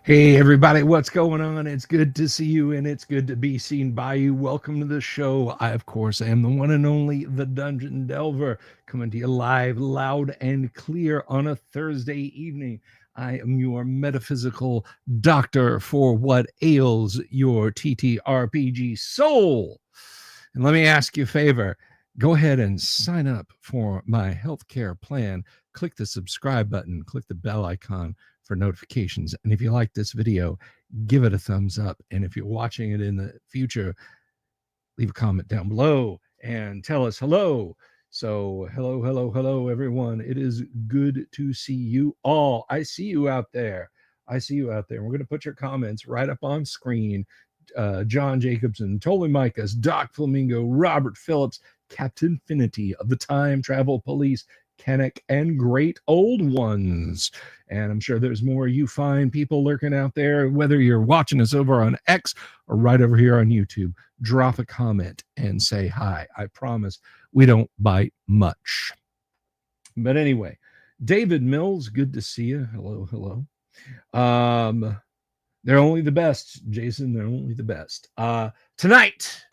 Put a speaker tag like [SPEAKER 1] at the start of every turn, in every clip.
[SPEAKER 1] Hey everybody, what's going on? It's good to see you and it's good to be seen by you. Welcome to the show. I, of course, am the one and only the Dungeon Delver, coming to you live, loud and clear on a Thursday evening. I am your metaphysical doctor for what ails your TTRPG soul. And let me ask you a favor. Go ahead and sign up for my healthcare plan. Click the subscribe button, click the bell icon for notifications. And if you like this video, give it a thumbs up. And if you're watching it in the future, leave a comment down below and tell us hello. So hello, everyone. It is good to see you all. I see you out there. I see you out there. We're going to put your comments right up on screen. John Jacobson, Tolly Micas, Doc Flamingo, Robert Phillips, Captain Finity of the Time Travel Police, Kennick, and Great Old Ones. And I'm sure there's more you fine people lurking out there, whether you're watching us over on X or right over here on YouTube. Drop a comment and say hi. I promise we don't bite much. But anyway, David Mills, good to see you. Hello. They're only the best, Jason. They're only the best. Tonight,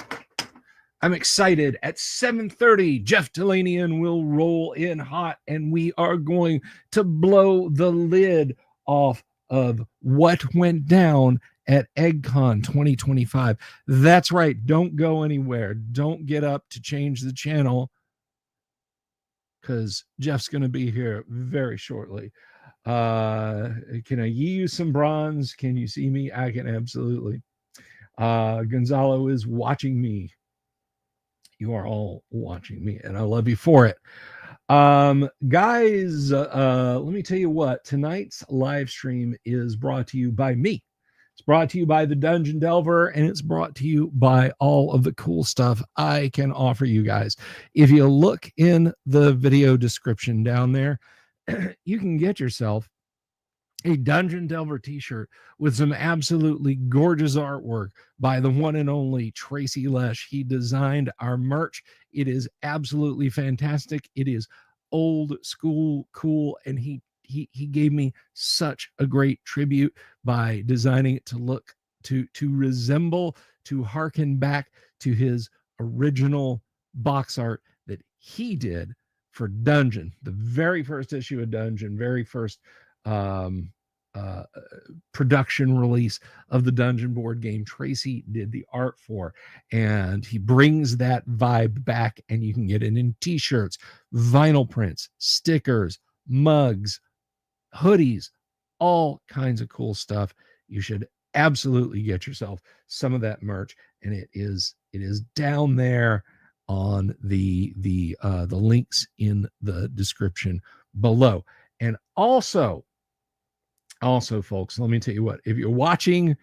[SPEAKER 1] I'm excited. At 7:30, Jeff Talanian will roll in hot, and we are going to blow the lid off of what went down at EGGCon 2025. That's right. Don't go anywhere. Don't get up to change the channel, because Jeff's going to be here very shortly. Can I use some bronze? Can you see me? I can absolutely. Gonzalo is watching me. You are all watching me, and I love you for it. Guys, let me tell you what. Tonight's live stream is brought to you by me. It's brought to you by the Dungeon Delver, and it's brought to you by all of the cool stuff I can offer you guys. If you look in the video description down there, you can get yourself a Dungeon Delver t-shirt with some absolutely gorgeous artwork by the one and only Tracy Lesh. He designed our merch. It is absolutely fantastic. It is old school cool, and he gave me such a great tribute by designing it to look to resemble, to harken back to his original box art that he did for Dungeon, the very first issue of Dungeon, very first production release of the Dungeon board game. Tracy did the art for, and he brings that vibe back, and you can get it in t-shirts, vinyl prints, stickers, mugs, hoodies, all kinds of cool stuff. You should absolutely get yourself some of that merch, and it is down there on the links in the description below. And also folks, let me tell you what, if you're watching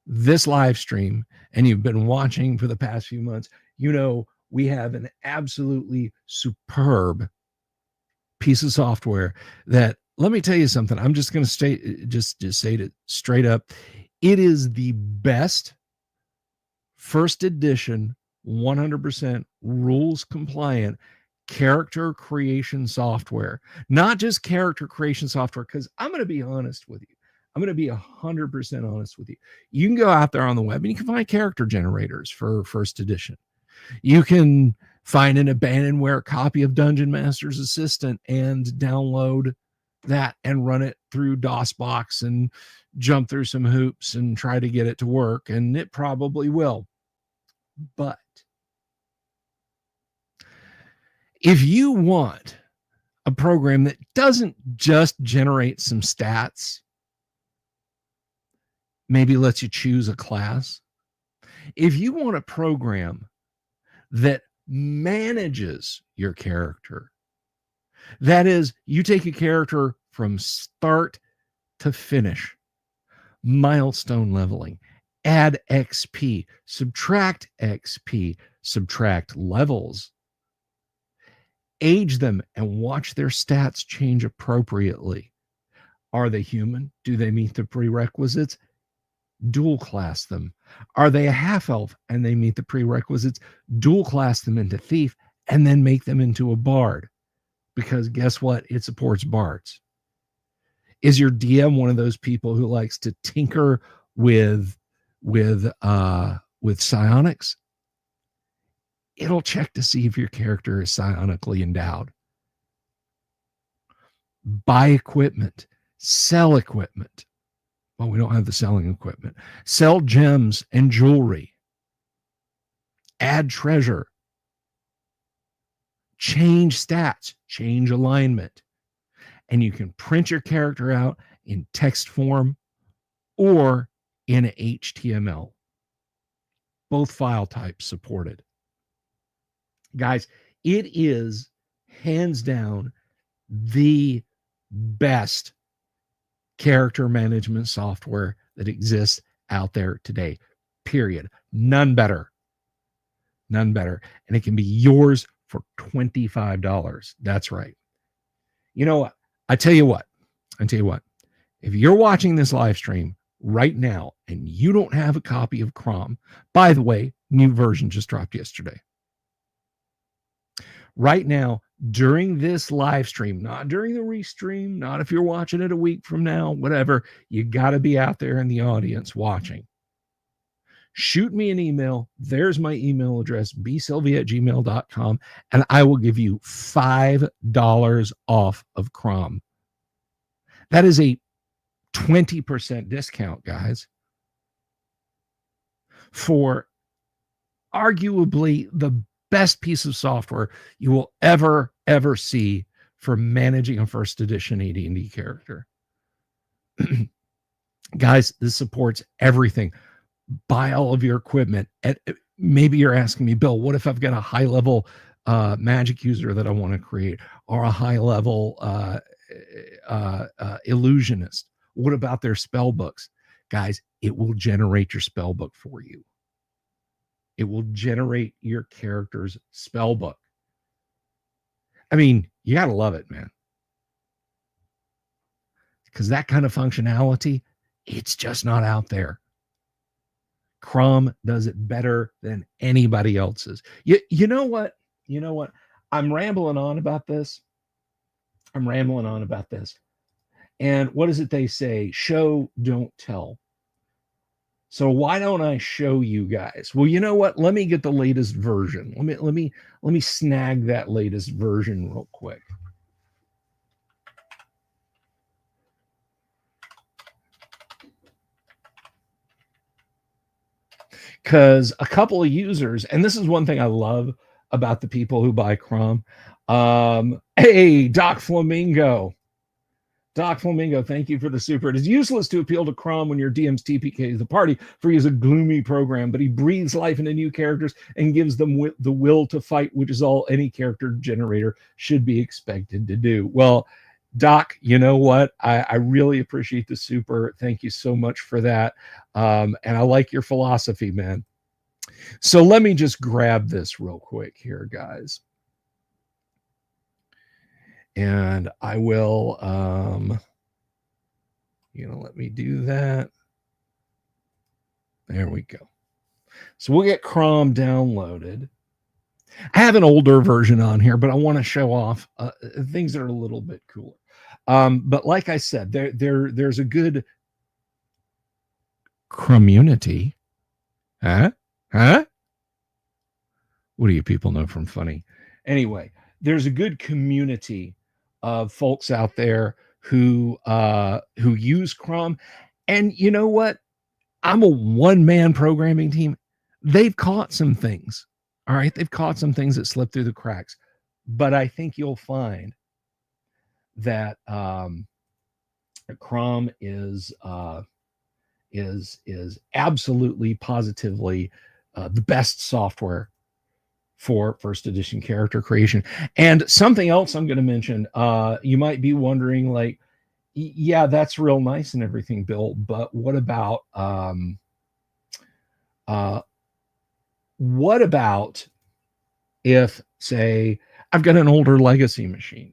[SPEAKER 1] this live stream and you've been watching for the past few months, you know we have an absolutely superb piece of software that, let me tell you something, I'm just going to just say it straight up. It is the best first edition 100% rules compliant character creation software. Not just character creation software, because I'm going to be honest with you. I'm going to be 100% honest with you. You can go out there on the web and you can find character generators for first edition. You can find an abandonware copy of Dungeon Master's Assistant and download that and run it through DOSBox and jump through some hoops and try to get it to work, and it probably will. But if you want a program that doesn't just generate some stats, maybe lets you choose a class, if you want a program that manages your character, that is, you take a character from start to finish, milestone leveling, add XP, subtract levels, age them, and watch their stats change appropriately. Are they human? Do they meet the prerequisites? Dual class them. Are they a half-elf and they meet the prerequisites? Dual class them into thief and then make them into a bard. Because guess what? It supports bards. Is your DM one of those people who likes to tinker with psionics? It'll check to see if your character is psionically endowed. Buy equipment, sell equipment. Well, we don't have the selling equipment. Sell gems and jewelry. Add treasure. Change stats, change alignment. And you can print your character out in text form or in HTML. Both file types supported. Guys, it is hands down the best character management software that exists out there today. Period. None better. None better. And it can be yours for $25. That's right. You know what? I tell you what. If you're watching this live stream right now and you don't have a copy of Crom, by the way, new version just dropped yesterday. Right now, during this live stream, not during the restream, not if you're watching it a week from now, whatever, you got to be out there in the audience watching. Shoot me an email. There's my email address, bsylvia@gmail.com, and I will give you $5 off of Crom. That is a 20% discount, guys, for arguably the best piece of software you will ever see for managing a first edition AD&D character. Guys, this supports everything. Buy all of your equipment. Maybe you're asking me, Bill, what if I've got a high level magic user that I want to create, or a high level illusionist? What about their spell books? Guys, it will generate your spell book for you. It will generate your character's spell book. I mean, you got to love it, man. Because that kind of functionality, it's just not out there. Crom does it better than anybody else's. You know what? I'm rambling on about this. And what is it they say? Show, don't tell. So why don't I show you guys? Well, you know what? Let me get the latest version. Let me snag that latest version real quick. Because a couple of users, and this is one thing I love about the people who buy Crom. Hey, Doc Flamingo, thank you for the super. It is useless to appeal to Crom when your DM's TPK the party, for he is a gloomy program, but he breathes life into new characters and gives them the will to fight, which is all any character generator should be expected to do. Well, Doc, you know what? I really appreciate the super. Thank you so much for that. And I like your philosophy, man. So let me just grab this real quick here, guys. And I will, let me do that. There we go. So we'll get Crom downloaded. I have an older version on here, but I want to show off things that are a little bit cooler. But like I said, there's a good community. Huh? What do you people know from funny? Anyway, there's a good community of folks out there who use Crom. And you know what? I'm a one-man programming team. They've caught some things. All right, they've caught some things that slip through the cracks. But I think you'll find that Crom is absolutely, positively the best software for first edition character creation. And something else I'm going to mention, you might be wondering, like, yeah, that's real nice and everything, Bill, but what about if, say, I've got an older legacy machine?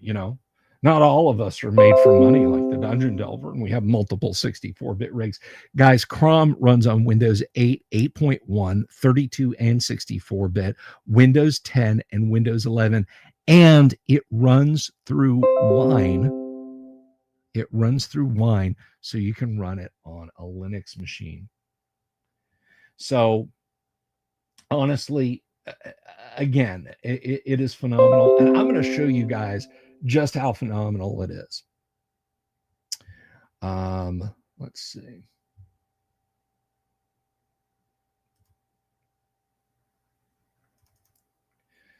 [SPEAKER 1] Not all of us are made for money like the Dungeon Delver, and we have multiple 64-bit rigs. Guys, Crom runs on Windows 8, 8.1, 32 and 64-bit, Windows 10, and Windows 11, and it runs through Wine. It runs through Wine, so you can run it on a Linux machine. So honestly, again, it is phenomenal. And I'm going to show you guys just how phenomenal it is. Let's see.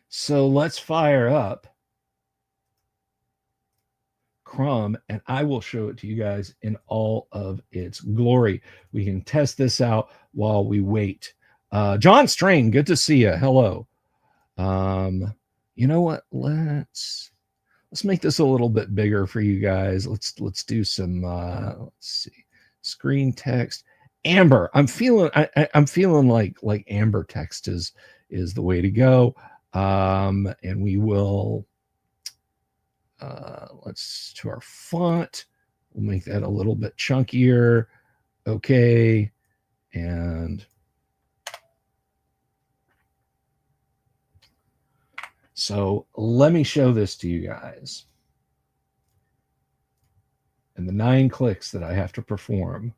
[SPEAKER 1] So let's fire up Chrome, and I will show it to you guys in all of its glory. We can test this out while we wait. John Strain, good to see you. Hello. You know what? Let's make this a little bit bigger for you guys. Let's do some let's see, screen text. Amber. I'm feeling like Amber text is the way to go. And we will let's to our font. We'll make that a little bit chunkier. Okay. And so let me show this to you guys. And the 9 clicks that I have to perform.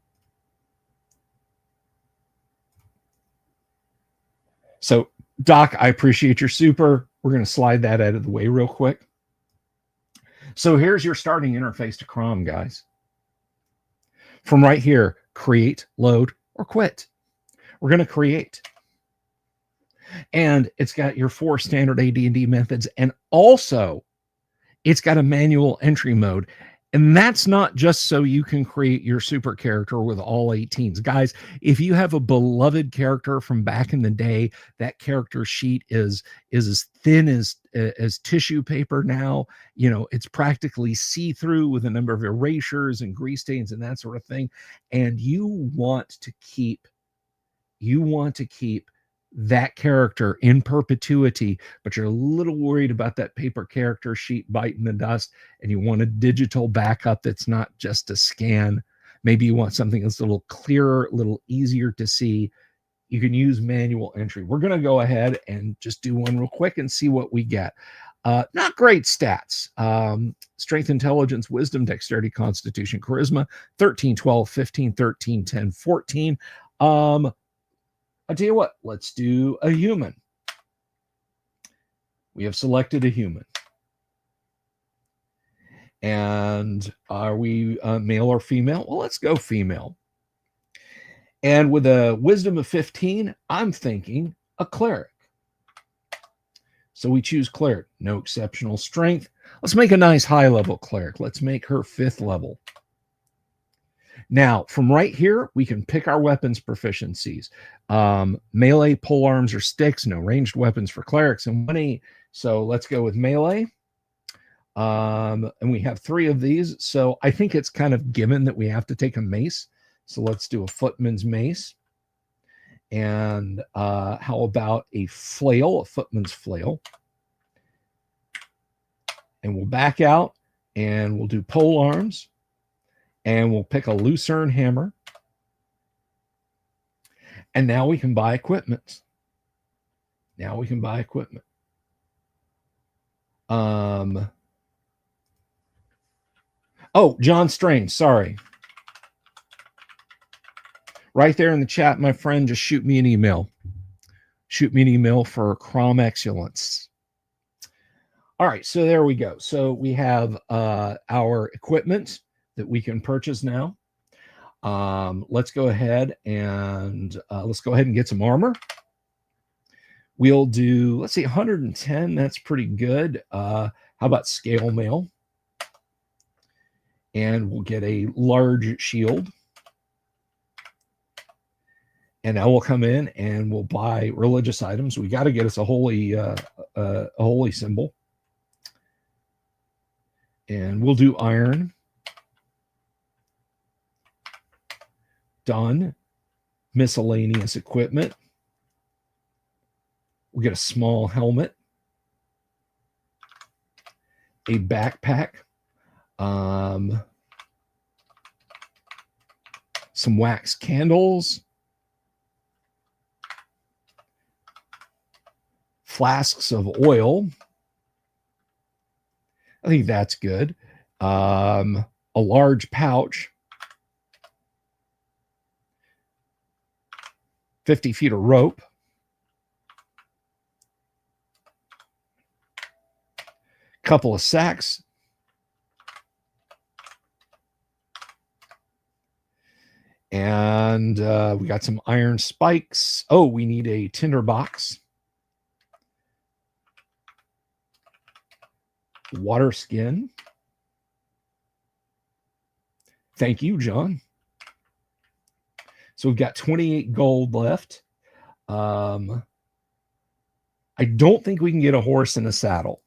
[SPEAKER 1] So, Doc, I appreciate your super. We're going to slide that out of the way real quick. So here's your starting interface to Chrome, guys. From right here, create, load, or quit. We're going to create. And it's got your 4 standard AD&D methods, and also it's got a manual entry mode. And that's not just so you can create your super character with all 18s. Guys, if you have a beloved character from back in the day, that character sheet is as thin as tissue paper now. You know, it's practically see-through with a number of erasures and grease stains and that sort of thing. And you want to keep that character in perpetuity, but you're a little worried about that paper character sheet biting the dust, and you want a digital backup that's not just a scan. Maybe you want something that's a little clearer, a little easier to see. You can use manual entry. We're going to go ahead and just do one real quick and see what we get. Not great stats. Strength, intelligence, wisdom, dexterity, constitution, charisma, 13, 12, 15, 13, 10, 14. I'll tell you what, let's do a human. We have selected a human. And are we male or female? Well, let's go female. And with a wisdom of 15, I'm thinking a cleric. So we choose cleric. No exceptional strength. Let's make a nice high-level cleric. Let's make her 5th level. Now, from right here, we can pick our weapons proficiencies. Melee, polearms, or sticks. No ranged weapons for clerics and 1E. So let's go with melee. And we have 3 of these. So I think it's kind of given that we have to take a mace. So let's do a footman's mace. And how about a flail, a footman's flail? And we'll back out and we'll do polearms. And we'll pick a lucerne hammer. And now we can buy equipment. Oh, John Strain, sorry. Right there in the chat, my friend, just shoot me an email. Shoot me an email for Crom Excellence. All right, so there we go. So we have our equipment that we can purchase now. Let's go ahead and get some armor. We'll do, let's see, 110. That's pretty good. How about scale mail? And we'll get a large shield. And now we'll come in and we'll buy religious items. We got to get us a holy symbol. And we'll do iron. Done. Miscellaneous equipment. We'll get a small helmet. A backpack. Some wax candles. Flasks of oil. I think that's good. a large pouch, 50 feet of rope, couple of sacks, and we got some iron spikes. Oh, we need a tinder box, water skin. Thank you, John. So we've got 28 gold left. I don't think we can get a horse and a saddle.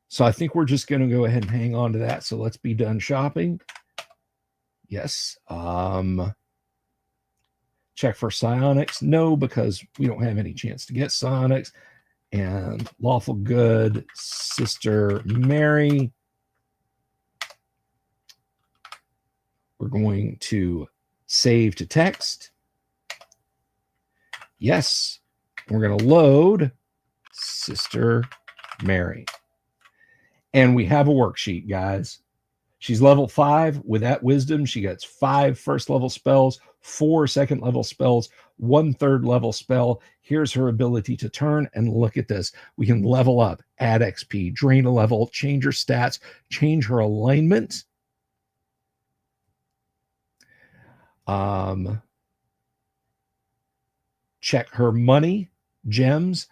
[SPEAKER 1] So I think we're just going to go ahead and hang on to that. So let's be done shopping. Yes. Check for psionics. No, because we don't have any chance to get psionics. And lawful good, Sister Mary. We're going to save to text. Yes. We're going to load Sister Mary. And we have a worksheet, guys. She's level 5. With that wisdom, she gets 5 first level spells, 4 second level spells, 1 third level spell. Here's her ability to turn. And look at this. We can level up, add XP, drain a level, change her stats, change her alignment. Check her money, gems.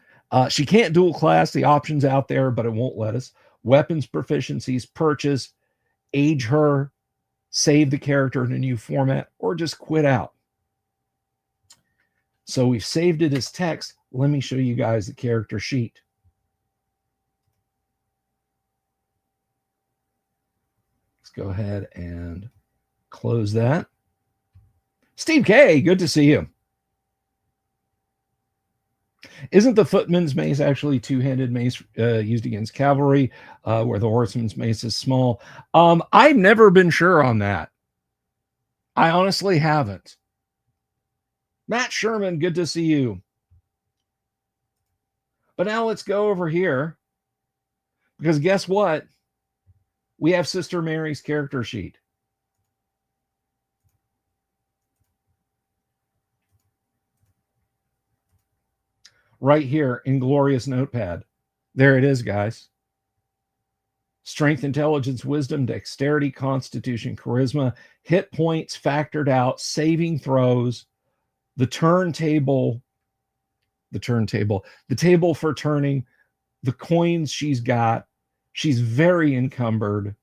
[SPEAKER 1] She can't dual class. The option's out there, but it won't let us. Weapons proficiencies, purchase, age her, save the character in a new format, or just quit out. So we've saved it as text. Let me show you guys the character sheet. Let's go ahead and close that. Steve K, good to see you. Isn't the footman's mace actually two-handed mace used against cavalry, where the horseman's mace is small? I've never been sure on that. I honestly haven't. Matt Sherman, good to see you. But now let's go over here, because guess what? We have Sister Mary's character sheet. Right here in glorious notepad. There it is, guys. Strength, intelligence, wisdom, dexterity, constitution, charisma, hit points factored out, saving throws, the turntable, the table for turning, the coins she's got. She's very encumbered.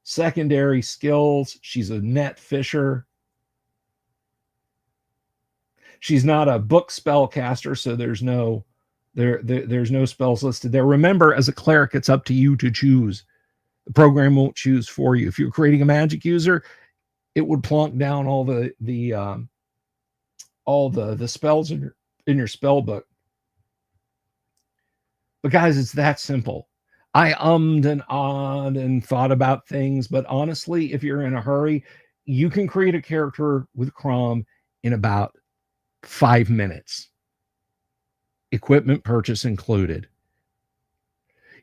[SPEAKER 1] Secondary skills. She's a net fisher. She's not a book spell caster, so there's no spells listed there. Remember, as a cleric, it's up to you to choose. The program won't choose for you. If you're creating a magic user, it would plonk down all the spells in your spell book. But guys, it's that simple. I ummed and ahed and thought about things, but honestly, if you're in a hurry, you can create a character with Crom in about 5 minutes. Equipment purchase included.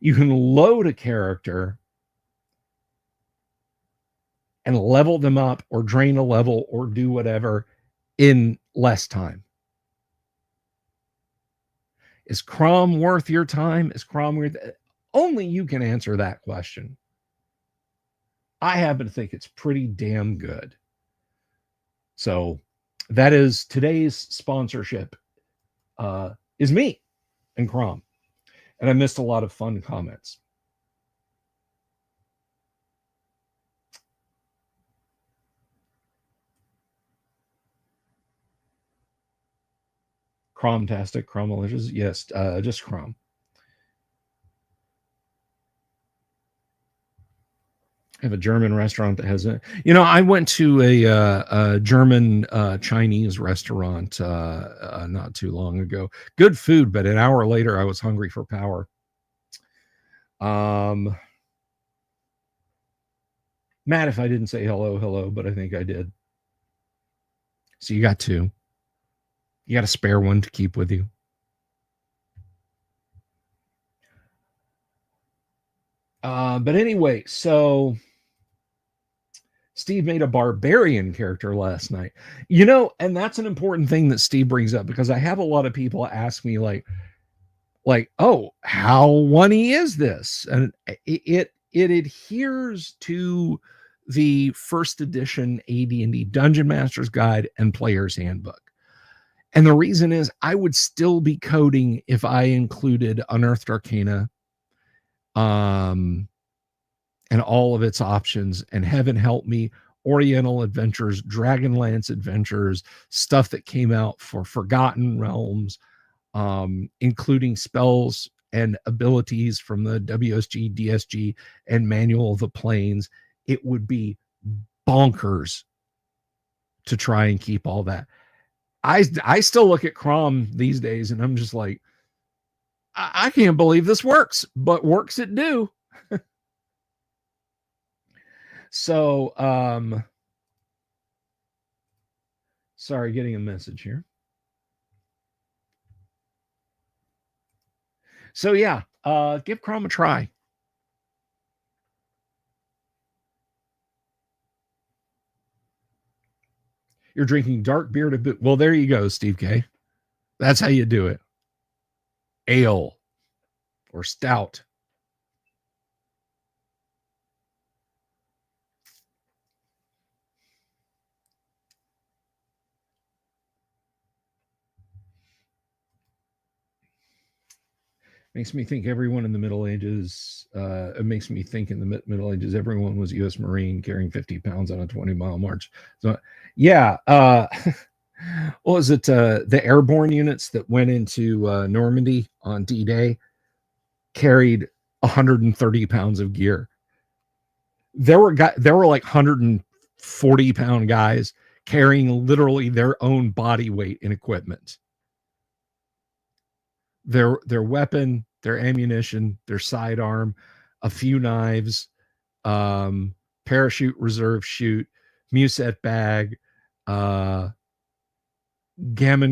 [SPEAKER 1] You can load a character and level them up or drain a level or do whatever in less time. Is Crom worth your time? Is Crom worth? Only you can answer that question. I happen to think it's pretty damn good. So that is today's sponsorship, is me and Crom. And I missed a lot of fun comments. Cromtastic, Crommalicious. Yes, just Crom. I have a German restaurant that has a, I went to a German Chinese restaurant not too long ago. Good food, but an hour later I was hungry for power. Matt, if I didn't say hello, but I think I did. So you got 2. You got a spare one to keep with you. But anyway, so Steve made a barbarian character last night. And that's an important thing that Steve brings up, because I have a lot of people ask me oh, how one-y is this? And it adheres to the first edition AD&D Dungeon Master's Guide and Player's Handbook. And the reason is I would still be coding if I included Unearthed Arcana, and all of its options, and heaven help me, Oriental Adventures, Dragonlance Adventures, stuff that came out for Forgotten Realms, including spells and abilities from the WSG, DSG, and Manual of the Planes. It would be bonkers to try and keep all that. I still look at Crom these days and I'm just like, I can't believe this works, but works it do. So, sorry, getting a message here. So yeah, give Crom a try. You're drinking dark beer to boot. Well, there you go, Steve K. That's how you do it. Ale or stout. Makes me think everyone in the Middle Ages, it makes me think in the Middle Ages, everyone was U.S. Marine carrying 50 pounds on a 20-mile march. So, yeah. What was it? The airborne units that went into Normandy on D-Day carried 130 pounds of gear. There were like 140-pound guys carrying literally their own body weight in equipment. Their weapon, their ammunition, their sidearm, a few knives, parachute, reserve chute, musette bag, gammon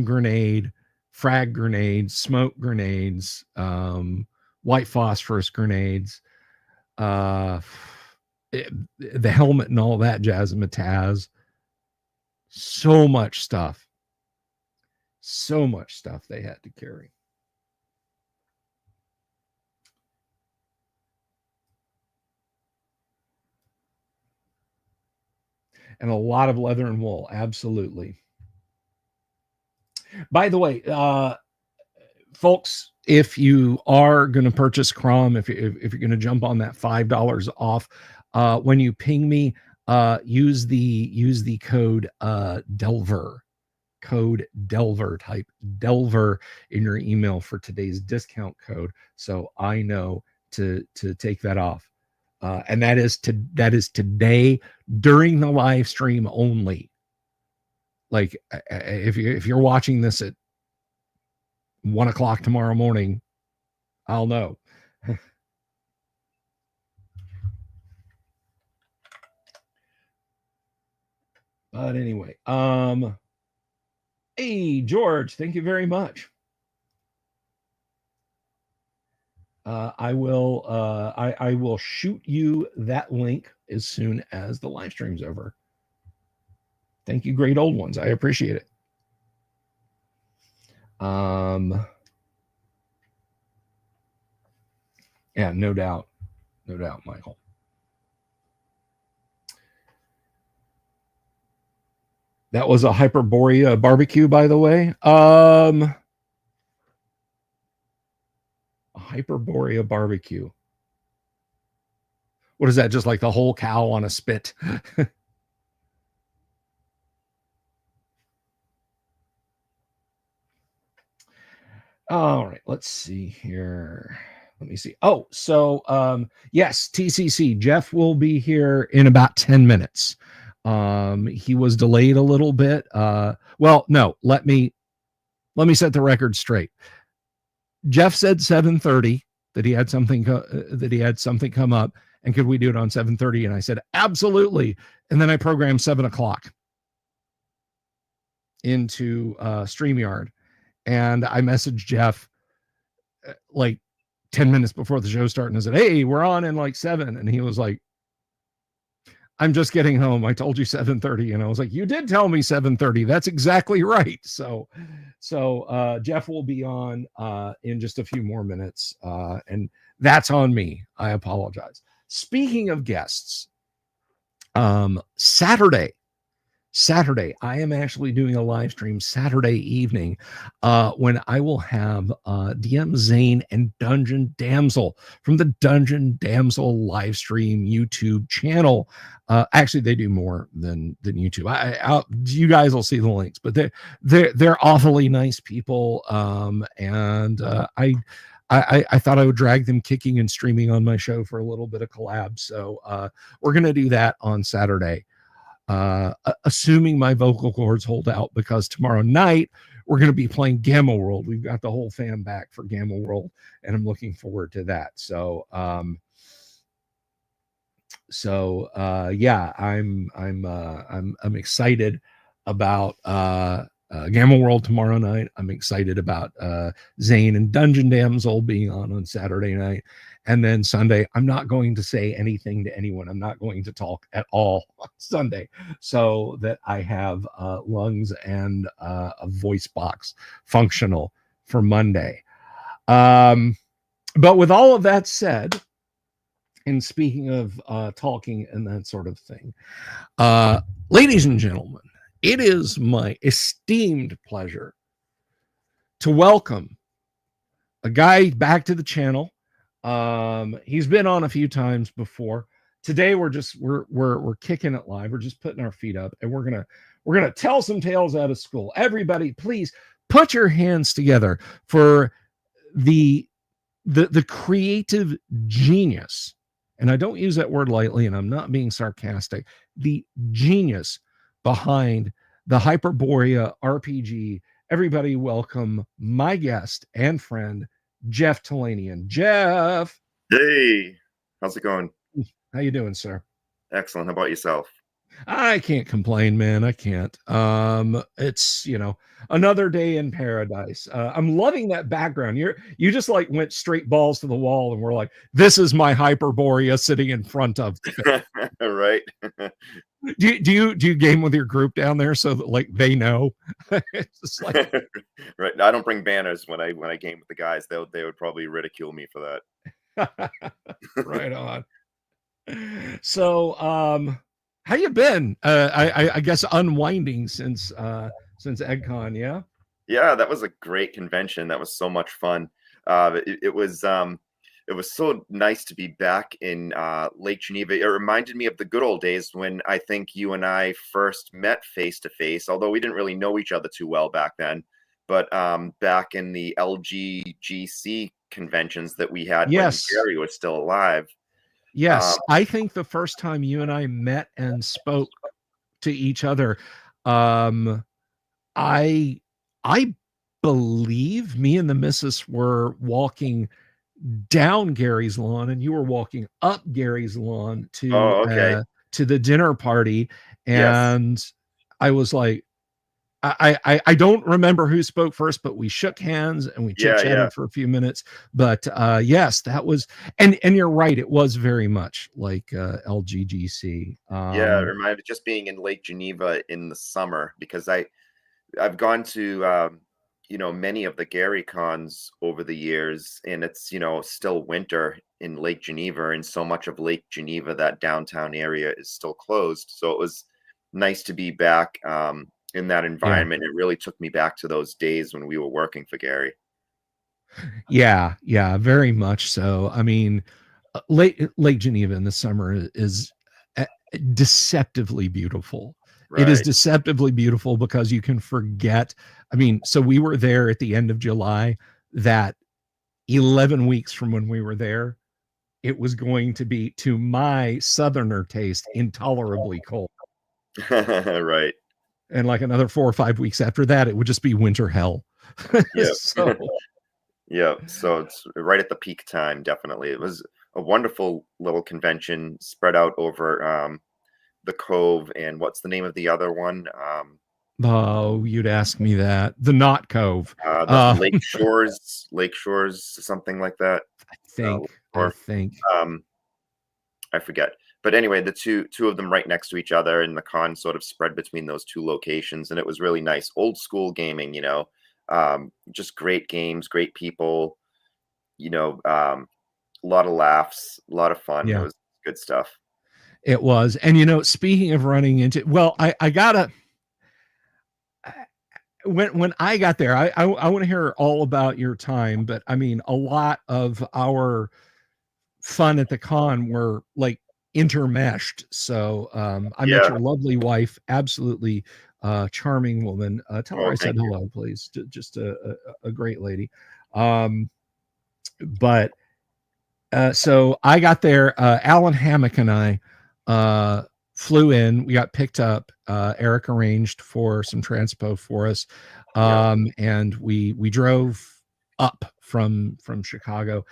[SPEAKER 1] grenade, frag grenades, smoke grenades, white phosphorus grenades, the helmet and all that jazz and mataz. So much stuff they had to carry. And a lot of leather and wool. Absolutely. By the way, folks, if you are going to purchase Crom, if you're going to jump on that $5 off, when you ping me, use the code Delver. Code Delver. Type Delver in your email for today's discount code, so I know to take that off. And that is today during the live stream only. Like if you're watching this at 1:00 tomorrow morning, I'll know. But anyway, hey George, thank you very much. I will shoot you that link as soon as the live stream's over. Thank you, great old ones. I appreciate it. Yeah, no doubt, Michael. That was a Hyperborea barbecue, by the way. A Hyperborea barbecue. What is that? Just like the whole cow on a spit? All right, let's see here. Let me see. Oh, so yes, TCC. Jeff will be here in about 10 minutes. He was delayed a little bit. Well, no, let me set the record straight. Jeff said 7:30 that he had something come up, and could we do it on 7:30? And I said absolutely. And then I programmed 7:00 into StreamYard, and I messaged Jeff like 10 minutes before the show started, and I said, "Hey, we're on in like 7." And he was like, "I'm just getting home. I told you 7:30." And I was like, "You did tell me 7:30. That's exactly right." So Jeff will be on in just a few more minutes. And that's on me. I apologize. Speaking of guests, Saturday, I am actually doing a live stream Saturday evening when I will have DM Zane and Dungeon Damsel from the Dungeon Damsel live stream YouTube channel. Actually, they do more than YouTube. You guys will see the links, but they're awfully nice people. And I thought I would drag them kicking and streaming on my show for a little bit of collab. So we're going to do that on Saturday. Assuming my vocal cords hold out, because tomorrow night we're going to be playing Gamma World. We've got the whole fam back for Gamma World, and I'm looking forward to that. So yeah, I'm excited about Gamma World tomorrow night. I'm excited about Zane and Dungeon Damsel being on Saturday night. And then Sunday, I'm not going to say anything to anyone. I'm not going to talk at all on Sunday, so that I have lungs and a voice box functional for Monday. But with all of that said, and speaking of talking and that sort of thing, ladies and gentlemen, it is my esteemed pleasure to welcome a guy back to the channel. He's been on a few times before. Today we're kicking it live. We're just putting our feet up, and we're gonna tell some tales out of school. Everybody, please put your hands together for the creative genius. And I don't use that word lightly, and I'm not being sarcastic. The genius behind the Hyperborea RPG. Everybody welcome my guest and friend, Jeff Talanian. Jeff.
[SPEAKER 2] Hey, how's it going?
[SPEAKER 1] How you doing, sir?
[SPEAKER 2] Excellent. How about yourself?
[SPEAKER 1] I can't complain, man. I can't. It's, another day in paradise. I'm loving that background. You just like went straight balls to the wall, and we're like, this is my Hyperborea sitting in front of.
[SPEAKER 2] Right.
[SPEAKER 1] Do you game with your group down there so that like they know? It's just like
[SPEAKER 2] right. I don't bring banners when I game with the guys. They would probably ridicule me for
[SPEAKER 1] that. Right on. So how you been? I guess unwinding since EGGCon, yeah?
[SPEAKER 2] Yeah, that was a great convention. That was so much fun. It was so nice to be back in Lake Geneva. It reminded me of the good old days when I think you and I first met face to face, although we didn't really know each other too well back then. But back in the LGGC conventions that we had when Gary was still alive.
[SPEAKER 1] Yes, I think the first time you and I met and spoke to each other, I believe me and the missus were walking down Gary's lawn, and you were walking up Gary's lawn to the dinner party. And I was like, I don't remember who spoke first, but we shook hands and we chit-chatted for a few minutes. But yes, that was, and you're right, it was very much like LGGC.
[SPEAKER 2] Yeah, it reminded just being in Lake Geneva in the summer, because I've gone to many of the Gary cons over the years, and it's still winter in Lake Geneva, and so much of Lake Geneva, that downtown area, is still closed. So it was nice to be back in that environment. It really took me back to those days when we were working for Gary.
[SPEAKER 1] Yeah, very much so. I mean, Lake Geneva in the summer is deceptively beautiful. Right. It is deceptively beautiful because you can forget. I mean, so we were there at the end of July. That 11 weeks from when we were there, it was going to be, to my southerner taste, intolerably cold.
[SPEAKER 2] Right.
[SPEAKER 1] And like another 4 or 5 weeks after that, it would just be winter hell.
[SPEAKER 2] Yeah. So it's right at the peak time. Definitely. It was a wonderful little convention spread out over the Cove, and what's the name of the other one?
[SPEAKER 1] Oh, you'd ask me that. The Knot Cove.
[SPEAKER 2] The Lake Shores, something like that. or
[SPEAKER 1] think.
[SPEAKER 2] I forget. But anyway, the two of them right next to each other, and the con sort of spread between those two locations, and it was really nice. Old school gaming, just great games, great people, a lot of laughs, a lot of fun.
[SPEAKER 1] Yeah.
[SPEAKER 2] It was good stuff.
[SPEAKER 1] It was. And speaking of running into, well, I gotta, when I got there, I want to hear all about your time, but I mean, a lot of our fun at the con were like intermeshed. So I met your lovely wife, absolutely charming woman. Tell her I said hello, please. Just a great lady. But so I got there. Alan Hammock and I flew in. We got picked up. Eric arranged for some transpo for us, and we drove up from Chicago.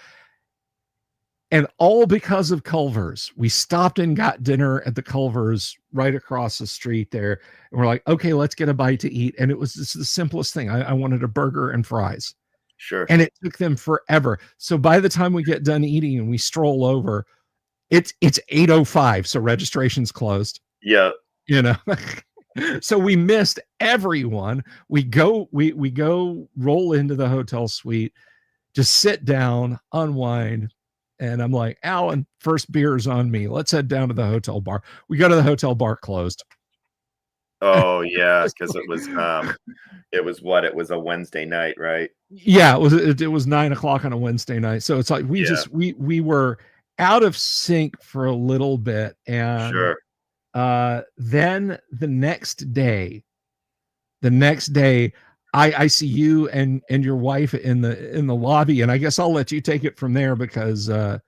[SPEAKER 1] And all because of Culver's. We stopped and got dinner at the Culver's right across the street there. And we're like, okay, let's get a bite to eat. And it was just the simplest thing. I wanted a burger and fries.
[SPEAKER 2] Sure.
[SPEAKER 1] And it took them forever. So by the time we get done eating and we stroll over, it's 8:05. So registration's closed.
[SPEAKER 2] Yeah.
[SPEAKER 1] So we missed everyone. We go roll into the hotel suite, just sit down, unwind. And I'm like, Alan, first beer's on me. Let's head down to the hotel bar. We go to the hotel bar, closed.
[SPEAKER 2] Oh yeah, because it was a Wednesday night, right?
[SPEAKER 1] Yeah, it was 9:00 on a Wednesday night. So it's like we were out of sync for a little bit, and then the next day, I see you and your wife in the lobby, and I guess I'll let you take it from there because
[SPEAKER 2] I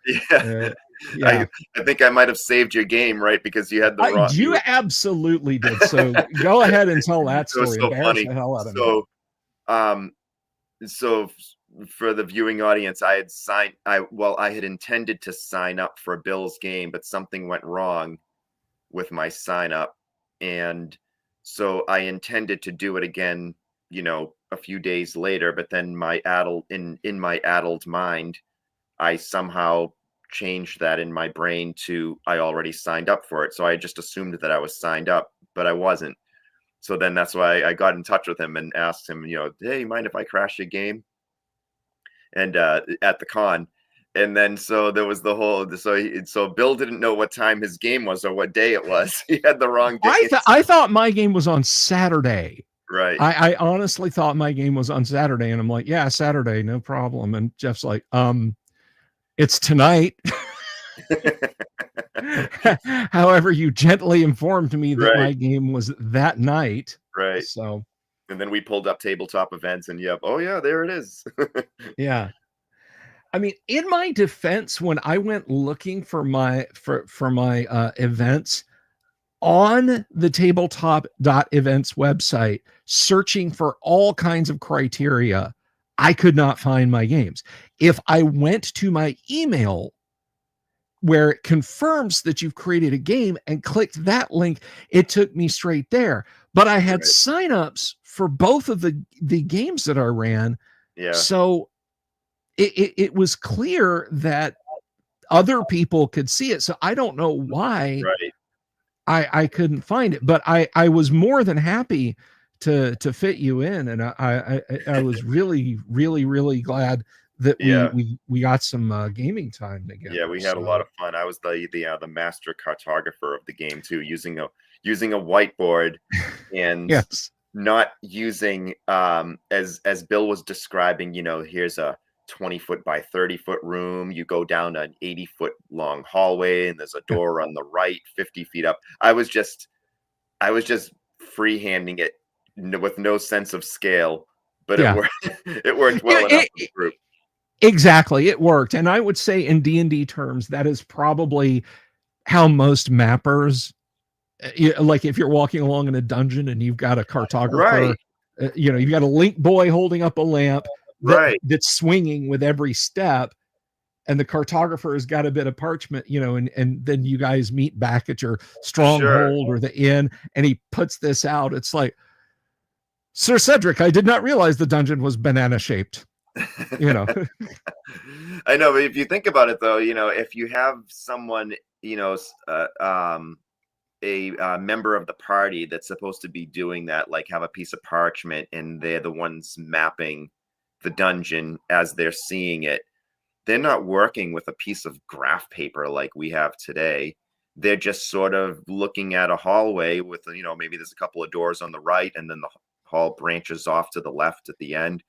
[SPEAKER 2] think I might have saved your game, right? Because you had the wrong.
[SPEAKER 1] You absolutely did. So go ahead and tell that story.
[SPEAKER 2] It was so funny. So for the viewing audience, I had intended to sign up for a Bills game, but something went wrong with my sign up, and so I intended to do it again, a few days later, but then in my addled mind, I somehow changed that in my brain to I already signed up for it. So I just assumed that I was signed up, but I wasn't. So then that's why I got in touch with him and asked him, hey, mind if I crash your game? And at the con. And then so there was the whole so Bill didn't know what time his game was or what day it was. He had the wrong day.
[SPEAKER 1] I thought my game was on Saturday.
[SPEAKER 2] Right.
[SPEAKER 1] I honestly thought my game was on Saturday, and I'm like, yeah, Saturday, no problem. And Jeff's like, it's tonight. However, you gently informed me that my game was that night.
[SPEAKER 2] Right.
[SPEAKER 1] So,
[SPEAKER 2] and then we pulled up tabletop events, and oh yeah, there it is.
[SPEAKER 1] Yeah. I mean, in my defense, when I went looking for my events on the tabletop.events website, searching for all kinds of criteria, I could not find my games. If I went to my email where it confirms that you've created a game and clicked that link, it took me straight there. But I had signups for both of the games that I ran.
[SPEAKER 2] Yeah.
[SPEAKER 1] So it was clear that other people could see it. So I don't know why I couldn't find it, but I was more than happy to fit you in. And I was really, really, really glad that we got some gaming time together.
[SPEAKER 2] Yeah, we had a lot of fun. I was the master cartographer of the game too, using a whiteboard and not using as Bill was describing, here's a 20-foot by 30-foot room. You go down an 80-foot long hallway, and there's a door on the right, 50 feet up. I was just freehanding it with no sense of scale, but it worked well enough for the group.
[SPEAKER 1] Exactly, it worked, and I would say in D&D terms, that is probably how most mappers, like if you're walking along in a dungeon and you've got a cartographer, you've got a link boy holding up a lamp. That's swinging with every step, and the cartographer has got a bit of parchment, and then you guys meet back at your stronghold or the inn, and he puts this out. It's like, Sir Cedric, I did not realize the dungeon was banana shaped. You know.
[SPEAKER 2] I know, but if you think about it, though, if you have someone, a member of the party that's supposed to be doing that, like have a piece of parchment, and they're the ones mapping the dungeon as they're seeing it. They're not working with a piece of graph paper like we have today. They're just sort of looking at a hallway with, maybe there's a couple of doors on the right, and then the hall branches off to the left at the end.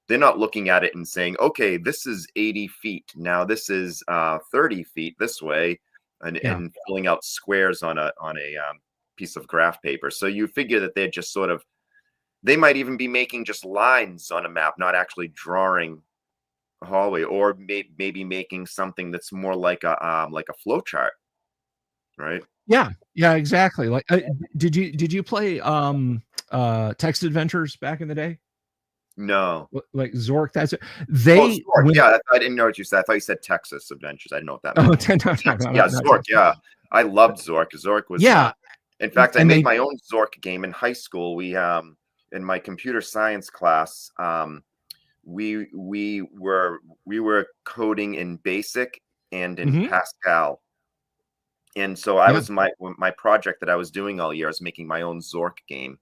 [SPEAKER 2] They're not looking at it and saying, okay, this is 80 feet. Now this is 30 feet this way, and filling out squares on a piece of graph paper. So you figure that they're just sort of, they might even be making just lines on a map, not actually drawing a hallway, or maybe making something that's more like a flow chart, right?
[SPEAKER 1] Yeah, exactly. Like, did you play text adventures back in the day?
[SPEAKER 2] No.
[SPEAKER 1] Like Zork, that's it. Zork,
[SPEAKER 2] yeah, I didn't know what you said. I thought you said Texas Adventures. I didn't know what that meant.
[SPEAKER 1] Yeah,
[SPEAKER 2] Zork, yeah. I loved Zork. Zork was, in fact, I made my own Zork game in high school. We, in my computer science class, we were coding in BASIC and in Pascal. And so I was my project that I was doing all year, I was making my own Zork game.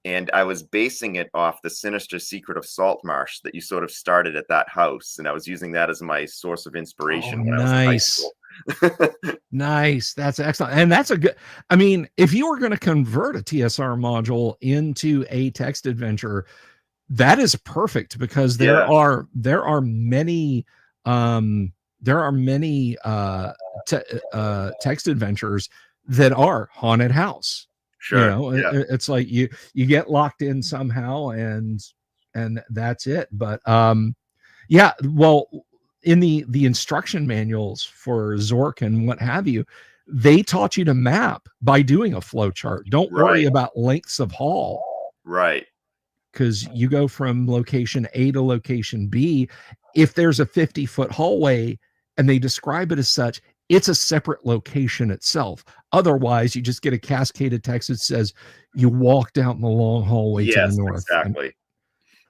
[SPEAKER 2] And I was basing it off the Sinister Secret of Saltmarsh that you sort of started at that house. And I was using that as my source of inspiration when I was in high school.
[SPEAKER 1] Nice. That's excellent. And that's a good, I mean, if you were going to convert a TSR module into a text adventure, that is perfect, because there are many text adventures that are haunted house.
[SPEAKER 2] Sure.
[SPEAKER 1] It's like you get locked in somehow, and that's it. But well, in the instruction manuals for Zork and what have you, they taught you to map by doing a flow chart. Don't worry about lengths of hall.
[SPEAKER 2] Right.
[SPEAKER 1] Because you go from location A to location B. If there's a 50-foot hallway and they describe it as such, it's a separate location itself. Otherwise, you just get a cascaded text that says you walk down the long hallway to the north.
[SPEAKER 2] Exactly.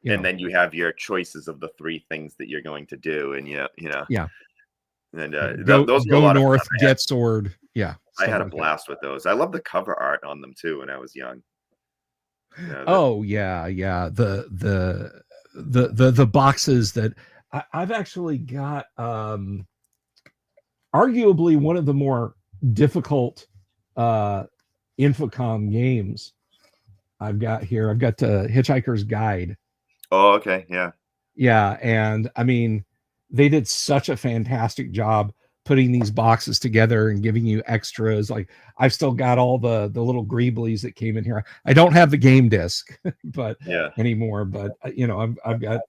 [SPEAKER 2] And then you have your choices of the 3 things that you're going to do. And and
[SPEAKER 1] go
[SPEAKER 2] a
[SPEAKER 1] north, get sword. Yeah,
[SPEAKER 2] I had a blast with those. I love the cover art on them too when I was young.
[SPEAKER 1] The boxes that I've actually got, arguably one of the more difficult Infocom games I've got here. I've got the Hitchhiker's Guide.
[SPEAKER 2] Oh, okay.
[SPEAKER 1] Yeah. And I mean, they did such a fantastic job putting these boxes together and giving you extras. Like, I've still got all the little greeblies that came in here. I don't have the game disc but anymore, but I've got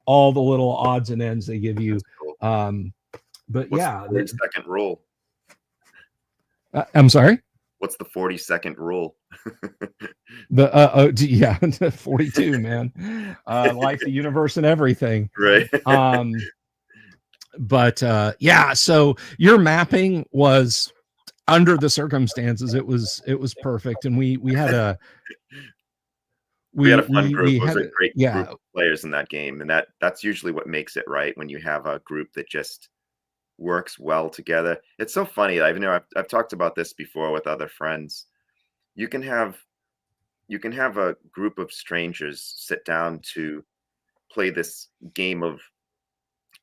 [SPEAKER 1] all the little odds and ends they give you. But
[SPEAKER 2] what's the 40-second rule?
[SPEAKER 1] I'm sorry?
[SPEAKER 2] What's the 40-second rule?
[SPEAKER 1] 42, man. Life, the universe, and everything.
[SPEAKER 2] Right.
[SPEAKER 1] But so your mapping was, under the circumstances, it was perfect. And we had a
[SPEAKER 2] fun group. It was a great group of players in that game. And that's usually what makes it right, when you have a group that just works well together. It's so funny. I've talked about this before with other friends. You can have a group of strangers sit down to play this game of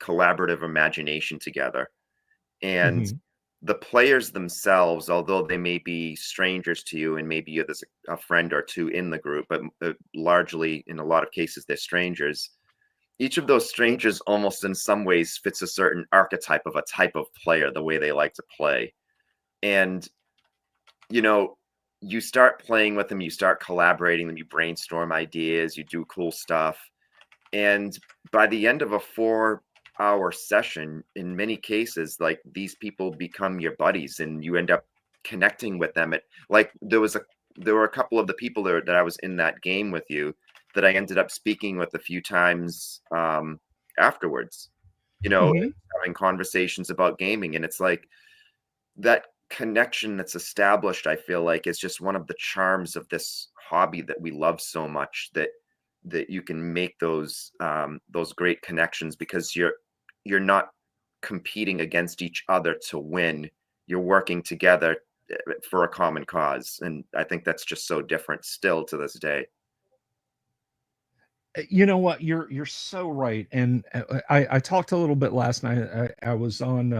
[SPEAKER 2] collaborative imagination together, and the players themselves, although they may be strangers to you, and maybe there's a friend or two in the group, but largely, in a lot of cases, they're strangers. Each of those strangers almost in some ways fits a certain archetype of a type of player, the way they like to play. And, you start playing with them, you start collaborating them, you brainstorm ideas, you do cool stuff. And by the end of a 4-hour session, in many cases, like, these people become your buddies, and you end up connecting with them. There were a couple of the people there that I was in that game with you that I ended up speaking with a few times afterwards, having conversations about gaming. And it's like that connection that's established, I feel like, is just one of the charms of this hobby that we love so much, that that you can make those great connections, because you're not competing against each other to win. You're working together for a common cause, and I think that's just so different still to this day.
[SPEAKER 1] You know what? You're so right. And I talked a little bit last night. I was on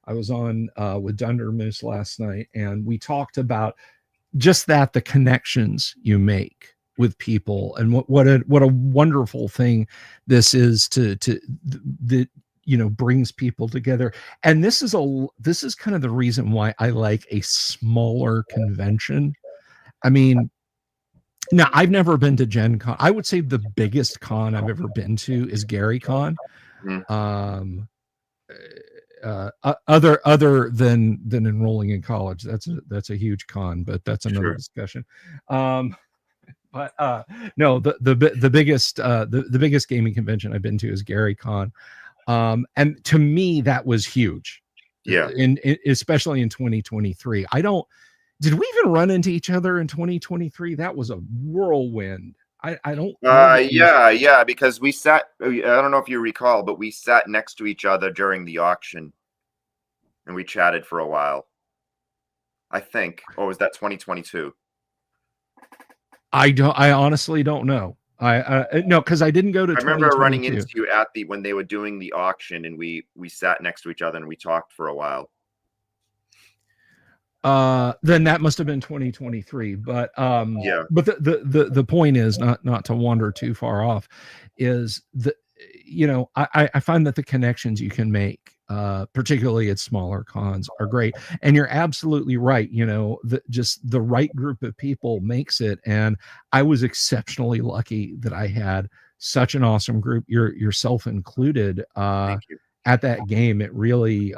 [SPEAKER 1] with Dunder Moose last night, and we talked about just that, the connections you make with people, and what a wonderful thing this is to that, you know, brings people together. And this is kind of the reason why I like a smaller convention. I mean, now, I've never been to Gen Con. I would say the biggest con I've ever been to is GaryCon.
[SPEAKER 2] Mhm.
[SPEAKER 1] Other than enrolling in college, that's a huge con, but that's another
[SPEAKER 2] Sure.
[SPEAKER 1] discussion. But no, the biggest the biggest gaming convention I've been to is GaryCon. And to me, that was huge.
[SPEAKER 2] Yeah.
[SPEAKER 1] In especially in 2023. Did we even run into each other in 2023? That was a whirlwind. I don't know
[SPEAKER 2] Yeah, because we sat, I don't know if you recall, but we sat next to each other during the auction and we chatted for a while, I think. Or was that 2022?
[SPEAKER 1] I honestly don't know. No, because I didn't go to
[SPEAKER 2] I remember running
[SPEAKER 1] 2022.
[SPEAKER 2] into you at when they were doing the auction, and we sat next to each other and we talked for a while.
[SPEAKER 1] Then that must have been 2023. But
[SPEAKER 2] Yeah.
[SPEAKER 1] but the point is, not to wander too far off, is that, you know, I find that the connections you can make, particularly at smaller cons, are great. And you're absolutely right. You know, just the right group of people makes it. And I was exceptionally lucky that I had such an awesome group, yourself included,
[SPEAKER 2] Thank you.
[SPEAKER 1] at that game. It really,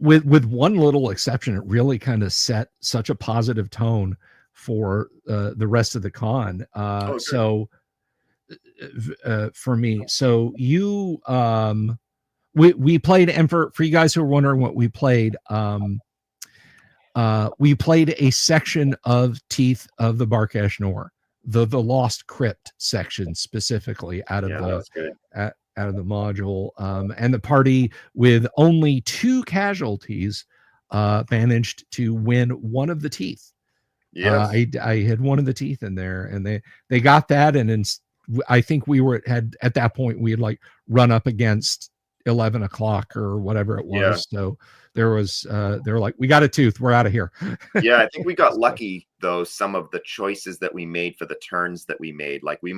[SPEAKER 1] with one little exception, it really kind of set such a positive tone for the rest of the con.
[SPEAKER 2] Oh, good.
[SPEAKER 1] So for me, so we played, and for you guys who are wondering what we played, we played a section of Teeth of the Barkesh Nor, the Lost Crypt section specifically out of
[SPEAKER 2] That's good.
[SPEAKER 1] out of the module, and the party, with only 2 casualties, managed to win one of the teeth.
[SPEAKER 2] Yes.
[SPEAKER 1] I had one of the teeth in there, and they got that, and I think we had at that point we had like run up against 11 o'clock or whatever it was.
[SPEAKER 2] Yeah.
[SPEAKER 1] So there was they were like, we got a tooth, we're out of here.
[SPEAKER 2] Yeah, I think we got lucky though. Some of the choices that we made for the turns that we made, like we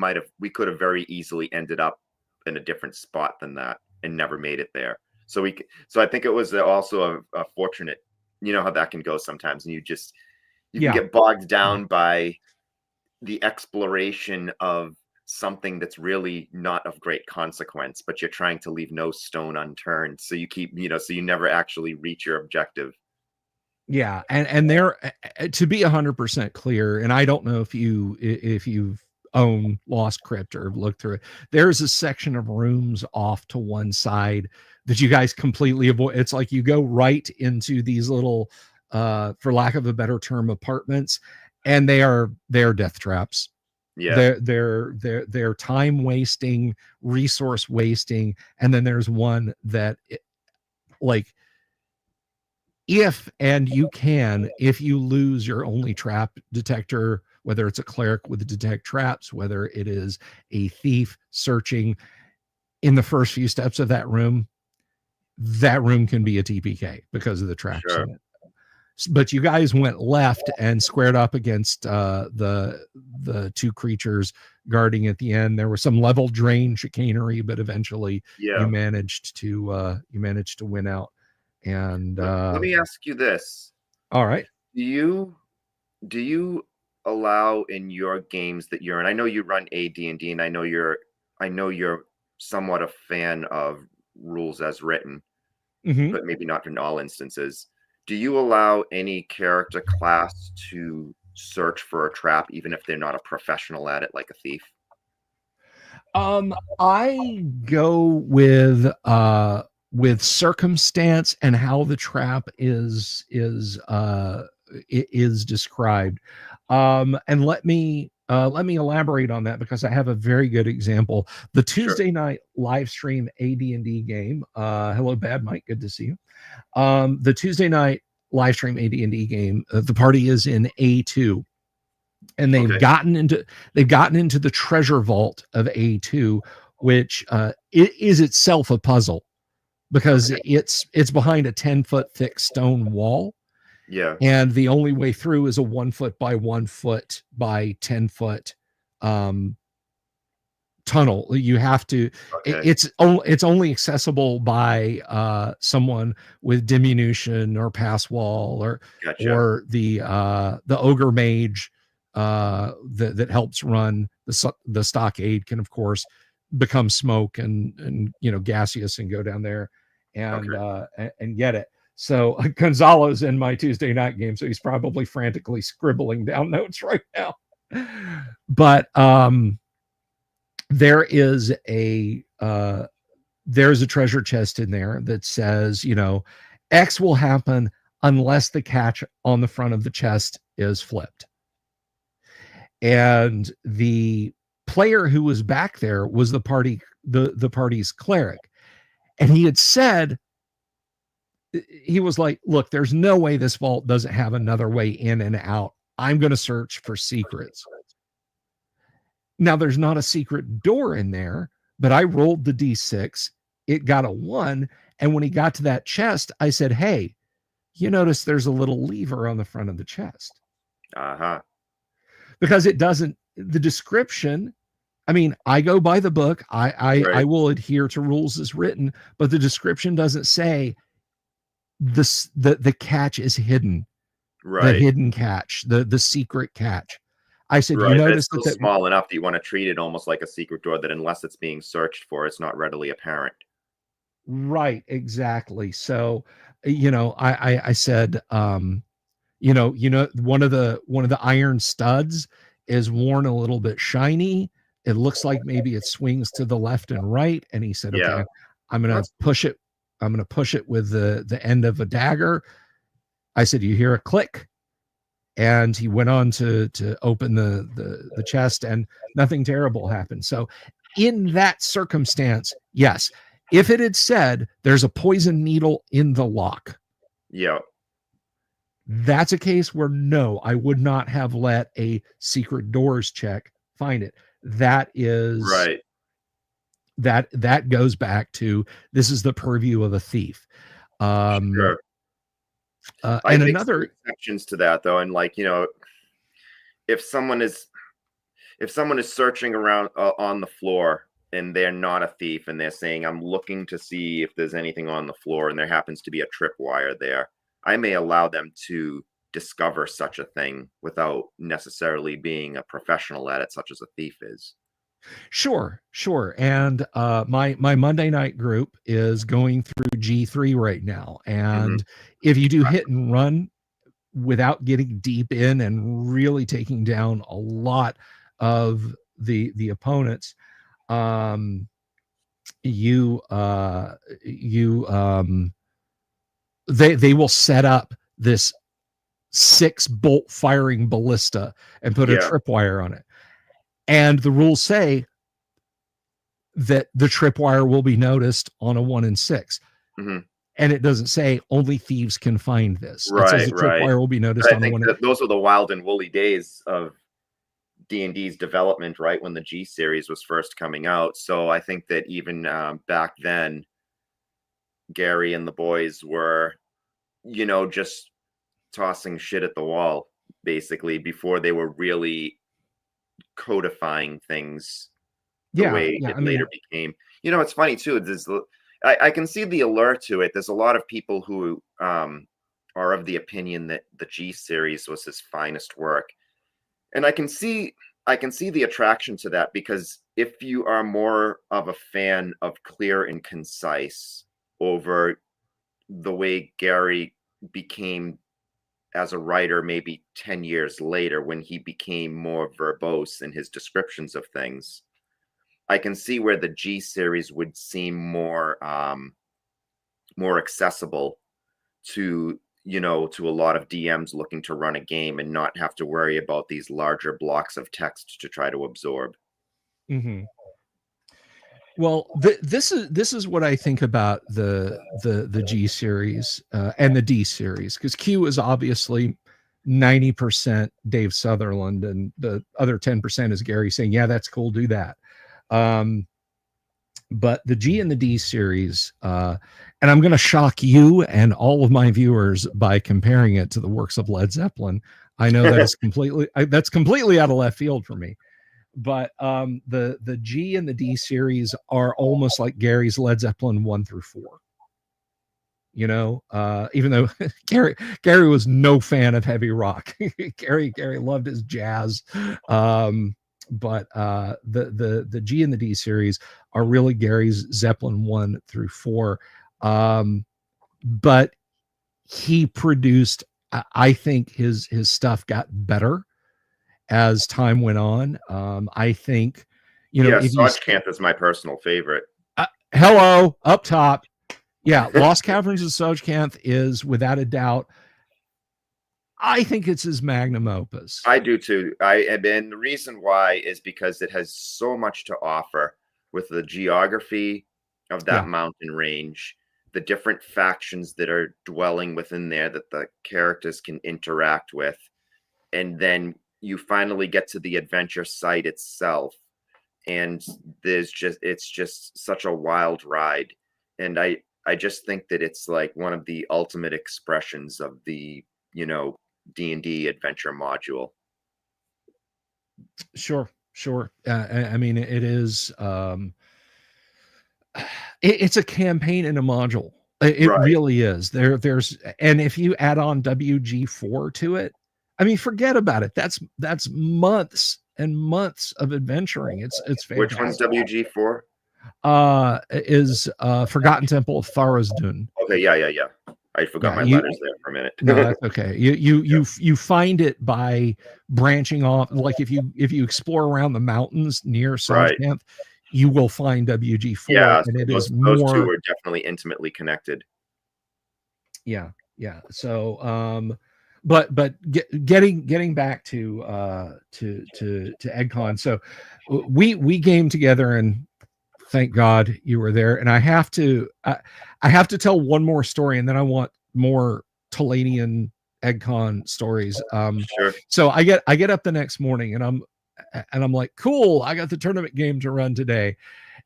[SPEAKER 2] could have very easily ended up in a different spot than that and never made it there. So I think it was also a fortunate, you know how that can go sometimes, and you can get bogged down by the exploration of something that's really not of great consequence, but you're trying to leave no stone unturned. So you keep, so you never actually reach your objective.
[SPEAKER 1] Yeah, and there, to be 100% clear, and I don't know if you've owned Lost Crypt or looked through it, there's a section of rooms off to one side that you guys completely avoid. It's like you go right into these little, for lack of a better term, apartments, and they're death traps.
[SPEAKER 2] Yeah.
[SPEAKER 1] They're time wasting, resource wasting. And then there's one that, like, if you lose your only trap detector, whether it's a cleric with detect traps, whether it is a thief searching in the first few steps of that room can be a TPK because of the traps in it. But you guys went left and squared up against the 2 creatures guarding at the end. There was some level drain chicanery, but eventually you managed to win out. And
[SPEAKER 2] let me ask you this.
[SPEAKER 1] All right.
[SPEAKER 2] Do you allow in your games that you're in? I know you run AD&D, and I know you're somewhat a fan of rules as written, but maybe not in all instances. Do you allow any character class to search for a trap, even if they're not a professional at it, like a thief?
[SPEAKER 1] I go with circumstance and how the trap is described. And let me let me elaborate on that because I have a very good example. The
[SPEAKER 2] Sure.
[SPEAKER 1] Tuesday night live stream AD&D game. Hello, Bad Mike. Good to see you. The Tuesday night live stream AD&D game. The party is in A2, and they've
[SPEAKER 2] Okay.
[SPEAKER 1] gotten into the treasure vault of A2, which is itself a puzzle because it's behind a 10-foot thick stone wall.
[SPEAKER 2] Yeah.
[SPEAKER 1] And the only way through is a 1 foot by 1 foot by 10 foot tunnel. You have to,
[SPEAKER 2] Okay.
[SPEAKER 1] it's only accessible by someone with diminution or pass wall, or
[SPEAKER 2] Gotcha.
[SPEAKER 1] or the ogre mage that helps run the stockade can of course become smoke and gaseous and go down there and get it. So Gonzalo's in my Tuesday night game, so he's probably frantically scribbling down notes right now. But there's a treasure chest in there that says, X will happen unless the catch on the front of the chest is flipped. And the player who was back there was the party's cleric. And he had said, he was like, look, there's no way this vault doesn't have another way in and out. I'm going to search for secrets. Now, there's not a secret door in there, but I rolled the D6. It got a 1. And when he got to that chest, I said, hey, you notice there's a little lever on the front of the chest.
[SPEAKER 2] Uh-huh.
[SPEAKER 1] Because it doesn't, the description, I mean, I go by the book. I will adhere to rules as written, but the description doesn't say the catch is hidden.
[SPEAKER 2] Right.
[SPEAKER 1] The hidden catch, the secret catch. I said,
[SPEAKER 2] right,
[SPEAKER 1] you notice
[SPEAKER 2] that it's small enough that you want to treat it almost like a secret door that unless it's being searched for, it's not readily apparent.
[SPEAKER 1] Right, exactly. So, I said, one of the iron studs is worn a little bit shiny. It looks like maybe it swings to the left and right. And he said, okay, I'm going to push it. I'm going to push it with the end of a dagger. I said, you hear a click? And he went on to open the chest, and nothing terrible happened. So in that circumstance, yes, if it had said there's a poison needle in the lock, that's a case where no, I would not have let a secret doors check find it. That is
[SPEAKER 2] right.
[SPEAKER 1] That goes back to, this is the purview of a thief.
[SPEAKER 2] Sure.
[SPEAKER 1] And another
[SPEAKER 2] exceptions to that, though, and if someone is searching around on the floor and they're not a thief and they're saying, I'm looking to see if there's anything on the floor, and there happens to be a tripwire there, I may allow them to discover such a thing without necessarily being a professional at it, such as a thief is.
[SPEAKER 1] Sure. And my Monday night group is going through G3 right now. And if you do hit and run without getting deep in and really taking down a lot of the opponents, they will set up this 6-bolt firing ballista and put a tripwire on it. And the rules say that the tripwire will be noticed on a 1 in 6. And it doesn't say only thieves can find this. It says the tripwire will be noticed on a 1 in 6.
[SPEAKER 2] Those are the wild and woolly days of D&D's development, right, when the G series was first coming out. So I think that even back then, Gary and the boys were, just tossing shit at the wall, basically, before they were really codifying things the way it later became. It's funny too. I can see the allure to it. There's a lot of people who are of the opinion that the G series was his finest work, and I can see the attraction to that, because if you are more of a fan of clear and concise over the way Gary became as a writer, maybe 10 years later, when he became more verbose in his descriptions of things, I can see where the G series would seem more accessible to to a lot of DMs looking to run a game and not have to worry about these larger blocks of text to try to absorb.
[SPEAKER 1] Mm-hmm. Well, this is what I think about the G series and the D series, because Q is obviously 90% Dave Sutherland, and the other 10% is Gary saying, "Yeah, that's cool, do that." But the G and the D series, and I'm going to shock you and all of my viewers by comparing it to the works of Led Zeppelin. I know that is completely out of left field for me. But the G and the D series are almost like Gary's Led Zeppelin 1 through 4. Even though Gary was no fan of heavy rock. Gary loved his jazz. But the G and the D series are really Gary's Zeppelin 1 through 4. But he produced, I think his stuff got better as time went on. I think,
[SPEAKER 2] Sojkamp is my personal favorite.
[SPEAKER 1] Hello, up top. Yeah, Lost Caverns of Sojkamp is without a doubt, I think it's his magnum opus.
[SPEAKER 2] I do too. And the reason why is because it has so much to offer with the geography of that mountain range, the different factions that are dwelling within there that the characters can interact with, and then you finally get to the adventure site itself, and it's just such a wild ride. And I just think that it's like one of the ultimate expressions of the D&D adventure module.
[SPEAKER 1] Sure. I mean, it is it's a campaign in a module. It really is. There's, and if you add on WG4 to it, I mean, forget about it. That's months and months of adventuring. It's fantastic.
[SPEAKER 2] Which one's WG4?
[SPEAKER 1] Is Forgotten Temple of Tharizdun.
[SPEAKER 2] Okay, yeah. I forgot my letters there for a minute.
[SPEAKER 1] No, that's okay. You find it by branching off. Like if you explore around the mountains near Sojkamp, you will find WG4.
[SPEAKER 2] Yeah,
[SPEAKER 1] and
[SPEAKER 2] those two are definitely intimately connected.
[SPEAKER 1] Yeah. So, but getting back to EGGCon. So we gamed together, and thank God you were there. And I have to tell one more story, and then I want more Talanian EGGCon stories.
[SPEAKER 2] Sure.
[SPEAKER 1] So I get up the next morning, and I'm like, cool, I got the tournament game to run today.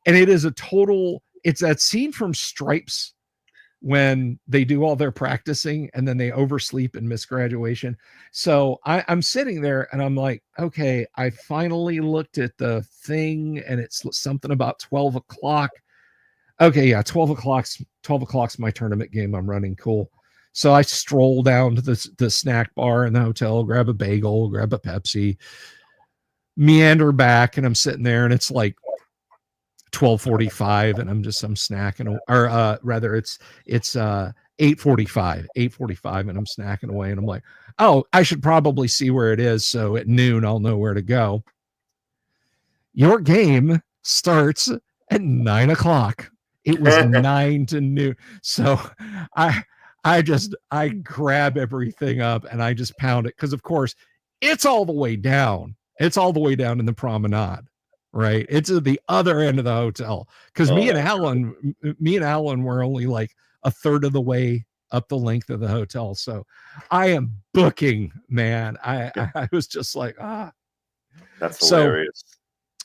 [SPEAKER 1] And it is it's that scene from Stripes when they do all their practicing and then they oversleep and miss graduation. So I'm sitting there and I'm like, okay, I finally looked at the thing and it's something about 12 o'clock. Okay, yeah, 12 o'clock's my tournament game I'm running. Cool. So I stroll down to the snack bar in the hotel, grab a bagel, grab a Pepsi, meander back, and I'm sitting there and it's like 12:45 and I'm snacking, or rather it's 8:45 and I'm snacking away, and I'm like, oh, I should probably see where it is, so at noon I'll know where to go. Your game starts at 9 o'clock. It was 9 to noon. So I grab everything up and I just pound it, because of course it's all the way down. It's all the way down in the promenade. Right, it's at the other end of the hotel, because me and Alan were only like a third of the way up the length of the hotel. So I am booking, man. I was just like,
[SPEAKER 2] that's hilarious.
[SPEAKER 1] So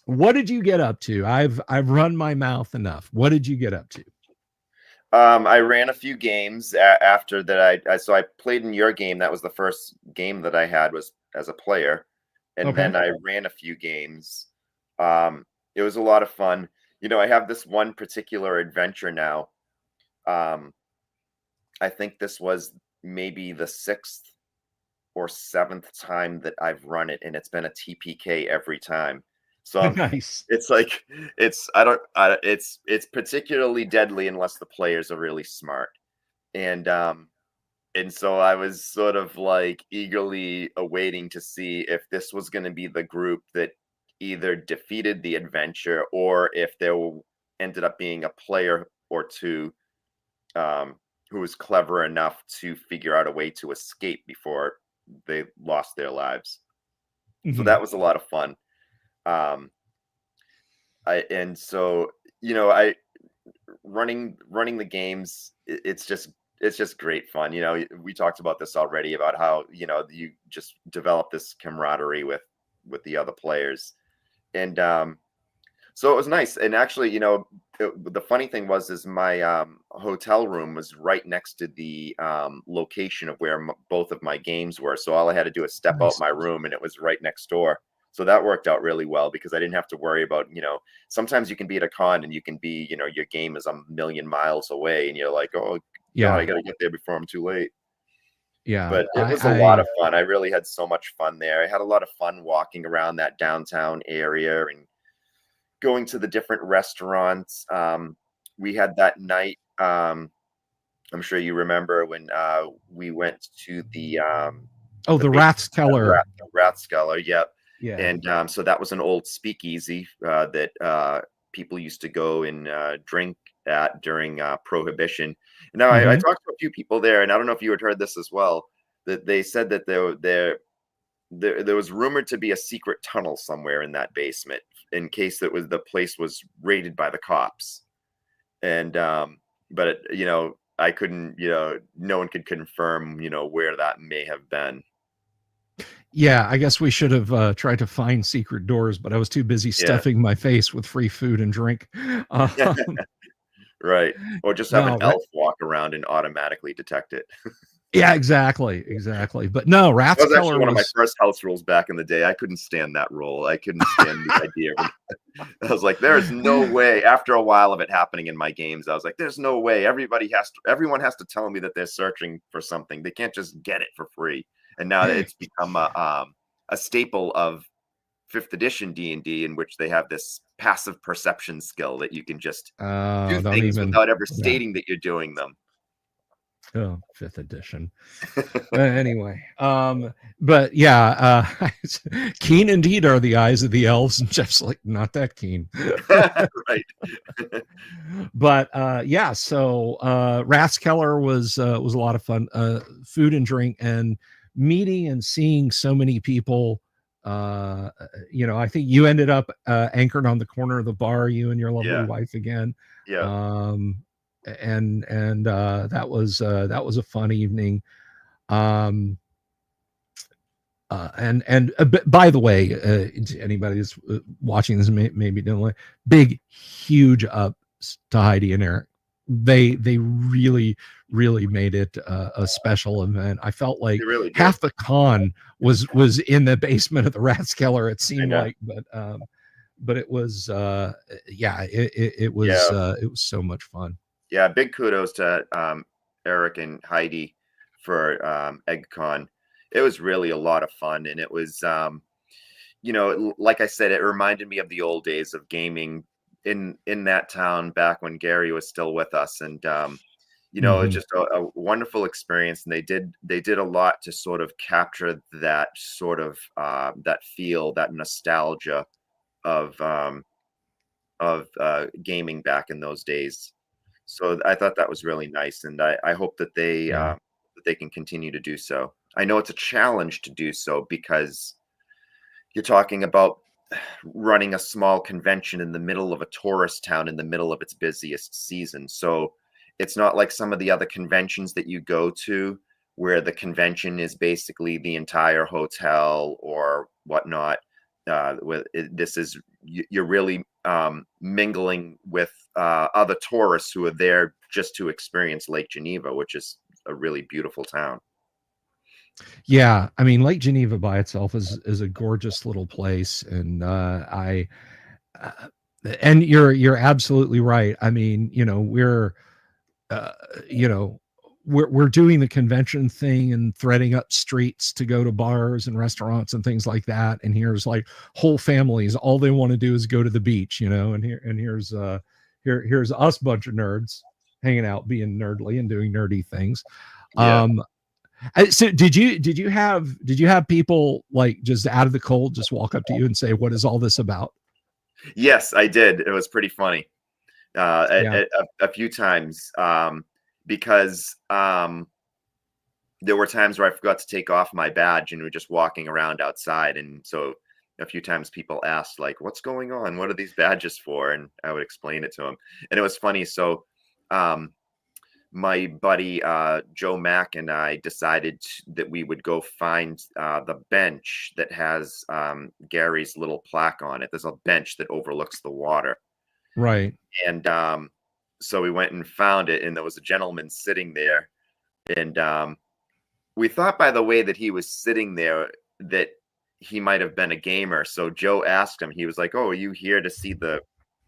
[SPEAKER 1] what did you get up to? I've run my mouth enough. What did you get up to?
[SPEAKER 2] I ran a few games after that. So I played in your game. That was the first game that I had, was as a player, and then I ran a few games. It was a lot of fun. I have this one particular adventure now. I think this was maybe the 6th or 7th time that I've run it, and it's been a TPK every time. So
[SPEAKER 1] nice.
[SPEAKER 2] It's like, it's particularly deadly unless the players are really smart. And so I was sort of like eagerly awaiting to see if this was going to be the group that either defeated the adventure, or if there ended up being a player or two who was clever enough to figure out a way to escape before they lost their lives. So that was a lot of fun. And so, you know, running the games, it's just great fun. You know, we talked about this already about how, you know, you just develop this camaraderie with the other players. And so it was nice. And actually, you know, the funny thing is my hotel room was right next to the location of where both of my games were. So all I had to do was step out my room and it was right next door. So that worked out really well because I didn't have to worry about, you know, sometimes you can be at a con and you can be, you know, your game is a million miles away and you're like, oh, yeah, I got to get there before I'm too late.
[SPEAKER 1] Yeah.
[SPEAKER 2] But it was a lot of fun. I really had so much fun there. I had a lot of fun walking around that downtown area and going to the different restaurants. We had that night. I'm sure you remember when we went to the
[SPEAKER 1] Rathskeller.
[SPEAKER 2] Rathskeller, yep.
[SPEAKER 1] Yeah.
[SPEAKER 2] And so that was an old speakeasy that people used to go and drink at during Prohibition. Now, I talked to a few people there, and I don't know if you had heard this as well, that they said that there was rumored to be a secret tunnel somewhere in that basement in case the place was raided by the cops. And but you know, I couldn't, you know, no one could confirm, you know, where that may have been.
[SPEAKER 1] Yeah, I guess we should have tried to find secret doors, but I was too busy stuffing my face with free food and drink.
[SPEAKER 2] Right. Or just have an elf walk around and automatically detect it.
[SPEAKER 1] Yeah, exactly. But no, Rathskeller
[SPEAKER 2] was actually one of my first house rules back in the day. I couldn't stand that rule. I couldn't stand the idea of it. I was like, there's no way. After a while of it happening in my games, I was like, there's no way. Everyone has to tell me that they're searching for something. They can't just get it for free. And now it's become a staple of 5th edition D&D, in which they have this passive perception skill that you can just do things without ever stating that you're doing them.
[SPEAKER 1] Oh, 5th edition. Anyway, but yeah, keen indeed are the eyes of the elves, and Jeff's like, not that keen.
[SPEAKER 2] Right.
[SPEAKER 1] But yeah, so Rathskeller was a lot of fun. Food and drink and meeting and seeing so many people. You know, I think you ended up anchored on the corner of the bar, you and your lovely wife again.
[SPEAKER 2] Yeah.
[SPEAKER 1] And that was a fun evening. And by the way, anybody that's watching this maybe don't like, big huge ups to Heidi and Eric. They really made it a special event. I felt like
[SPEAKER 2] really
[SPEAKER 1] half the con was in the basement of the Rathskeller, it seemed like, but it was it was so much fun.
[SPEAKER 2] Yeah, big kudos to Eric and Heidi for EGGCon. It was really a lot of fun, and it was you know, like I said, it reminded me of the old days of gaming in that town back when Gary was still with us. And you know, it's just a wonderful experience, and they did a lot to sort of capture that sort of that feel, that nostalgia of gaming back in those days. So I thought that was really nice, and I hope that they can continue to do so. I know it's a challenge to do so because you're talking about running a small convention in the middle of a tourist town in the middle of its busiest season. So it's not like some of the other conventions that you go to where the convention is basically the entire hotel or whatnot. You're really mingling with other tourists who are there just to experience Lake Geneva, which is a really beautiful town.
[SPEAKER 1] Yeah, I mean, Lake Geneva by itself is a gorgeous little place, and and you're absolutely right. I mean, you know, we're doing the convention thing and threading up streets to go to bars and restaurants and things like that. And here's like whole families, all they want to do is go to the beach, you know, and here's us bunch of nerds hanging out, being nerdly and doing nerdy things.
[SPEAKER 2] Yeah.
[SPEAKER 1] So did you have people like just out of the cold just walk up to you and say, what is all this about?
[SPEAKER 2] Yes, I did. It was pretty funny. A few times. because there were times where I forgot to take off my badge and we were just walking around outside. And so a few times people asked, like, what's going on? What are these badges for? And I would explain it to them. And it was funny. So my buddy Joe Mack and I decided that we would go find the bench that has Gary's little plaque on it. There's a bench that overlooks the water.
[SPEAKER 1] Right.
[SPEAKER 2] And so we went and found it, and there was a gentleman sitting there. And we thought by the way that he was sitting there that he might have been a gamer. So Joe asked him, he was like, "Oh, are you here to see the,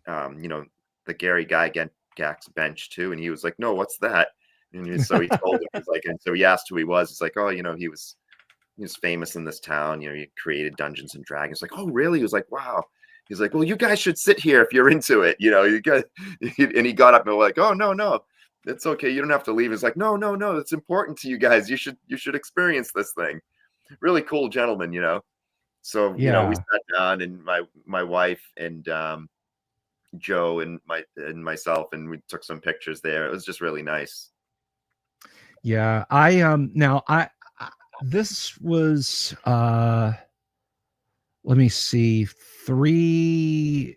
[SPEAKER 2] the Gary Gygax bench too?" And he was like, "No, what's that?" And so he told him, he's like, and so he asked who he was. He's like, "Oh, he was famous in this town. He created Dungeons and Dragons." Like, "Oh, really?" He was like, "Wow." He's like, "Well, you guys should sit here if you're into it. You guys." And he got up and was like, "Oh, no. It's okay. You don't have to leave." He's like, no. It's important to you guys. You should experience this thing." Really cool gentleman, So,
[SPEAKER 1] Yeah.
[SPEAKER 2] we sat down, and my wife and Joe and myself, and we took some pictures there. It was just really nice.
[SPEAKER 1] Yeah. This was, let me see, 3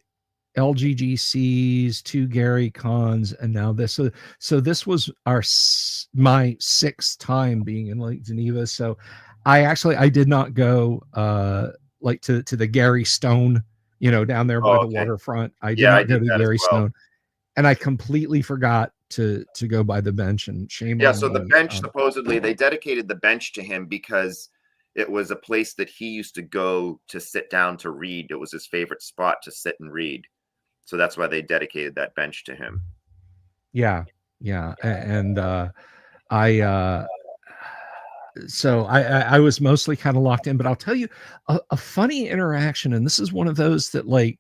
[SPEAKER 1] LGGCs, 2 Gary cons, and now this. So this was my 6th time being in Lake Geneva. So I did not go like to the Gary Stone, down there by the waterfront. I did not go to Gary Stone, and I completely forgot to go by the bench, and shame on me.
[SPEAKER 2] So the bench, supposedly they dedicated the bench to him because it was a place that he used to go to sit down to read. It was his favorite spot to sit and read. So that's why they dedicated that bench to him.
[SPEAKER 1] Yeah. And I was mostly kind of locked in, but I'll tell you a funny interaction. And this is one of those that, like,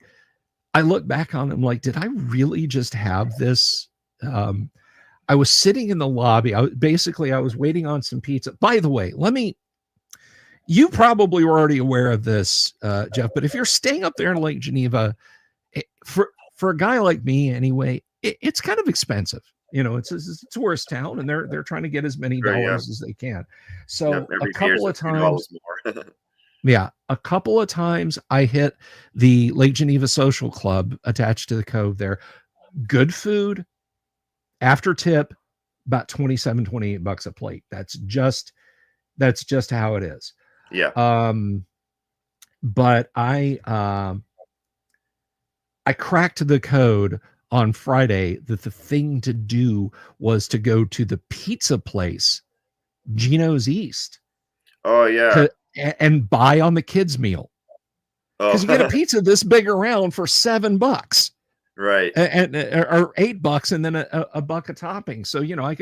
[SPEAKER 1] I look back on them like, did I really just have this? I was sitting in the lobby. I was waiting on some pizza. By the way, you probably were already aware of this, Jeff, but if you're staying up there in Lake Geneva, for a guy like me anyway, it's kind of expensive. It's a tourist town, and they're trying to get as many dollars as they can. So a couple of times, a couple of times I hit the Lake Geneva Social Club attached to the cove there. Good food, after tip, about $27-$28 a plate. That's just how it is.
[SPEAKER 2] Yeah.
[SPEAKER 1] But I cracked the code on Friday that the thing to do was to go to the pizza place, Gino's East.
[SPEAKER 2] Oh yeah.
[SPEAKER 1] And buy on the kids meal. Because you get a pizza this big around for $7.
[SPEAKER 2] Right.
[SPEAKER 1] And or $8, and then a buck of topping. So, I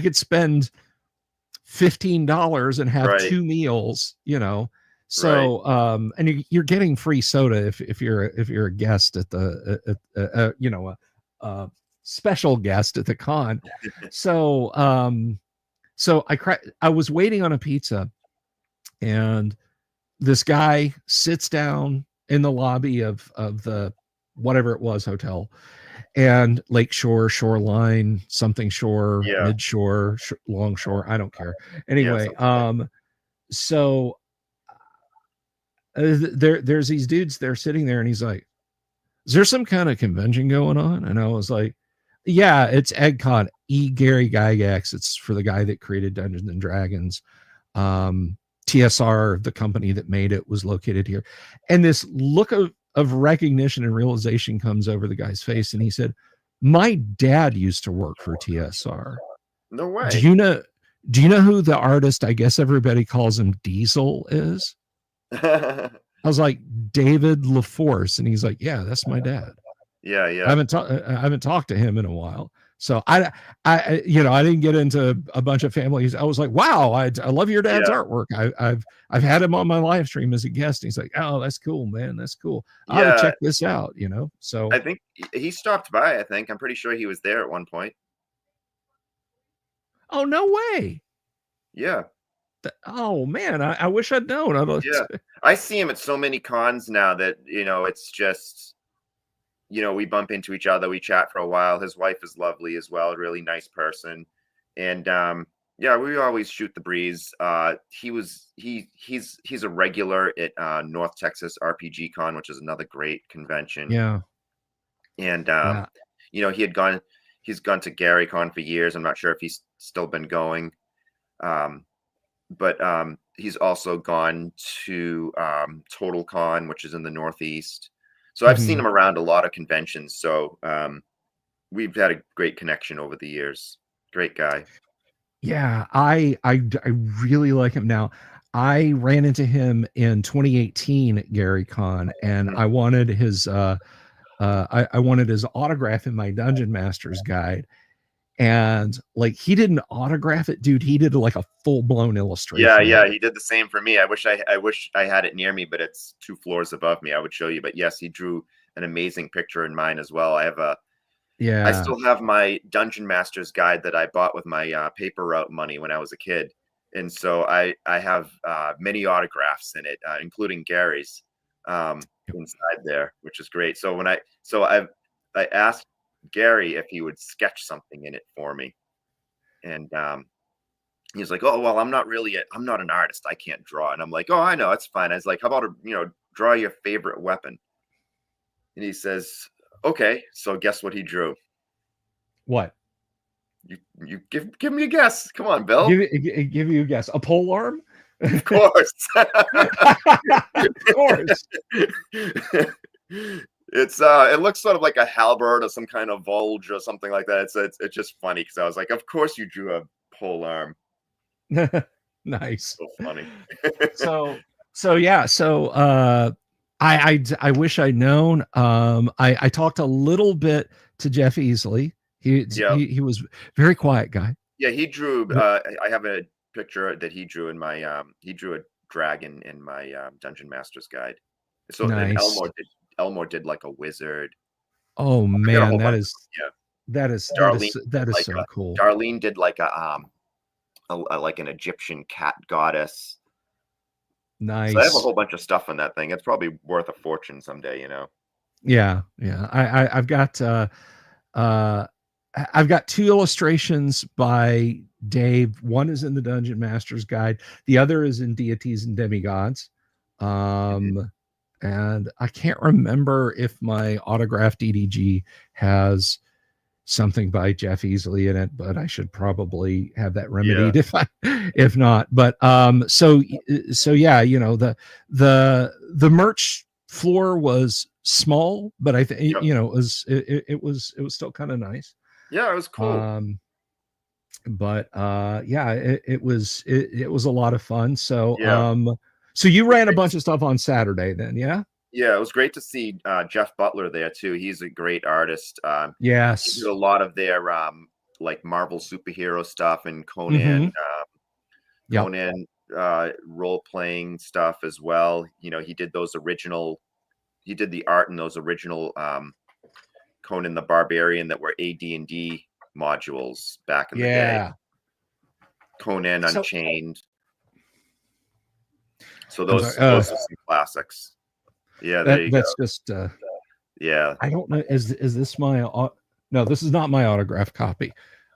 [SPEAKER 1] could spend $15 and have 2 meals, So, and you're getting free soda if you're a guest at the, special guest at the con. So, I was waiting on a pizza, and this guy sits down in the lobby of the, whatever it was, hotel, and Lakeshore, Shoreline, something shore, mid-shore, long shore. I don't care. Anyway. So there's these dudes, they're sitting there, and he's like, "Is there some kind of convention going on?" And I was like, "Yeah, it's EGGCon, Gary Gygax. It's for the guy that created Dungeons and Dragons. TSR, the company that made it, was located here." And this look of recognition and realization comes over the guy's face, and he said, "My dad used to work for TSR."
[SPEAKER 2] No way.
[SPEAKER 1] Do you know who the artist, I guess everybody calls him Diesel, is? I was like, "David LaForce." And he's like, "Yeah, that's my dad."
[SPEAKER 2] Yeah.
[SPEAKER 1] I haven't talked to him in a while. So I didn't get into a bunch of families. I was like, "Wow, I love your dad's artwork. I've had him on my live stream as a guest." And he's like, "Oh, that's cool, man. That's cool. I ought to check this out." So
[SPEAKER 2] I think he stopped by. I'm pretty sure he was there at one point.
[SPEAKER 1] Oh, no way.
[SPEAKER 2] Yeah.
[SPEAKER 1] Oh man, I wish I'd known.
[SPEAKER 2] I see him at so many cons now that, it's just, we bump into each other, we chat for a while. His wife is lovely as well, really nice person. And yeah, we always shoot the breeze. He's a regular at North Texas RPGCon, which is another great convention.
[SPEAKER 1] Yeah.
[SPEAKER 2] And
[SPEAKER 1] Yeah.
[SPEAKER 2] you know, he's gone to GaryCon for years. I'm not sure if he's still been going. But he's also gone to TotalCon, which is in the Northeast. So I've seen
[SPEAKER 1] Mhm.
[SPEAKER 2] him around a lot of conventions. So we've had a great connection over the years. Great guy.
[SPEAKER 1] Yeah, I really like him now. I ran into him in 2018 at GaryCon, and
[SPEAKER 2] Mhm.
[SPEAKER 1] I wanted his I wanted his autograph in my Dungeon Master's guide. And like he didn't autograph it, dude. He did like a full-blown
[SPEAKER 2] Yeah,
[SPEAKER 1] illustration of
[SPEAKER 2] yeah,
[SPEAKER 1] it.
[SPEAKER 2] he did the same for me. I wish I had it near me, but it's 2 floors above me. I would show you. But yes, he drew an amazing picture in mine as well. I
[SPEAKER 1] Yeah.
[SPEAKER 2] still have my Dungeon Master's guide that I bought with my paper route money when I was a kid, and so I have many autographs in it, including Gary's, inside there, which is great. So I asked Gary if he would sketch something in it for me, and he's like, "Oh well, I'm not an artist. I can't draw." And I'm like, "Oh, I know, it's fine." I was like, "How about draw your favorite weapon?" And he says, "Okay." So guess what he drew?
[SPEAKER 1] What?
[SPEAKER 2] You give me a guess. Come on, Bill.
[SPEAKER 1] Give you a guess. A pole arm?
[SPEAKER 2] Of course.
[SPEAKER 1] Of course.
[SPEAKER 2] It looks sort of like a halberd or some kind of vulge or something like that. It's just funny because I was like, of course you drew a pole arm.
[SPEAKER 1] Nice.
[SPEAKER 2] So funny.
[SPEAKER 1] So yeah, I wish I'd known. I talked a little bit to Jeff Easley.
[SPEAKER 2] Yeah.
[SPEAKER 1] He was very quiet guy.
[SPEAKER 2] Yeah, he drew
[SPEAKER 1] But
[SPEAKER 2] I have a picture that he drew in my he drew a dragon in my Dungeon Master's guide. So then
[SPEAKER 1] nice.
[SPEAKER 2] Elmore did like a wizard.
[SPEAKER 1] Oh
[SPEAKER 2] I forgot a
[SPEAKER 1] man,
[SPEAKER 2] whole
[SPEAKER 1] that
[SPEAKER 2] bunch
[SPEAKER 1] is
[SPEAKER 2] of, yeah.
[SPEAKER 1] that is that is so cool.
[SPEAKER 2] Darlene did like like an Egyptian cat goddess. So I have a
[SPEAKER 1] Nice.
[SPEAKER 2] whole bunch of stuff on that thing. It's probably worth a fortune someday, you know.
[SPEAKER 1] Yeah, yeah. Uh I've got two illustrations by Dave. One is in the Dungeon Master's Guide. The other is in Deities and Demigods.
[SPEAKER 2] Mhm.
[SPEAKER 1] And I can't remember if my autographed EDG has something by Jeff Easley in it, but I should probably have that
[SPEAKER 2] Yeah.
[SPEAKER 1] remedied if not. But so yeah, the merch floor was small, but I think
[SPEAKER 2] Yep.
[SPEAKER 1] it was still kind of nice.
[SPEAKER 2] Yeah, it was cool.
[SPEAKER 1] Um, but yeah, it was a lot of fun.
[SPEAKER 2] Yeah.
[SPEAKER 1] So you
[SPEAKER 2] It was
[SPEAKER 1] ran a
[SPEAKER 2] great to
[SPEAKER 1] bunch of stuff on Saturday then, yeah?
[SPEAKER 2] Yeah, it was great to see Jeff Butler there too. He's a great artist. He did
[SPEAKER 1] Yes.
[SPEAKER 2] a lot of their like Marvel superhero stuff and
[SPEAKER 1] Mm-hmm. Yep.
[SPEAKER 2] Conan role playing stuff as well. You know, he did the art in those original Conan the Barbarian that were AD&D modules back in the day.
[SPEAKER 1] Yeah.
[SPEAKER 2] Conan
[SPEAKER 1] So
[SPEAKER 2] Unchained. So
[SPEAKER 1] I'm sorry.
[SPEAKER 2] those are some classics. Yeah, there you go.
[SPEAKER 1] That's just
[SPEAKER 2] Yeah.
[SPEAKER 1] I don't know. Is this my no, this is not my autograph copy.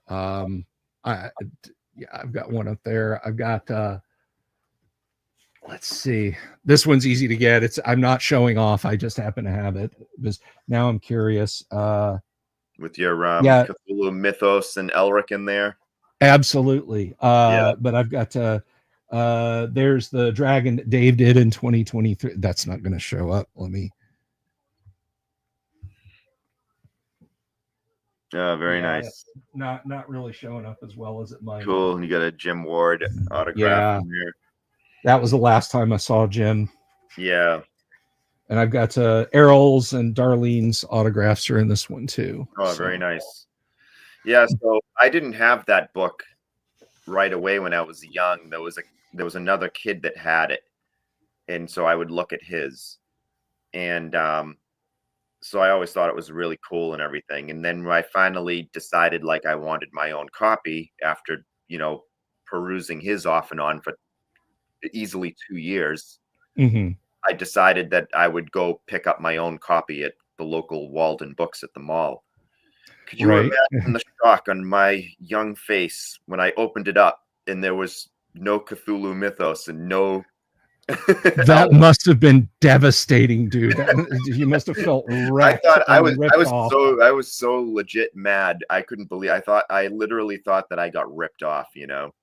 [SPEAKER 1] I yeah, I've got one up there. I've got let's see. This one's easy to get. I'm not showing off. I just happen to have it because now I'm curious.
[SPEAKER 2] With your
[SPEAKER 1] Yeah,
[SPEAKER 2] Cthulhu mythos and Elric in there.
[SPEAKER 1] absolutely.
[SPEAKER 2] Yeah.
[SPEAKER 1] But I've got there's the dragon that Dave did in 2023. That's not going to show up. Let me.
[SPEAKER 2] Very
[SPEAKER 1] Yeah,
[SPEAKER 2] nice.
[SPEAKER 1] not really showing up as well as it might.
[SPEAKER 2] Cool. And you got a Jim Ward autograph
[SPEAKER 1] Yeah,
[SPEAKER 2] in there.
[SPEAKER 1] that was the last time I saw Jim.
[SPEAKER 2] Yeah.
[SPEAKER 1] And I've got Errol's and Darlene's autographs are in this one too.
[SPEAKER 2] Oh,
[SPEAKER 1] So
[SPEAKER 2] very nice. Yeah. So I didn't have that book right away when I was young. There was another kid that had it, and so I would look at his, and so I always thought it was really cool and everything. And then when I finally decided like I wanted my own copy after perusing his off and on for easily 2 years,
[SPEAKER 1] mhm.
[SPEAKER 2] I decided that I would go pick up my own copy at the local Walden Books at the mall. Could you
[SPEAKER 1] Right.
[SPEAKER 2] imagine the shock on my young face when I opened it up and there was no Cthulhu mythos and no
[SPEAKER 1] That must have been devastating, dude. You must have felt
[SPEAKER 2] I
[SPEAKER 1] wrecked
[SPEAKER 2] thought
[SPEAKER 1] and ripped off.
[SPEAKER 2] I was so legit mad. I couldn't believe. I literally thought that I got ripped off. You know.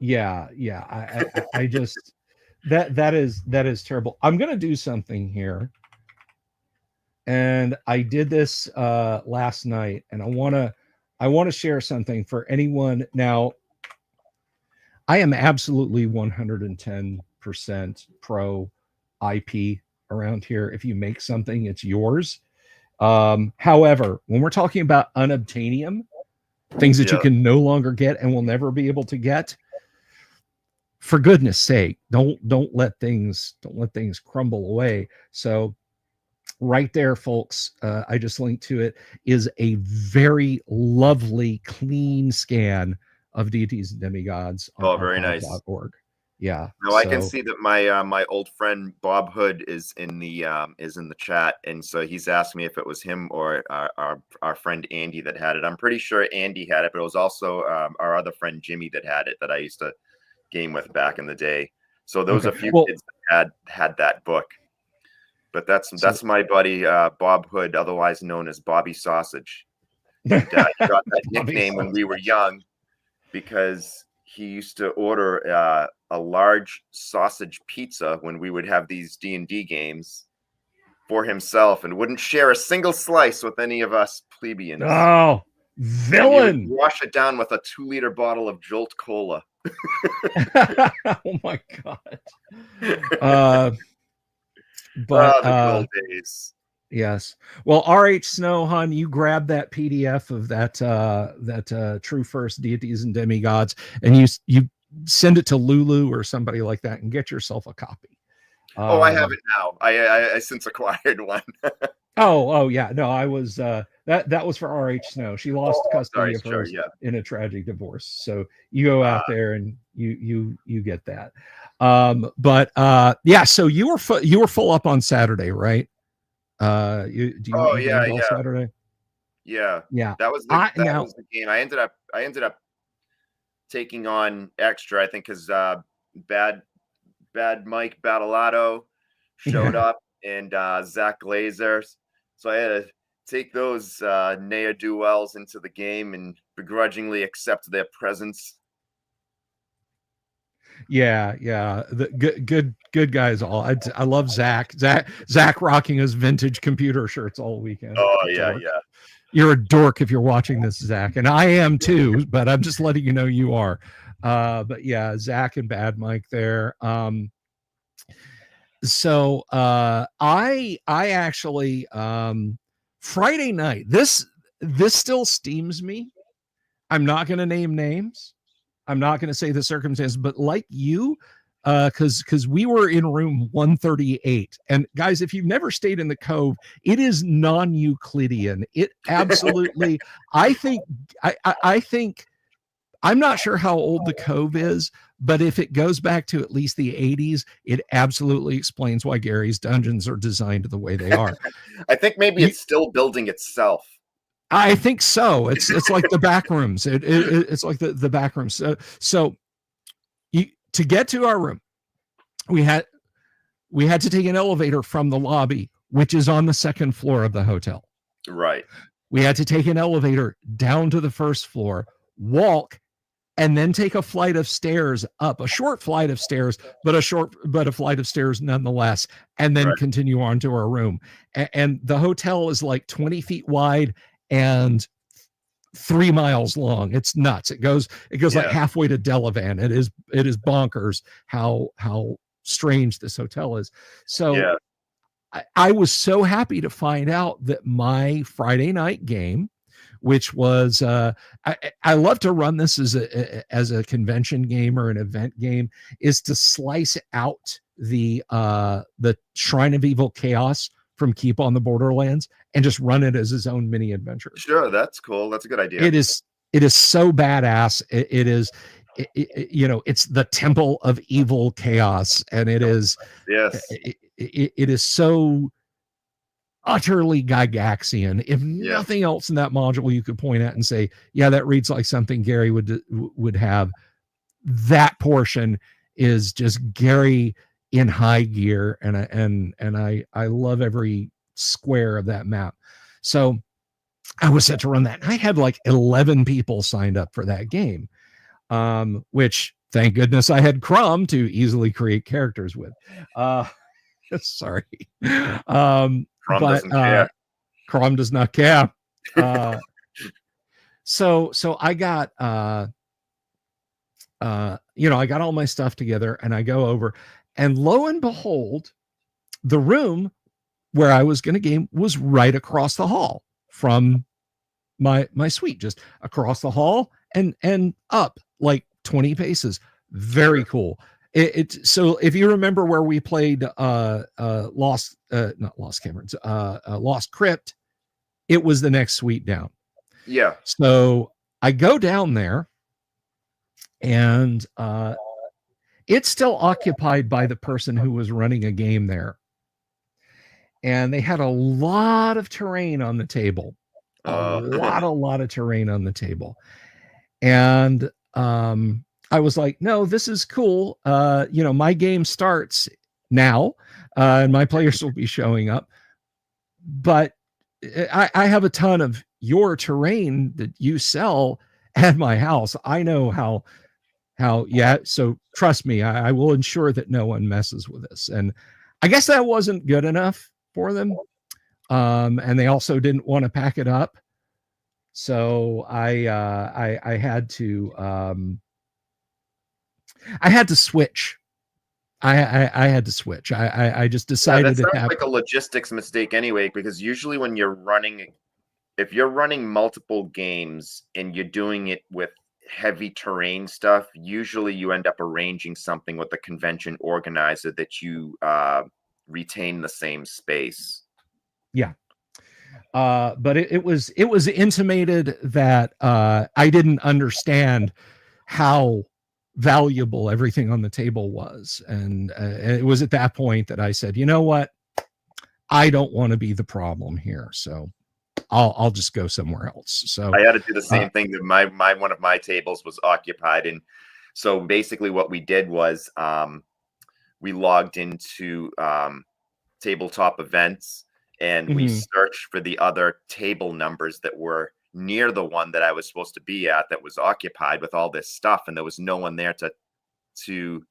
[SPEAKER 1] Yeah, yeah. I just that is terrible. I'm gonna do something here, and I did this last night, and I wanna share something for anyone now. I am absolutely 110% pro IP around here. If you make something, it's yours. However, when we're talking about unobtainium, things that you can no longer get and will never be able to get, for goodness sake, don't let things crumble away. So right there, folks, I just linked to it, is a very lovely, clean scan of deities and demigods on
[SPEAKER 2] very nice.
[SPEAKER 1] archive.org. Yeah.
[SPEAKER 2] No, I can see that my my old friend Bob Hood is in the chat, and so he's asked me if it was him or our friend Andy that had it. I'm pretty sure Andy had it, but it was also our other friend Jimmy that had it, that I used to game with back in the day. So there was a few kids that had that book. But that's my buddy Bob Hood, otherwise known as Bobby Sausage. And he got that nickname when we were young because he used to order a large sausage pizza when we would have these D&D games for himself and wouldn't share a single slice with any of us plebeians.
[SPEAKER 1] Oh, villain!
[SPEAKER 2] He would wash it down with a 2-liter bottle of Jolt Cola.
[SPEAKER 1] Oh my God. But
[SPEAKER 2] the good old days.
[SPEAKER 1] Yes. Well, RH Snow, hon, you grab that PDF of that True First Deities and Demigods, and you send it to Lulu or somebody like that, and get yourself a copy.
[SPEAKER 2] I have it now. I since acquired one.
[SPEAKER 1] Oh yeah. No, I was that was for RH Snow. She lost custody of hers in a tragic divorce. So you go out there and you get that. But yeah, so you were full up on Saturday, right? Saturday?
[SPEAKER 2] Yeah. That was the game. I ended up taking on extra, I think, because Bad Mike Battleado showed up and Zach Glazer. So I had to take those ne'er-do-wells into the game and begrudgingly accept their presence.
[SPEAKER 1] Yeah. The good guys all. I love Zach rocking his vintage computer shirts all weekend.
[SPEAKER 2] Oh yeah.
[SPEAKER 1] You're a dork if you're watching this, Zach, and I am too. But I'm just letting you know you are. But yeah, Zach and Bad Mike there. So I actually Friday night. This still steams me. I'm not going to name names. I'm not going to say the circumstance, but like you, because we were in room 138, and guys, if you've never stayed in the Cove, it is non-Euclidean. It absolutely. I think I'm not sure how old the Cove is, but if it goes back to at least the 80s, it absolutely explains why Gary's dungeons are designed the way they are.
[SPEAKER 2] I think maybe it's still building itself.
[SPEAKER 1] I think so. It's like the back rooms. It's like the back rooms. So to get to our room, we had to take an elevator from the lobby, which is on the second floor of the hotel.
[SPEAKER 2] Right.
[SPEAKER 1] We had to take an elevator down to the first floor, walk, and then take a flight of stairs up, a short flight of stairs, but a flight of stairs nonetheless, and then continue on to our room. And the hotel is like 20 feet wide and 3 miles long. It's nuts. It goes like halfway to Delavan. It is bonkers how strange this hotel is. So I was so happy to find out that my Friday night game, which was I love to run this as a convention game or an event game, is to slice out the Shrine of Evil Chaos from Keep on the Borderlands and just run it as his own mini adventure.
[SPEAKER 2] Sure, that's cool. That's a good idea.
[SPEAKER 1] It is so badass. It is it's the Temple of Evil Chaos, and it is it is so utterly Gygaxian. If nothing else in that module you could point at and say, yeah, that reads like something Gary would have, that portion is just Gary in high gear, and I love every square of that map. So I was set to run that. I had like 11 people signed up for that game, which thank goodness I had Crumb to easily create characters with. Sorry.
[SPEAKER 2] Crumb doesn't care.
[SPEAKER 1] Crumb does not care. So I got I got all my stuff together, and I go over, and lo and behold, the room where I was going to game was right across the hall from my suite, just across the hall and up like 20 paces. Very cool. So if you remember where we played Lost Crypt, it was the next suite down.
[SPEAKER 2] Yeah.
[SPEAKER 1] So I go down there, and it's still occupied by the person who was running a game there. And they had a lot of terrain on the table. A lot of terrain on the table. And I was like, no, this is cool. My game starts now, and my players will be showing up. But I have a ton of your terrain that you sell at my house. I know how, so trust me, I will ensure that no one messes with this. And I guess that wasn't good enough for them. And they also didn't want to pack it up. So I had to switch. I had to switch. I just decided
[SPEAKER 2] that sounds like a logistics mistake anyway, because usually when if you're running multiple games and you're doing it with heavy terrain stuff, usually you end up arranging something with the convention organizer that you retain the same space.
[SPEAKER 1] Yeah. But it was intimated that I didn't understand how valuable everything on the table was. And it was at that point that I said, you know what? I don't want to be the problem here. So I'll just go somewhere else. So
[SPEAKER 2] I had to do the same thing. That one of my tables was occupied. And so basically what we did was we logged into tabletop events, and we searched for the other table numbers that were near the one that I was supposed to be at that was occupied with all this stuff. And there was no one there to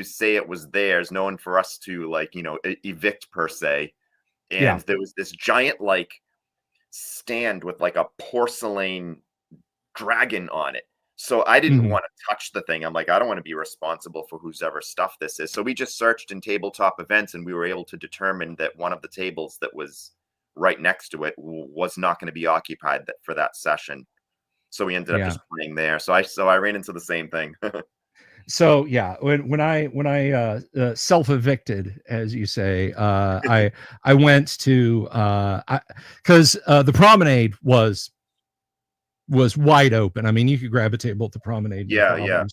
[SPEAKER 2] say it was theirs. No one for us to evict per se. And there was this giant stand with like a porcelain dragon on it. So I didn't want to touch the thing. I'm like, I don't want to be responsible for whose ever stuff this is. So we just searched in tabletop events, and we were able to determine that one of the tables that was right next to it was not going to be occupied for that session. So we ended up just playing there. So I ran into the same thing.
[SPEAKER 1] So yeah, when I self-evicted, as you say, I went to because the promenade was wide open. I mean, you could grab a table at the promenade.
[SPEAKER 2] Yeah.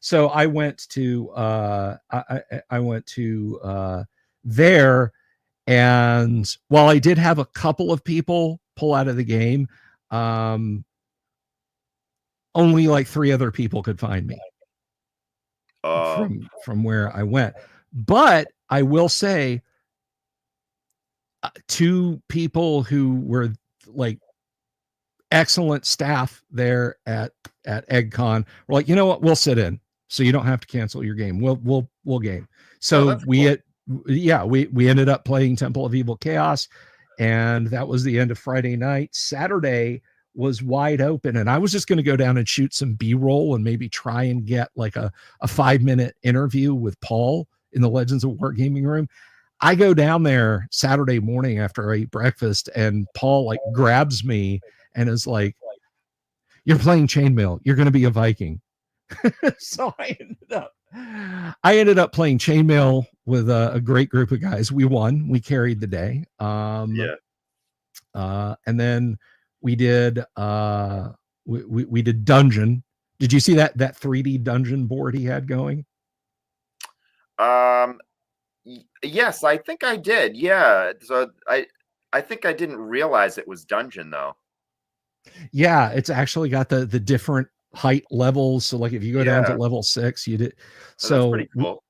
[SPEAKER 1] So I went to I went to there, and while I did have a couple of people pull out of the game, only like 3 other people could find me from where I went. But I will say, 2 people who were like excellent staff there at EGGCon were like, you know what, we'll sit in, so you don't have to cancel your game. We'll game. So we ended up playing Temple of Evil Chaos, and that was the end of Friday night. Saturday was wide open, and I was just going to go down and shoot some B-roll and maybe try and get like a 5-minute interview with Paul in the Legends of Wargaming room. I go down there Saturday morning after I eat breakfast, and Paul like grabs me and is like, "You're playing chainmail. You're going to be a Viking." So I ended up playing chainmail with a great group of guys. We won. We carried the day. And then we did we did dungeon. Did you see that 3D dungeon board he had going?
[SPEAKER 2] Yes, I think I did. Yeah. So I think I didn't realize it was dungeon though.
[SPEAKER 1] Yeah, it's actually got the different height levels. So like if you go down to
[SPEAKER 2] Yeah.
[SPEAKER 1] level 6, you did.
[SPEAKER 2] Oh, that's
[SPEAKER 1] So
[SPEAKER 2] pretty cool.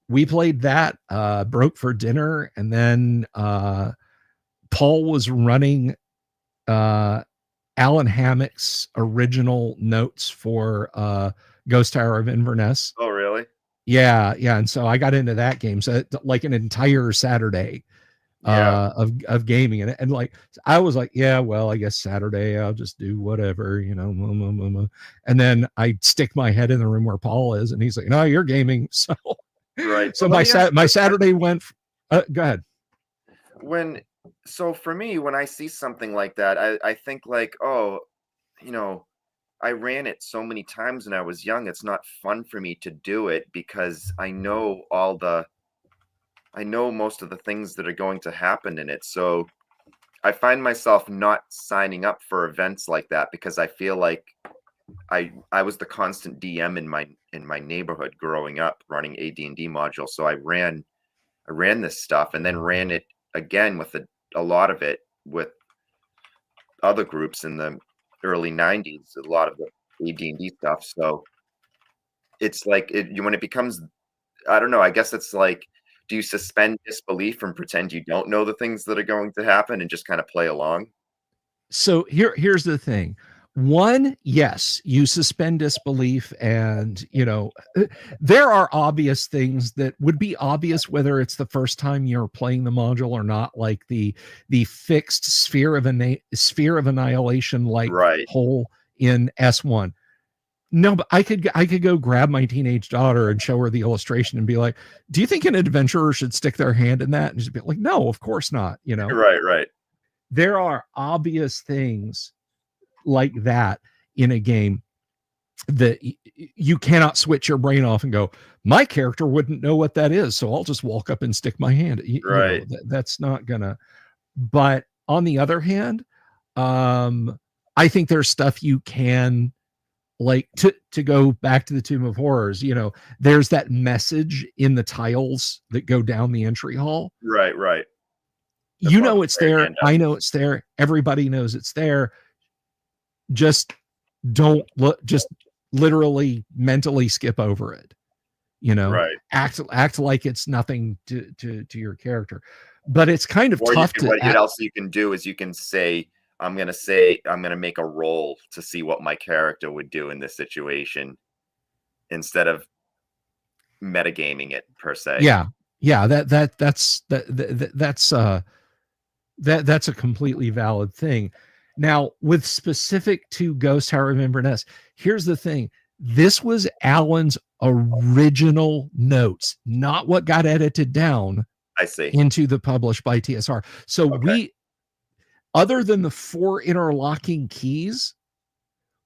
[SPEAKER 1] we played that, broke for dinner, and then Paul was running Alan Hammock's original notes for Ghost Tower of Inverness.
[SPEAKER 2] Oh, really?
[SPEAKER 1] Yeah, yeah. And so I got into that game. So like an entire Saturday
[SPEAKER 2] Yeah.
[SPEAKER 1] of gaming. And like I was like, yeah, well, I guess Saturday I'll just do whatever, you know. And then I stick my head in the room where Paul is, and he's like, no, you're gaming. So
[SPEAKER 2] Right.
[SPEAKER 1] so
[SPEAKER 2] Well,
[SPEAKER 1] my Saturday went go ahead.
[SPEAKER 2] So for me, when I see something like that, I think like, oh, you know, I ran it so many times when I was young. It's not fun for me to do it because I know most of the things that are going to happen in it. So I find myself not signing up for events like that because I feel like I was the constant DM in my neighborhood growing up running AD&D modules. So I ran this stuff and then ran it again with a lot of it with other groups in the early 90s, a lot of the AD&D stuff. So it's like when it becomes, I don't know, I guess it's like, do you suspend disbelief and pretend you don't know the things that are going to happen and just kind of play along?
[SPEAKER 1] So here's the thing. One, yes, you suspend disbelief, and you know there are obvious things that would be obvious whether it's the first time you're playing the module or not, like the fixed sphere of annihilation like
[SPEAKER 2] Right.
[SPEAKER 1] hole in S1. No, but I could go grab my teenage daughter and show her the illustration and be like, "Do you think an adventurer should stick their hand in that?" And she'd be like, "No, of course not." You know,
[SPEAKER 2] Right.
[SPEAKER 1] there are obvious things like that in a game that you cannot switch your brain off and go, my character wouldn't know what that is, so I'll just walk up and stick my hand. You know,
[SPEAKER 2] Right.
[SPEAKER 1] that's not gonna. But on the other hand, I think there's stuff you can, like, to go back to the Tomb of Horrors. You know, there's that message in the tiles that go down the entry hall.
[SPEAKER 2] Right. That's
[SPEAKER 1] You
[SPEAKER 2] one of
[SPEAKER 1] know
[SPEAKER 2] the
[SPEAKER 1] it's there.
[SPEAKER 2] hand
[SPEAKER 1] I know it's there. Everybody knows it's there. Just don't look, just literally mentally skip over it, you know.
[SPEAKER 2] Right.
[SPEAKER 1] Act like it's nothing to your character. But it's kind of
[SPEAKER 2] Or
[SPEAKER 1] tough to
[SPEAKER 2] what else you can do is you can say, I'm gonna make a roll to see what my character would do in this situation instead of metagaming it per se.
[SPEAKER 1] Yeah, that's a completely valid thing. Now, with specific to Ghost Tower of Inverness, here's the thing. This was Alan's original notes, not what got edited down
[SPEAKER 2] I see.
[SPEAKER 1] into the published by TSR. So
[SPEAKER 2] Okay.
[SPEAKER 1] other than the 4 interlocking keys,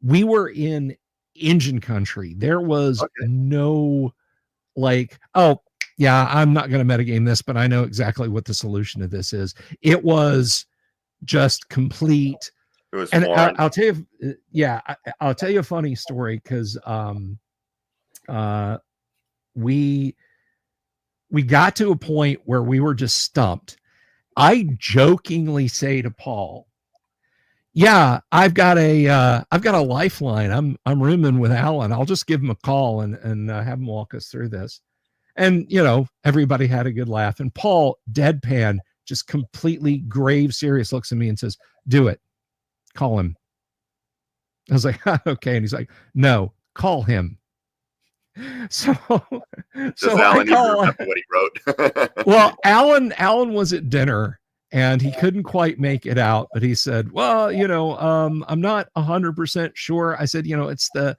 [SPEAKER 1] we were in engine country. There was no like, oh, yeah, I'm not going to metagame this, but I know exactly what the solution to this is. It was just complete.
[SPEAKER 2] It was
[SPEAKER 1] And
[SPEAKER 2] foreign.
[SPEAKER 1] I'll tell you, yeah, I'll tell you a funny story, because we got to a point where we were just stumped. I jokingly say to Paul, yeah, I've got a lifeline. I'm rooming with Alan. I'll just give him a call and have him walk us through this. And you know, everybody had a good laugh. And Paul, deadpan, just completely grave serious, looks at me and says, "Do it. Call him." I was like, okay. And he's like, "No, call him." So
[SPEAKER 2] Alan even remember what he wrote?
[SPEAKER 1] Well, Alan was at dinner and he couldn't quite make it out, but he said, well, you know, I'm not 100% sure. I said, you know, it's the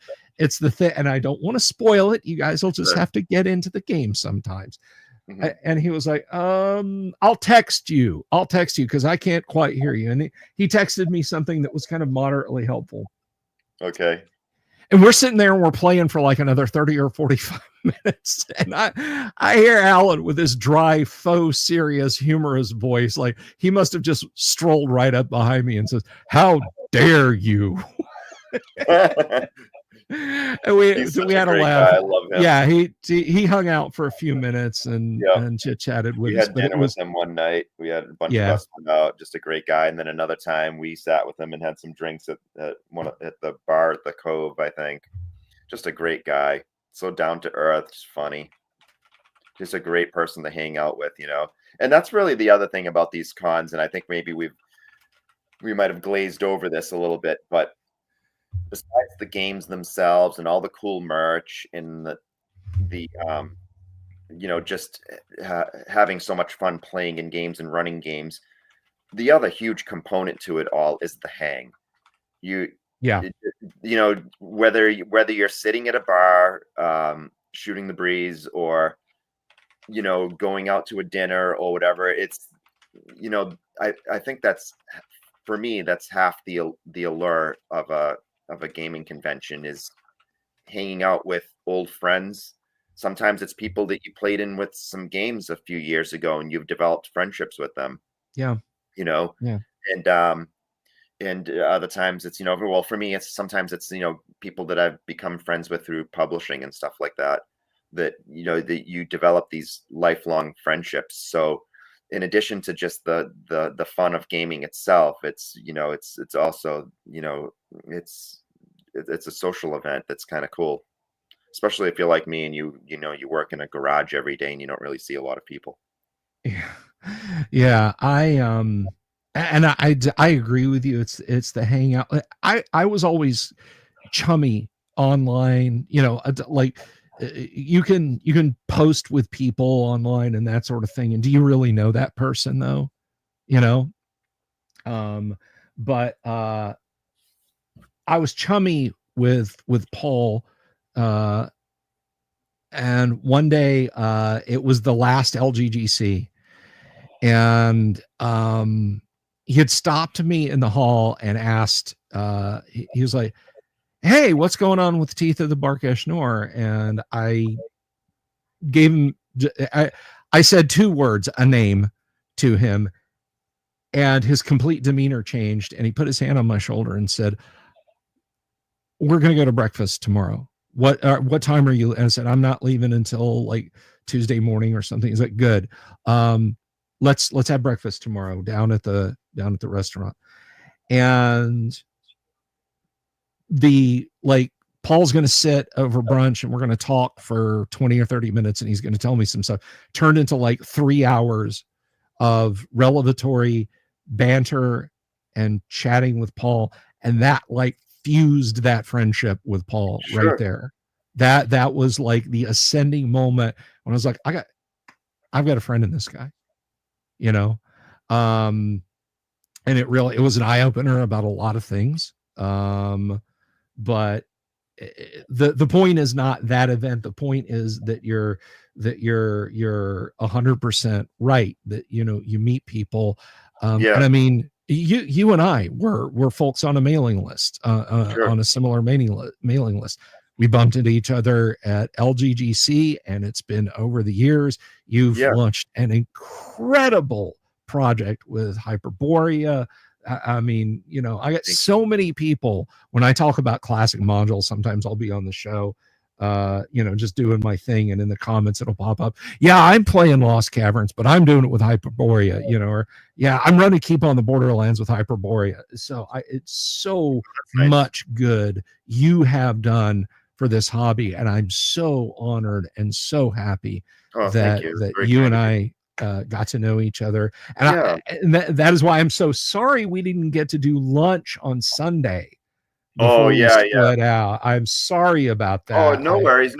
[SPEAKER 1] thing, and I don't want to spoil it. You guys will just have to get into the game sometimes. Mm-hmm. And he was like, I'll text you because I can't quite hear you. And he texted me something that was kind of moderately helpful.
[SPEAKER 2] Okay.
[SPEAKER 1] And we're sitting there and we're playing for like another 30 or 45 minutes. And I hear Alan with his dry, faux serious, humorous voice. Like he must have just strolled right up behind me and says, "How dare you?" And we
[SPEAKER 2] He's such
[SPEAKER 1] we
[SPEAKER 2] a
[SPEAKER 1] had a
[SPEAKER 2] great
[SPEAKER 1] laugh.
[SPEAKER 2] guy. I love him.
[SPEAKER 1] Yeah, he hung out for a few minutes and
[SPEAKER 2] Yeah.
[SPEAKER 1] chit chatted
[SPEAKER 2] We
[SPEAKER 1] with us,
[SPEAKER 2] had
[SPEAKER 1] but it
[SPEAKER 2] dinner with
[SPEAKER 1] was
[SPEAKER 2] him one night. We had a bunch of
[SPEAKER 1] yeah,
[SPEAKER 2] us went out. Just a great guy. And then another time we sat with him and had some drinks at the bar at the Cove, I think. Just a great guy. So down to earth, just funny. Just a great person to hang out with, you know. And that's really the other thing about these cons. And I think maybe we might have glazed over this a little bit, but besides the games themselves and all the cool merch and the you know, just having so much fun playing in games and running games, the other huge component to it all is the hang. You
[SPEAKER 1] yeah,
[SPEAKER 2] you know, whether you're sitting at a bar, shooting the breeze, or you know, going out to a dinner or whatever, it's, you know, I think that's, for me, that's half the allure of a gaming convention, is hanging out with old friends. Sometimes it's people that you played in with some games a few years ago and you've developed friendships with them,
[SPEAKER 1] yeah,
[SPEAKER 2] you know.
[SPEAKER 1] yeah,
[SPEAKER 2] And other times it's, you know, well, for me, it's sometimes it's, you know, people that I've become friends with through publishing and stuff like that, that, you know, that you develop these lifelong friendships. So in addition to just the fun of gaming itself, it's, you know, it's also, you know, it's a social event that's kind of cool, especially if you're like me and you know, you work in a garage every day and you don't really see a lot of people.
[SPEAKER 1] yeah, yeah. I agree with you. It's the hangout. I was always chummy online, you know, like you can post with people online and that sort of thing. And do you really know that person though? You know? But I was chummy with Paul, and one day it was the last LGGC, and he had stopped me in the hall and asked, he was like, hey, what's going on with Teeth of the Barkesh Noor? And I gave him, I said 2 words, a name, to him, and his complete demeanor changed, and he put his hand on my shoulder and said, we're going to go to breakfast tomorrow. What time are you? And I said, I'm not leaving until like Tuesday morning or something. He's like, good. Let's have breakfast tomorrow down at the restaurant. And Paul's going to sit over brunch and we're going to talk for 20 or 30 minutes and he's going to tell me some stuff. Turned into like 3 hours of revelatory banter and chatting with Paul. And that like fused that friendship with Paul right there. That was like the ascending moment when I was like, I've got a friend in this guy, you know? And it was an eye opener about a lot of things. But the point is not that event. The point is that you're 100% right, that, you know, you meet people. And I mean, you and I were folks on a mailing list, on a similar mailing list. We bumped into each other at LGGC, and it's been over the years. You've launched an incredible project with Hyperborea. I mean, you know, I got so many people when I talk about classic modules. Sometimes I'll be on the show, you know, just doing my thing, and in the comments it'll pop up, yeah, I'm playing Lost Caverns, but I'm doing it with Hyperborea, you know, or yeah, I'm running Keep on the Borderlands with Hyperborea. So it's so much good you have done for this hobby, and I'm so honored and so happy that you and I got to know each other. And, that is why I'm so sorry we didn't get to do lunch on Sunday before we split out. I'm sorry about that.
[SPEAKER 2] Oh, no worries.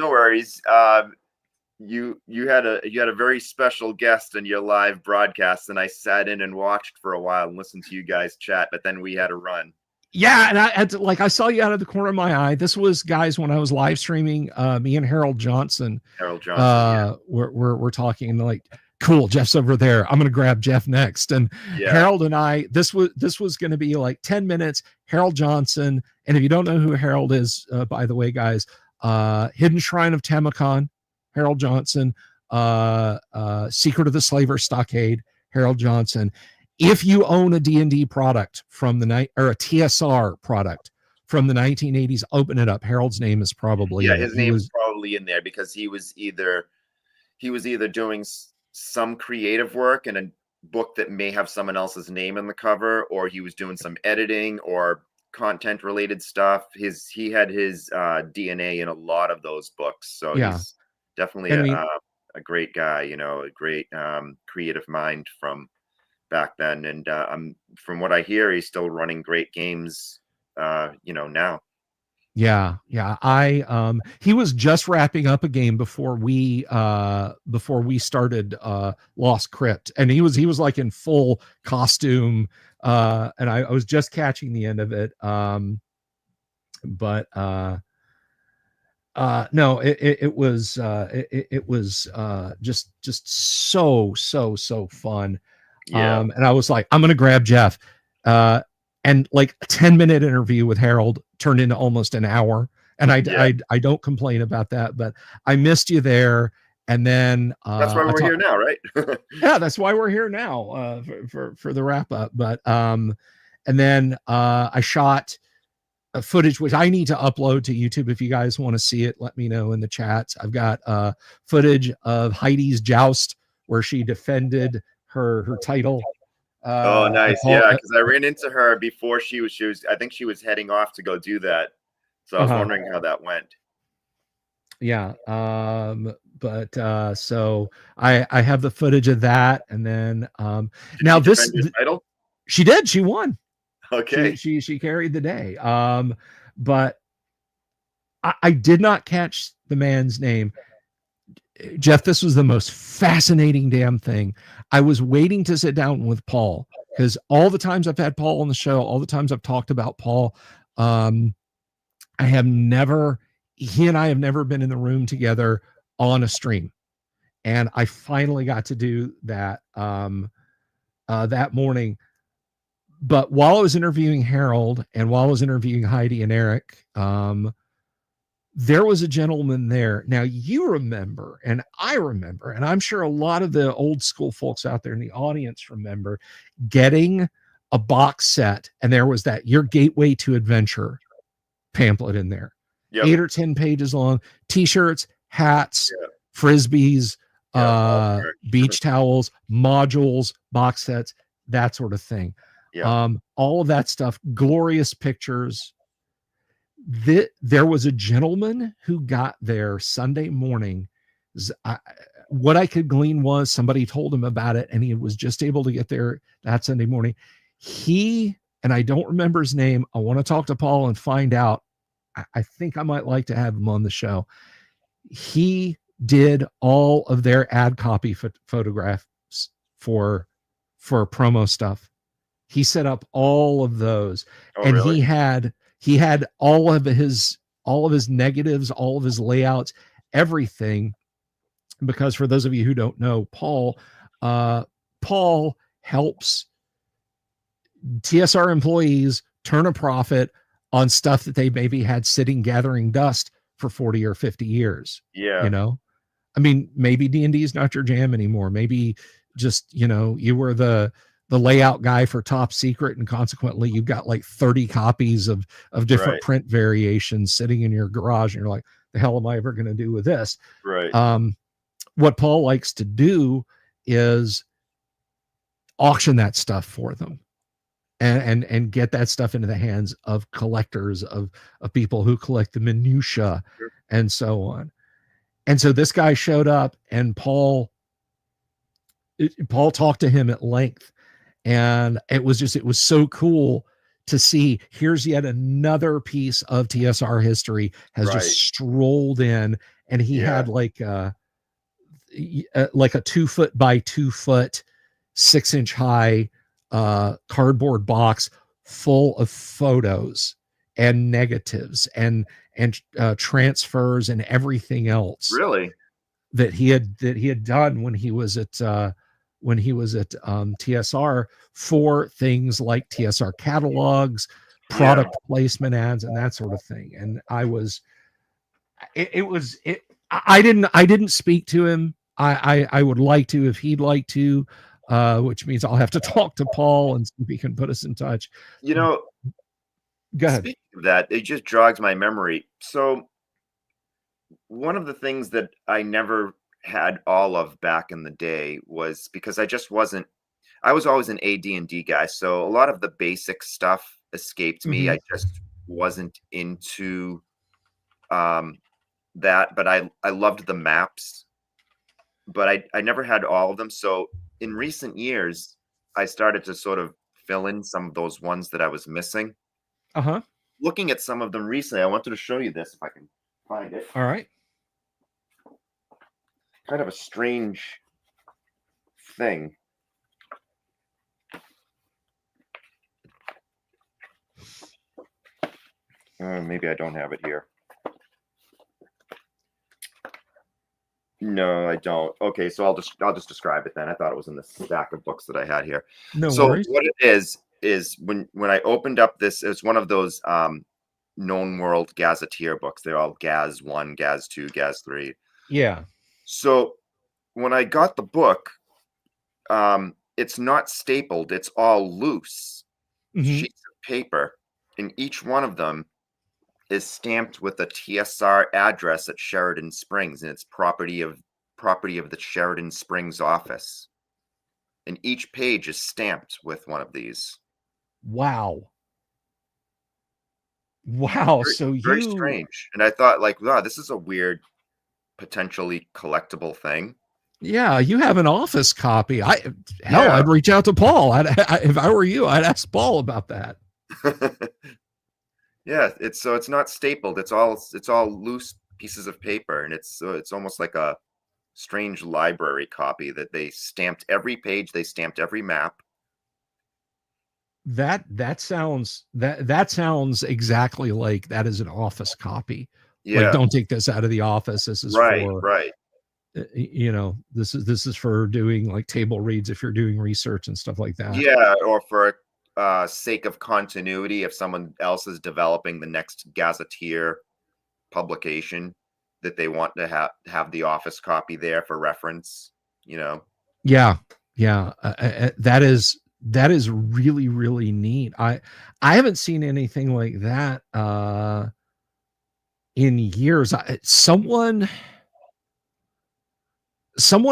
[SPEAKER 2] You had a very special guest in your live broadcast, and I sat in and watched for a while and listened to you guys chat, but then we had to run.
[SPEAKER 1] Yeah, and I had to, like, I saw you out of the corner of my eye. This was, guys, when I was live streaming, me and Harold Johnson we're talking, and like, cool, Jeff's over there, I'm gonna grab Jeff next. And Harold and I, this was gonna be like 10 minutes, Harold Johnson. And if you don't know who Harold is, by the way, guys, Hidden Shrine of Tamacon, Harold Johnson, Secret of the Slaver Stockade, Harold Johnson. If you own a D&D product from the night, or a TSR product from the 1980s. Open it up. Harold's name is probably
[SPEAKER 2] Yeah,
[SPEAKER 1] in it.
[SPEAKER 2] his name's probably in there because he was either doing some creative work in a book that may have someone else's name in the cover, or he was doing some editing or content related stuff. He had his DNA in a lot of those books, so he's definitely a great guy, you know, a great creative mind from back then. And from what I hear, he's still running great games, you know, now.
[SPEAKER 1] Yeah. He was just wrapping up a game before we started Lost Crypt, and he was like in full costume, and I was just catching the end of it. But no, it was just so fun.
[SPEAKER 2] Yeah.
[SPEAKER 1] And I was like, I'm gonna grab Jeff. And like a 10-minute interview with Harold turned into almost an hour. And I don't complain about that, but I missed you there. And then
[SPEAKER 2] that's why we're here now, right?
[SPEAKER 1] Yeah, that's why we're here now, for the wrap up. But and then I shot footage which I need to upload to YouTube. If you guys want to see it, let me know in the chats. I've got footage of Heidi's joust where she defended her title.
[SPEAKER 2] Oh, nice. Yeah, because I ran into her before she was I think she was heading off to go do that. So I was wondering how that went.
[SPEAKER 1] Yeah. But so I have the footage of that. And then now this
[SPEAKER 2] title?
[SPEAKER 1] She did, she won.
[SPEAKER 2] Okay.
[SPEAKER 1] She carried the day. But I did not catch the man's name. Jeff, this was the most fascinating damn thing. I was waiting to sit down with Paul because all the times I've had Paul on the show, all the times I've talked about Paul, he and I have never been in the room together on a stream. And I finally got to do that that morning. But while I was interviewing Harold and while I was interviewing Heidi and Eric, there was a gentleman there. Now you remember, and I remember, and I'm sure a lot of the old school folks out there in the audience remember getting a box set, and there was that Your Gateway to Adventure pamphlet in there. Yep. 8 or 10 pages long, t-shirts, hats, frisbees, beach towels, modules, box sets, that sort of thing. All of that stuff, glorious pictures. There was a gentleman who got there Sunday morning. What I could glean was somebody told him about it, and he was just able to get there that Sunday morning. And I don't remember his name. I want to talk to Paul and find out. I think I might like to have him on the show. He did all of their ad copy photographs for promo stuff. He set up all of those. And really? He had all of his negatives, all of his layouts, everything. Because for those of you who don't know, Paul helps TSR employees turn a profit on stuff that they maybe had sitting gathering dust for 40 or 50 years.
[SPEAKER 2] Yeah.
[SPEAKER 1] You know, I mean, maybe D&D is not your jam anymore. Maybe just, you know, you were the layout guy for Top Secret, and consequently you've got like 30 copies of different print variations sitting in your garage, and you're like, the hell am I ever going to do with this?
[SPEAKER 2] Right.
[SPEAKER 1] What Paul likes to do is auction that stuff for them and get that stuff into the hands of collectors, of people who collect the minutia and so on. And so this guy showed up, and Paul talked to him at length. And it was so cool to see. Here's yet another piece of TSR history has just strolled in, and he had like a 2 foot by 2 foot, 6 inch high cardboard box full of photos and negatives and transfers and everything else.
[SPEAKER 2] Really?
[SPEAKER 1] That he had done when he was at TSR for things like TSR catalogs, product placement ads, and that sort of thing. And I didn't speak to him. I would like to, if he'd like to, which means I'll have to talk to Paul and see if he can put us in touch.
[SPEAKER 2] You know,
[SPEAKER 1] Go ahead.
[SPEAKER 2] Speaking of that, it just jogs my memory. So one of the things that I never had all of back in the day was because I was always an AD&D guy, so a lot of the basic stuff escaped me.
[SPEAKER 1] Hmm.
[SPEAKER 2] I just wasn't into that, but I loved the maps, but I never had all of them. So in recent years, I started to sort of fill in some of those ones that I was missing.
[SPEAKER 1] Uh-huh.
[SPEAKER 2] Looking at some of them recently, I wanted to show you this if I can find it.
[SPEAKER 1] All right.
[SPEAKER 2] Kind of a strange thing. Maybe I don't have it here. No, I don't. Okay, so I'll just describe it then. I thought it was in the stack of books that I had here.
[SPEAKER 1] No
[SPEAKER 2] So
[SPEAKER 1] worries.
[SPEAKER 2] what it is when I opened up this, it's one of those known world gazetteer books. They're all Gaz 1, Gaz 2, Gaz 3.
[SPEAKER 1] Yeah.
[SPEAKER 2] So when I got the book, it's not stapled, it's all loose
[SPEAKER 1] Hmm.
[SPEAKER 2] sheets of paper, and each one of them is stamped with a TSR address at Sheridan Springs, and it's property of the Sheridan Springs office. And each page is stamped with one of these.
[SPEAKER 1] Wow. Wow.
[SPEAKER 2] Very,
[SPEAKER 1] So
[SPEAKER 2] very
[SPEAKER 1] you,
[SPEAKER 2] strange. And I thought, like, wow, this is a weird, potentially collectible thing.
[SPEAKER 1] yeah, you have an office copy. Hell,
[SPEAKER 2] Yeah.
[SPEAKER 1] I'd reach out to Paul. If I were you, I'd ask Paul about that.
[SPEAKER 2] Yeah, it's not stapled. It's all loose pieces of paper, and it's almost like a strange library copy that they stamped every page, they stamped every map.
[SPEAKER 1] That sounds exactly like that is an office copy. Like,
[SPEAKER 2] Yeah,
[SPEAKER 1] don't take this out of the office. This is
[SPEAKER 2] right,
[SPEAKER 1] for
[SPEAKER 2] right.
[SPEAKER 1] this is for doing like table reads if you're doing research and stuff like that.
[SPEAKER 2] Yeah, or for sake of continuity, if someone else is developing the next gazetteer publication, that they want to have the office copy there for reference, you know.
[SPEAKER 1] Yeah, yeah. That is really really neat. I haven't seen anything like that in years. Someone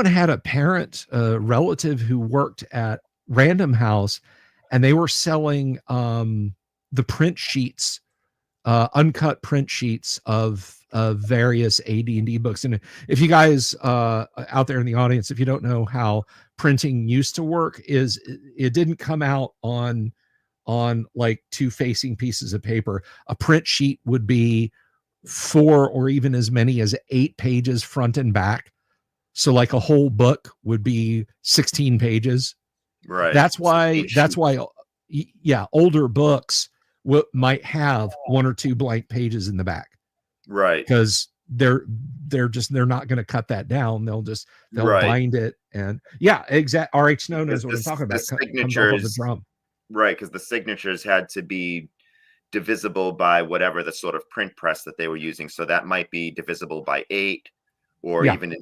[SPEAKER 1] had a parent, relative who worked at Random House, and they were selling the print sheets, uncut print sheets of various AD&D books. And if you guys out there in the audience, if you don't know how printing used to work, is it didn't come out on like two facing pieces of paper. A print sheet would be 4 or even as many as 8 pages front and back. So like a whole book would be 16 pages.
[SPEAKER 2] Right.
[SPEAKER 1] That's why yeah, older books might have 1 or 2 blank pages in the back,
[SPEAKER 2] Right.
[SPEAKER 1] because they're not going to cut that down. They'll
[SPEAKER 2] Right.
[SPEAKER 1] bind it. And yeah, exact. RH Snow knows what I'm talking
[SPEAKER 2] The
[SPEAKER 1] about. Comes off of the
[SPEAKER 2] signatures,
[SPEAKER 1] drum.
[SPEAKER 2] right, because the signatures had to be divisible by whatever the sort of print press that they were using. So that might be divisible by 8, or
[SPEAKER 1] Yeah.
[SPEAKER 2] even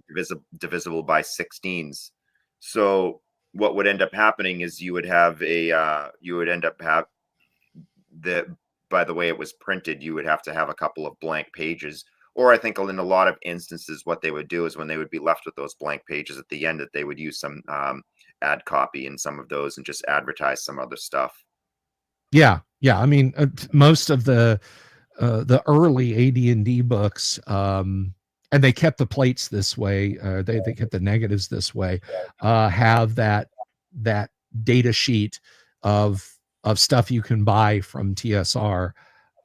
[SPEAKER 2] divisible by 16s. So what would end up happening is you would end up have by the way it was printed, you would have to have a couple of blank pages. Or I think in a lot of instances, what they would do is when they would be left with those blank pages at the end, that they would use some ad copy in some of those and just advertise some other stuff.
[SPEAKER 1] Yeah. Yeah. I mean, most of the early AD&D books, and they kept the plates this way. They kept the negatives this way. Have that data sheet of stuff you can buy from TSR.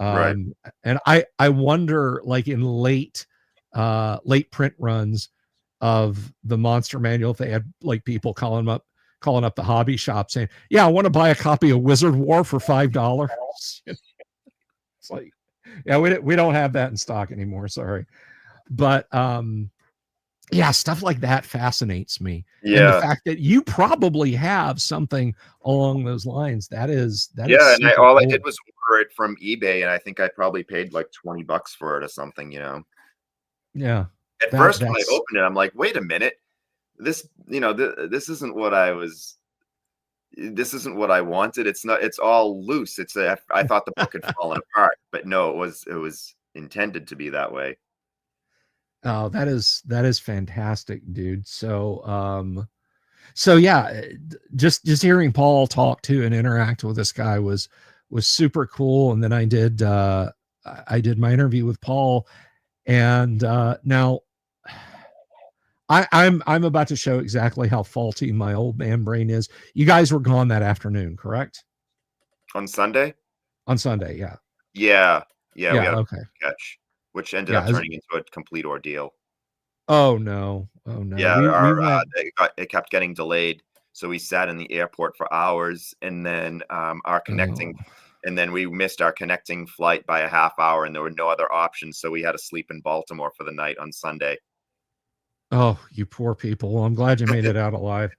[SPEAKER 2] Right.
[SPEAKER 1] And I wonder, like in late print runs of the Monster Manual, if they had like people calling up the hobby shop saying, "Yeah, I want to buy a copy of Wizard War for $5." It's like, yeah, we don't have that in stock anymore. Sorry. But yeah, stuff like that fascinates me.
[SPEAKER 2] Yeah.
[SPEAKER 1] And the fact that you probably have something along those lines, that is
[SPEAKER 2] and
[SPEAKER 1] super
[SPEAKER 2] all
[SPEAKER 1] cool.
[SPEAKER 2] I did was order it from eBay, and I think I probably paid like $20 for it or something,
[SPEAKER 1] Yeah.
[SPEAKER 2] At first when I opened it, I'm like, wait a minute, this this isn't what I was this isn't what I wanted. It's not. It's all loose. I thought the book had fallen apart, but no, it was intended to be that way.
[SPEAKER 1] Oh, that is fantastic, dude. So yeah, just hearing Paul talk to and interact with this guy was super cool. And then I did my interview with Paul, and now I'm about to show exactly how faulty my old man brain is. You guys were gone that afternoon, correct?
[SPEAKER 2] On Sunday?
[SPEAKER 1] On Sunday, yeah.
[SPEAKER 2] Yeah. We had a
[SPEAKER 1] okay.
[SPEAKER 2] catch, which ended up turning into a complete ordeal.
[SPEAKER 1] Oh no.
[SPEAKER 2] Yeah, it kept getting delayed. So we sat in the airport for hours, and then and then we missed our connecting flight by a half hour, and there were no other options. So we had to sleep in Baltimore for the night on Sunday.
[SPEAKER 1] Oh, you poor people. Well, I'm glad you made it out alive.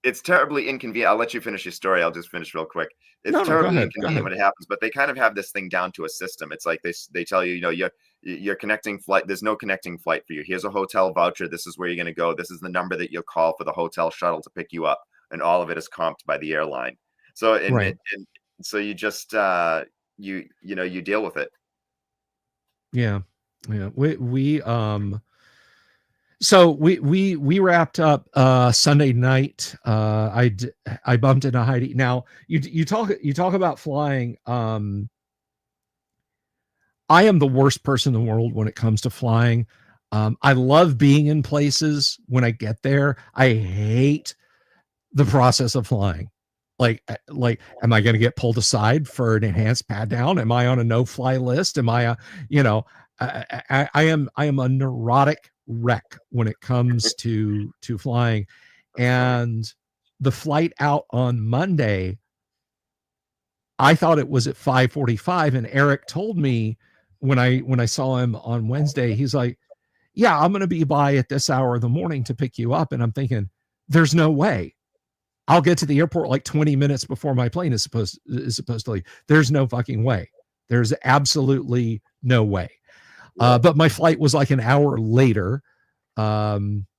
[SPEAKER 2] It's terribly inconvenient. I'll let you finish your story. I'll just finish real quick. It's terribly inconvenient when it happens, but they kind of have this thing down to a system. It's like they tell you, your connecting flight, there's no connecting flight for you. Here's a hotel voucher. This is where you're going to go. This is the number that you'll call for the hotel shuttle to pick you up. And all of it is comped by the airline. So, and so you just, you deal with it.
[SPEAKER 1] Yeah. So we wrapped up Sunday night. I bumped into Heidi. Now you talk about flying. I am the worst person in the world when it comes to flying. I love being in places when I get there. I hate the process of flying. Like, am I going to get pulled aside for an enhanced pat down? Am I on a no-fly list? Am I I am a neurotic wreck when it comes to flying. And the flight out on Monday, I thought it was at 5:45, and Eric told me when I saw him on Wednesday, he's like, yeah, I'm going to be by at this hour of the morning to pick you up. And I'm thinking, there's no way. I'll get to the airport like 20 minutes before my plane is supposed to leave. There's no fucking way. There's absolutely no way. But my flight was like an hour later. But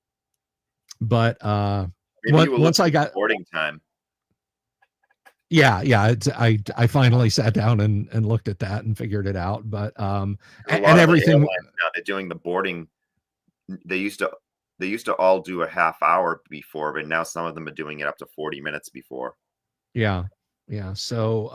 [SPEAKER 1] once I got
[SPEAKER 2] boarding time.
[SPEAKER 1] Yeah. I finally sat down and looked at that and figured it out. But and everything.
[SPEAKER 2] Now they're doing the boarding. They used to all do a half hour before, but now some of them are doing it up to 40 minutes before.
[SPEAKER 1] Yeah. So,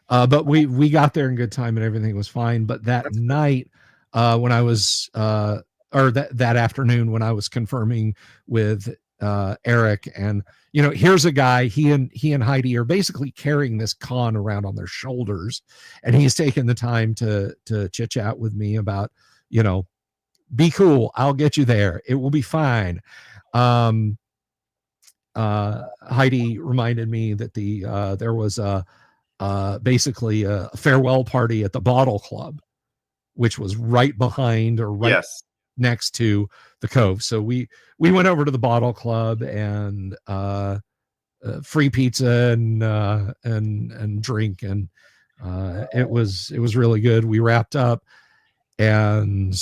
[SPEAKER 1] but we got there in good time and everything was fine. But that night, when I was, or that afternoon when I was confirming with Eric, and here's a guy, he and Heidi are basically carrying this con around on their shoulders, and he's taken the time to chit chat with me about, be cool, I'll get you there, it will be fine. Heidi reminded me that there was basically a farewell party at the Bottle Club, which was right behind or next to the Cove. So we went over to the Bottle Club, and free pizza and drink, and it was really good. We wrapped up and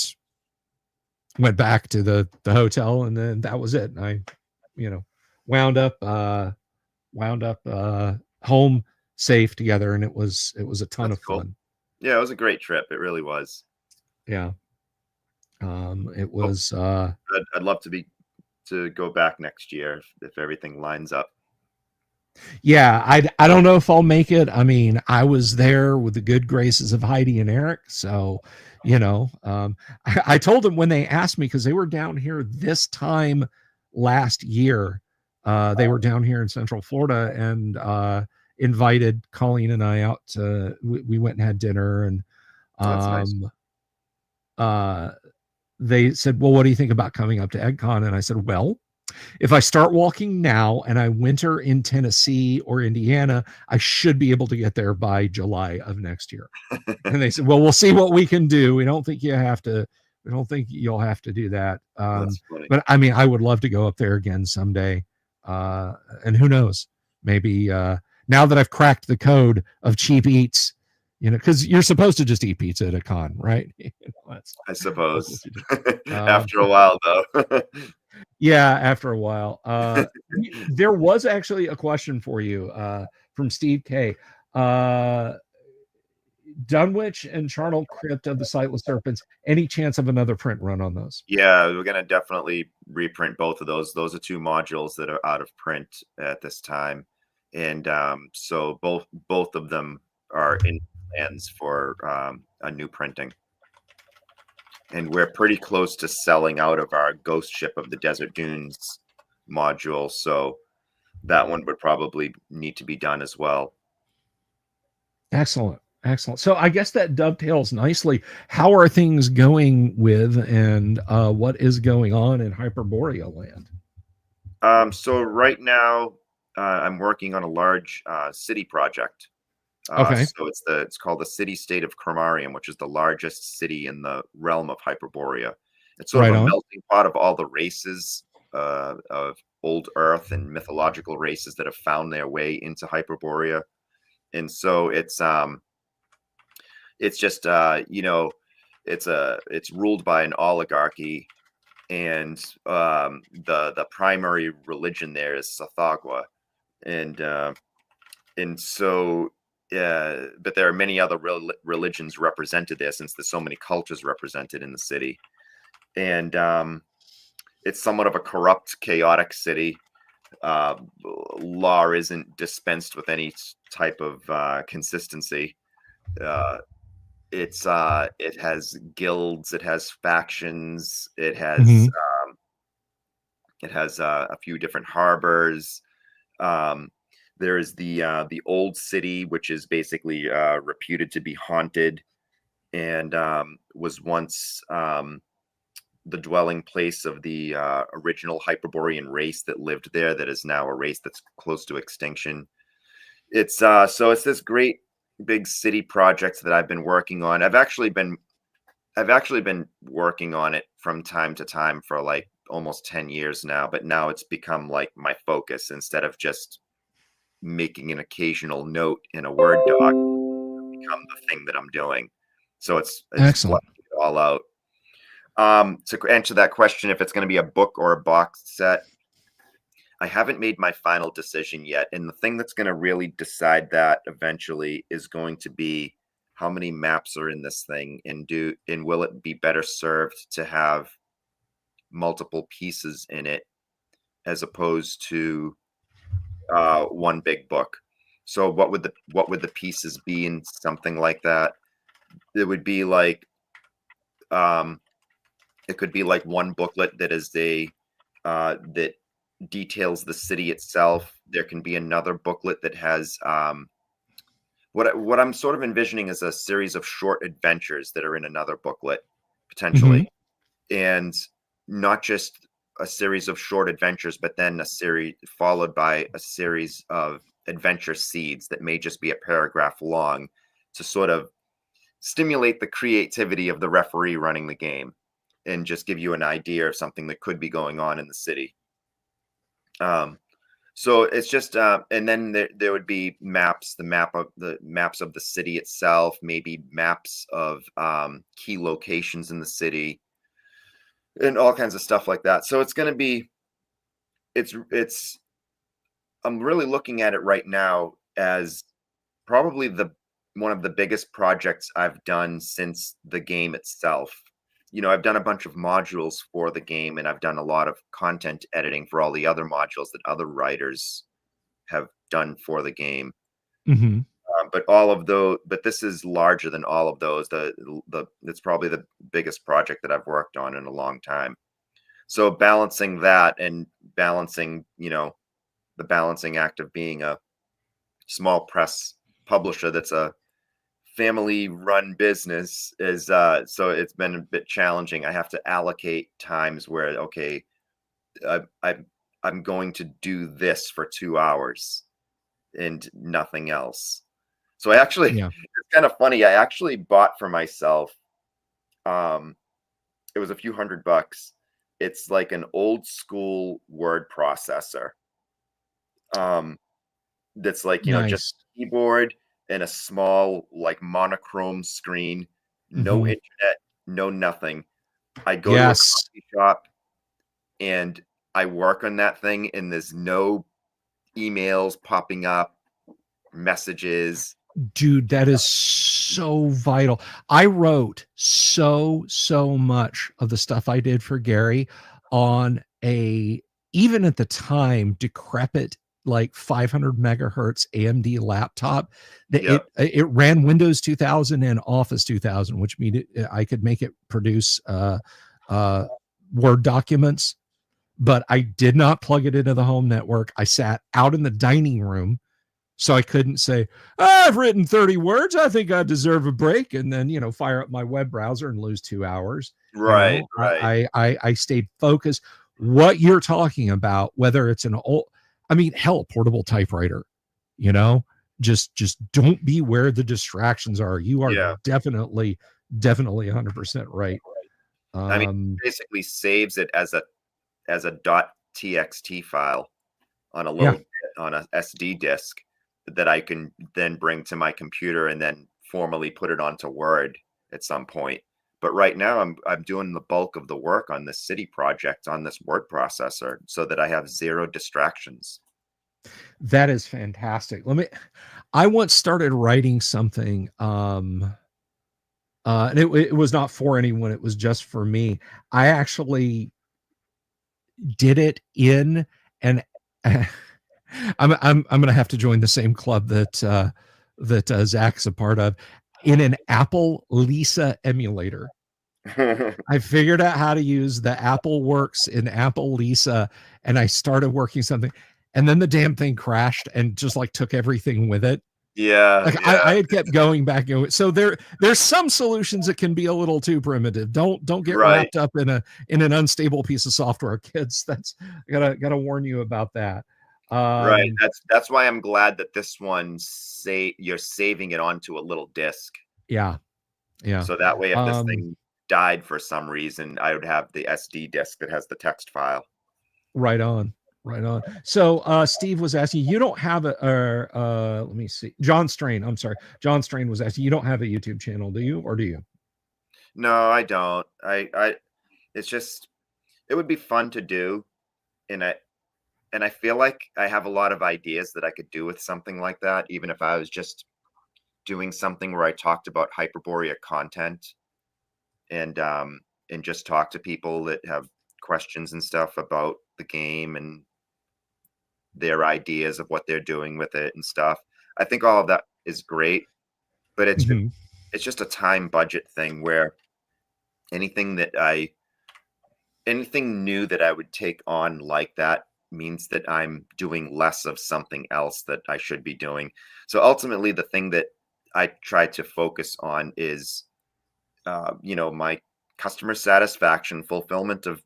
[SPEAKER 1] went back to the hotel, and then that was it. And I wound up home safe together, and it was a ton of fun.
[SPEAKER 2] Yeah, it was a great trip. It really was.
[SPEAKER 1] Yeah. It was
[SPEAKER 2] I'd love to go back next year if everything lines up.
[SPEAKER 1] Yeah, I don't know if I'll make it. I mean, I was there with the good graces of Heidi and Eric, so I told them when they asked me, because they were down here this time last year, they were down here in Central Florida, and invited Colleen and I out to, we went and had dinner, and
[SPEAKER 2] That's nice.
[SPEAKER 1] They said, well, what do you think about coming up to EGGCon? And I said, well, if I start walking now and I winter in Tennessee or Indiana, I should be able to get there by July of next year. And they said, well, we'll see what we can do. We don't think you'll have to do that. But I mean, I would love to go up there again someday. And who knows, maybe now that I've cracked the code of cheap eats, because you're supposed to just eat pizza at a con, right?
[SPEAKER 2] I suppose. After a while, though.
[SPEAKER 1] Yeah, after a while. There was actually a question for you from Steve K. Dunwich and Charnel Crypt of the Sightless Serpents. Any chance of another print run on those?
[SPEAKER 2] Yeah, we're gonna definitely reprint both of those. Those are two modules that are out of print at this time, and so both of them are in plans for a new printing. And we're pretty close to selling out of our Ghost Ship of the Desert Dunes module, so that one would probably need to be done as well.
[SPEAKER 1] Excellent. Excellent. So I guess that dovetails nicely. How are things going with and what is going on in Hyperborea land?
[SPEAKER 2] So right now, I'm working on a large city project.
[SPEAKER 1] Okay.
[SPEAKER 2] So it's called the city-state of Cromarium, which is the largest city in the realm of Hyperborea. It's sort
[SPEAKER 1] Right
[SPEAKER 2] of a
[SPEAKER 1] on.
[SPEAKER 2] melting pot of all the races of old Earth and mythological races that have found their way into Hyperborea, and so it's just it's ruled by an oligarchy, and the primary religion there is Sathagwa, and so but there are many other religions represented there, since there's so many cultures represented in the city, and it's somewhat of a corrupt, chaotic city. Law isn't dispensed with any type of consistency. It has guilds, it has factions, it has a few different harbors. There is the old city, which is basically reputed to be haunted, and was once the dwelling place of the original Hyperborean race that lived there. That is now a race that's close to extinction. It's it's this great big city project that I've been working on. I've actually been working on it from time to time for like almost 10 years now, but now it's become like my focus instead of just making an occasional note in a Word doc. Become the thing that I'm doing. So it's
[SPEAKER 1] Excellent.
[SPEAKER 2] fleshing it all out. To answer that question, if it's going to be a book or a box set, I haven't made my final decision yet. And the thing that's going to really decide that eventually is going to be how many maps are in this thing, and will it be better served to have multiple pieces in it as opposed to one big book. So what would the pieces be in something like that? It would be like it could be like one booklet that is that details the city itself. There can be another booklet that has what I'm sort of envisioning is a series of short adventures that are in another booklet potentially, and not just a series of short adventures, but then a series followed by a series of adventure seeds that may just be a paragraph long to sort of stimulate the creativity of the referee running the game and just give you an idea of something that could be going on in the city. So it's just and then there would be maps, the maps of the city itself, maybe maps of key locations in the city, and all kinds of stuff like that. So it's going to be it's I'm really looking at it right now as probably one of the biggest projects I've done since the game itself. I've done a bunch of modules for the game, and I've done a lot of content editing for all the other modules that other writers have done for the game. But this is larger than all of those. It's probably the biggest project that I've worked on in a long time. So balancing that and balancing, the balancing act of being a small press publisher that's a family run business is so it's been a bit challenging. I have to allocate times where, okay, I'm going to do this for 2 hours and nothing else. So it's kind of funny. I actually bought for myself, it was a few $100. It's like an old school word processor. That's like, just a keyboard and a small like monochrome screen, no internet, no nothing. I go to a coffee shop and I work on that thing and there's no emails popping up, messages.
[SPEAKER 1] Dude, that is so vital. I wrote so much of the stuff I did for Gary on a, even at the time, decrepit like 500 megahertz AMD laptop that
[SPEAKER 2] Yeah.
[SPEAKER 1] it ran Windows 2000 and Office 2000, which means I could make it produce Word documents, but I did not plug it into the home network. I sat out in the dining room, so I couldn't say, I've written 30 words. I think I deserve a break. And then, fire up my web browser and lose 2 hours.
[SPEAKER 2] Right. Right.
[SPEAKER 1] I stayed focused. What you're talking about, whether it's an old, I mean, hell, a portable typewriter, just don't be where the distractions are. You are
[SPEAKER 2] Yeah.
[SPEAKER 1] definitely 100% right.
[SPEAKER 2] I mean, it basically saves it as a .txt file on a little on a SD disk that I can then bring to my computer and then formally put it onto Word at some point. But right now I'm doing the bulk of the work on this city project on this word processor so that I have zero distractions.
[SPEAKER 1] That is fantastic. I once started writing something, and it was not for anyone. It was just for me. I actually did it in an, I'm going to have to join the same club that Zach's a part of, in an Apple Lisa emulator. I figured out how to use the Apple Works in Apple Lisa, and I started working something, and then the damn thing crashed and just like took everything with it.
[SPEAKER 2] Yeah,
[SPEAKER 1] Like I had kept going back. So there's some solutions that can be a little too primitive. Don't get wrapped up in an unstable piece of software, kids. That's gotta warn you about that.
[SPEAKER 2] Right. That's why I'm glad that this one you're saving it onto a little disk.
[SPEAKER 1] Yeah.
[SPEAKER 2] So that way, if this thing died for some reason, I would have the SD disk that has the text file.
[SPEAKER 1] Right on. So Steve was asking, you don't have let me see. John Strain was asking, you don't have a YouTube channel, do you? Or do you?
[SPEAKER 2] No, I don't. It's just, it would be fun to do. And I feel like I have a lot of ideas that I could do with something like that, even if I was just doing something where I talked about Hyperborea content and just talk to people that have questions and stuff about the game and their ideas of what they're doing with it and stuff. I think all of that is great, but it's just a time budget thing where anything new that I would take on like that means that I'm doing less of something else that I should be doing. So ultimately, the thing that I try to focus on is, my customer satisfaction, fulfillment of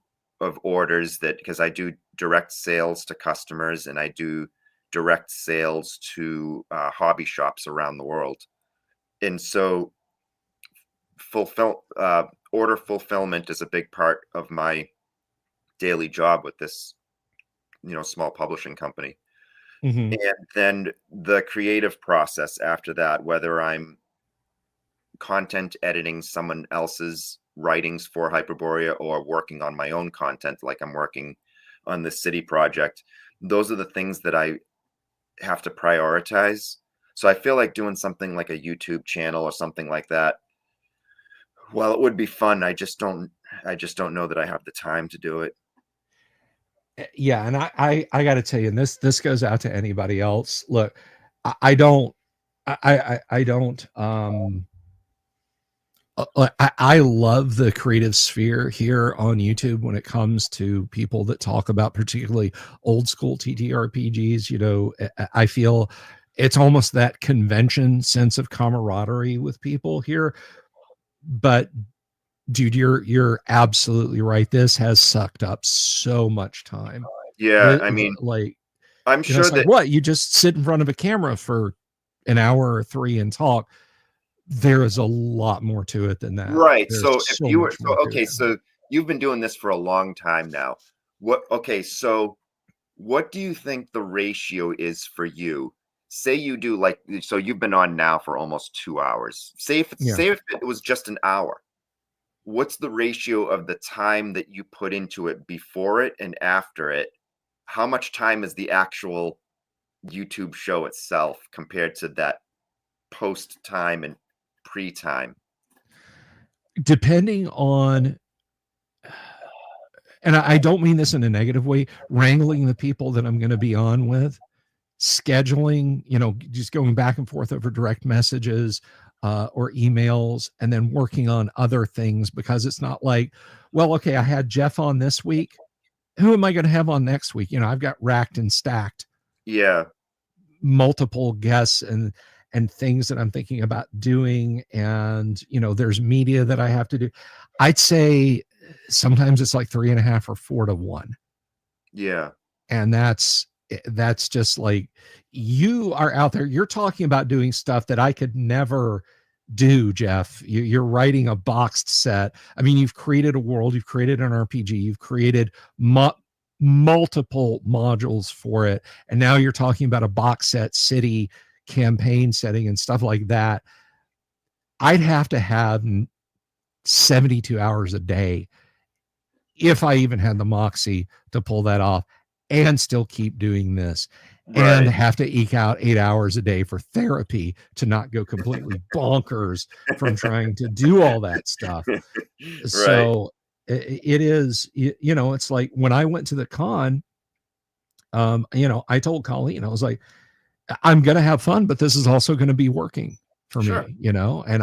[SPEAKER 2] orders, that because I do direct sales to customers and I do direct sales to hobby shops around the world. And so order fulfillment is a big part of my daily job with this small publishing company. And then the creative process after that, whether I'm content editing someone else's writings for Hyperborea or working on my own content, like I'm working on the city project, those are the things that I have to prioritize. So I feel like doing something like a YouTube channel or something like that, well, it would be fun. I just don't know that I have the time to do it.
[SPEAKER 1] Yeah, and I got to tell you, and this goes out to anybody else. Look, I don't I love the creative sphere here on YouTube when it comes to people that talk about particularly old school TTRPGs. I feel it's almost that convention sense of camaraderie with people here. But dude, you're absolutely right. This has sucked up so much time.
[SPEAKER 2] Yeah, I mean, I'm sure that
[SPEAKER 1] what, you just sit in front of a camera for an hour or three and talk. There is a lot more to it than that.
[SPEAKER 2] Right.
[SPEAKER 1] There's
[SPEAKER 2] so if you were so you've been doing this for a long time now. So what do you think the ratio is for you? Say you do so you've been on now for almost 2 hours. Say if it was just an hour. what's the ratio of the time that you put into it before it and after it? How much time is the actual YouTube show itself compared to that post time and pre time?
[SPEAKER 1] Depending on, and I don't mean this in a negative way, wrangling the people that I'm going to be on with, scheduling, just going back and forth over direct messages or emails, and then working on other things, because it's not like, well, okay, I had Jeff on this week. Who am I going to have on next week? I've got racked and stacked.
[SPEAKER 2] Yeah.
[SPEAKER 1] Multiple guests and things that I'm thinking about doing. And, there's media that I have to do. I'd say sometimes it's like 3.5 or 4 to 1.
[SPEAKER 2] Yeah.
[SPEAKER 1] And that's just like, you are out there, you're talking about doing stuff that I could never do, Jeff. You're writing a boxed set. I mean, you've created a world, you've created an RPG, you've created multiple modules for it, and now you're talking about a box set city campaign setting and stuff like that. I'd have to have 72 hours a day, if I even had the moxie to pull that off, and still keep doing this. Right. And have to eke out 8 hours a day for therapy to not go completely bonkers from trying to do all that stuff. Right. So it is, it's like when I went to the con, I told Colleen, I was like, I'm going to have fun, but this is also going to be working for me, and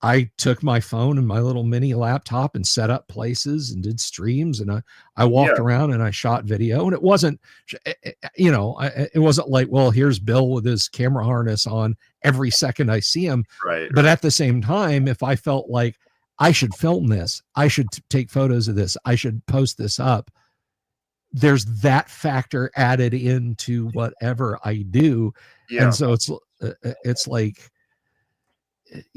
[SPEAKER 1] I took my phone and my little mini laptop and set up places and did streams, and I walked around and I shot video, and it wasn't, it wasn't like, well, here's Bill with his camera harness on every second I see him.
[SPEAKER 2] Right.
[SPEAKER 1] But at the same time, if I felt like I should film this, I should take photos of this, I should post this up, there's that factor added into whatever I do. Yeah. And so it's like,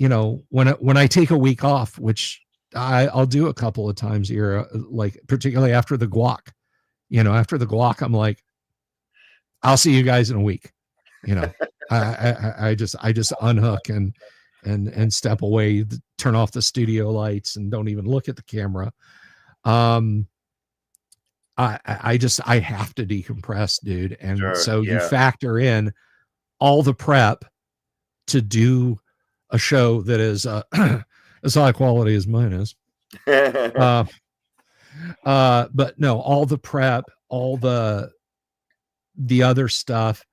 [SPEAKER 1] when I take a week off, which I'll do a couple of times a year, like particularly after the guac, after the guac, I'm like, I'll see you guys in a week. I just unhook and step away, turn off the studio lights, and don't even look at the camera. I have to decompress, dude. And you factor in all the prep to do a show that is as high quality as mine is. But no, all the prep, all the other stuff.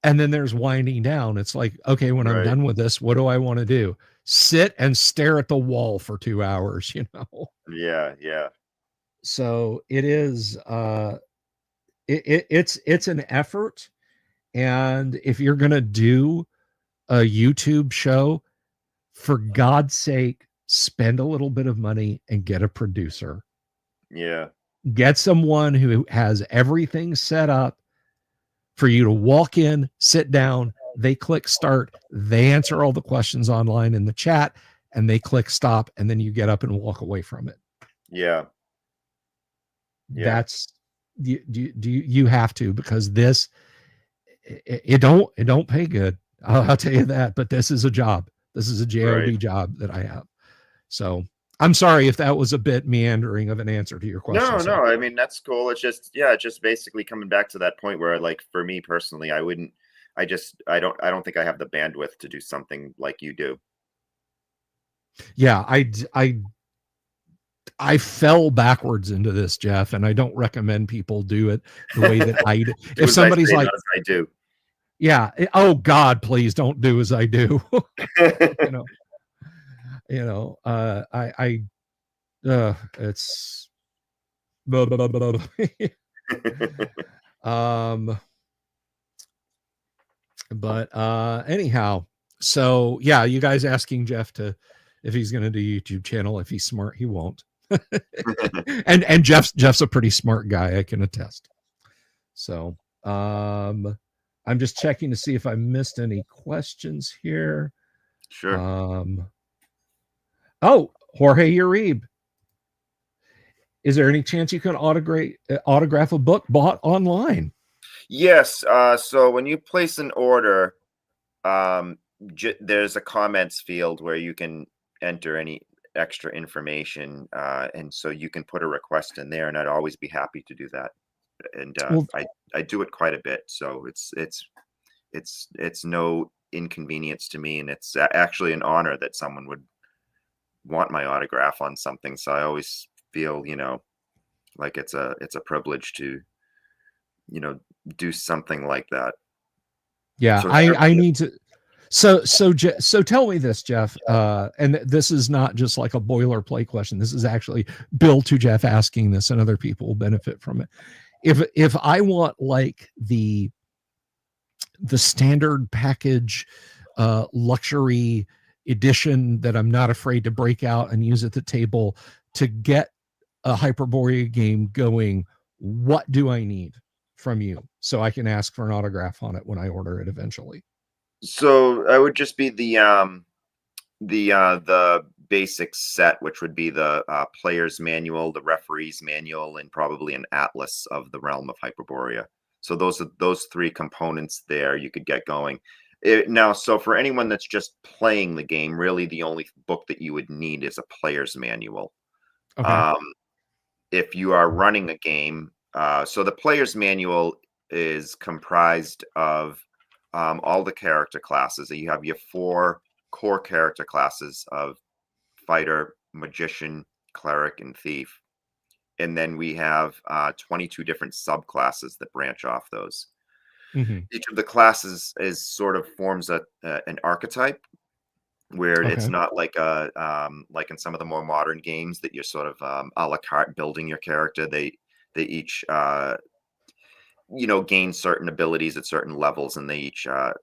[SPEAKER 1] And then there's winding down. It's like, okay, when I'm done with this, what do I want to do? Sit and stare at the wall for 2 hours,
[SPEAKER 2] Yeah, yeah.
[SPEAKER 1] So it is it's an effort. And if you're gonna do a YouTube show, for God's sake, spend a little bit of money and get a producer.
[SPEAKER 2] Yeah.
[SPEAKER 1] Get someone who has everything set up for you to walk in, sit down, they click start, they answer all the questions online in the chat, and they click stop, and then you get up and walk away from it.
[SPEAKER 2] Yeah.
[SPEAKER 1] That's you have to, because this it don't pay good. I'll tell you that, but this is a job. This is a JOB job that I have. So I'm sorry if that was a bit meandering of an answer to your question.
[SPEAKER 2] No, I mean, that's cool. It's just, just basically coming back to that point where, like, for me personally, I don't think I have the bandwidth to do something like you do.
[SPEAKER 1] Yeah. I fell backwards into this, Jeff, and I don't recommend people do it the way that I do. If somebody's like,
[SPEAKER 2] I do.
[SPEAKER 1] Yeah. Oh God, please don't do as I do. It's anyhow, so yeah, you guys asking Jeff if he's going to do a YouTube channel. If he's smart, he won't. and Jeff's a pretty smart guy, I can attest. So, I'm just checking to see if I missed any questions here.
[SPEAKER 2] Sure.
[SPEAKER 1] Oh, Jorge Uribe. Is there any chance you can autograph a book bought online?
[SPEAKER 2] Yes. So when you place an order, there's a comments field where you can enter extra information, and so you can put a request in there, and I'd always be happy to do that. And
[SPEAKER 1] Well,
[SPEAKER 2] I do it quite a bit, so it's no inconvenience to me, and it's actually an honor that someone would want my autograph on something. So I always feel, like it's a privilege to, do something like that.
[SPEAKER 1] yeah,
[SPEAKER 2] So
[SPEAKER 1] I need to. So tell me this, Jeff, and this is not just like a boilerplate question. This is actually Bill to Jeff asking this, and other people will benefit from it. If I want like the standard package, luxury edition that I'm not afraid to break out and use at the table to get a Hyperborea game going, what do I need from you so I can ask for an autograph on it when I order it eventually?
[SPEAKER 2] So I would just be the basic set, which would be the player's manual, the referee's manual, and probably an atlas of the realm of Hyperborea. So those three components there you could get going. Now, so for anyone that's just playing the game, really the only book that you would need is a player's manual.
[SPEAKER 1] Okay.
[SPEAKER 2] If you are running a game, so the player's manual is comprised of all the character classes. You have your 4 core character classes of fighter, magician, cleric, and thief. And then we have 22 different subclasses that branch off those.
[SPEAKER 1] Mm-hmm.
[SPEAKER 2] Each of the classes is sort of forms an archetype, where it's not like like in some of the more modern games that you're sort of a la carte building your character. They each gain certain abilities at certain levels, and they each are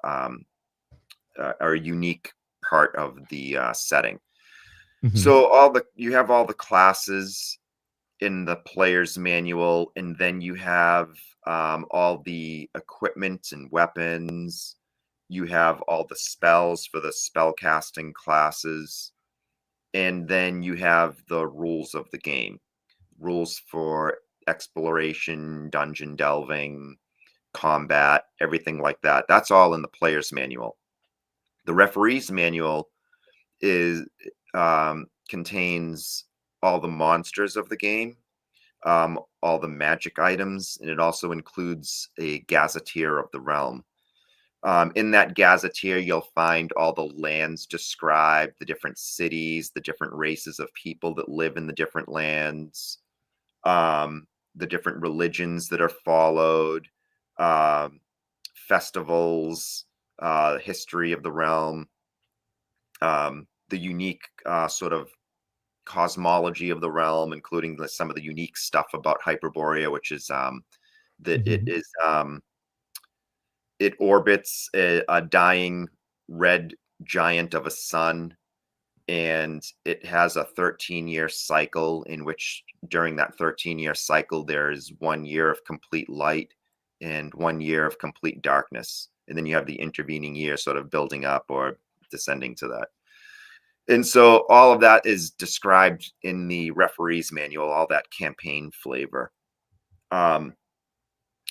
[SPEAKER 2] a unique part of the setting.
[SPEAKER 1] Mm-hmm.
[SPEAKER 2] So you have all the classes in the player's manual, and then you have all the equipment and weapons. You have all the spells for the spell casting classes, and then you have the rules of the game, rules for exploration, dungeon delving, combat, everything like that. That's all in the player's manual. The referee's manual contains all the monsters of the game, all the magic items, and it also includes a gazetteer of the realm. In that gazetteer, you'll find all the lands described, the different cities, the different races of people that live in the different lands, the different religions that are followed, festivals, history of the realm, the unique sort of cosmology of the realm, including some of the unique stuff about Hyperborea, which is that it orbits a dying red giant of a sun, and it has a 13-year cycle, in which during that 13-year cycle there is 1 year of complete light and 1 year of complete darkness, and then you have the intervening year sort of building up or descending to that. And so all of that is described in the referee's manual, all that campaign flavor.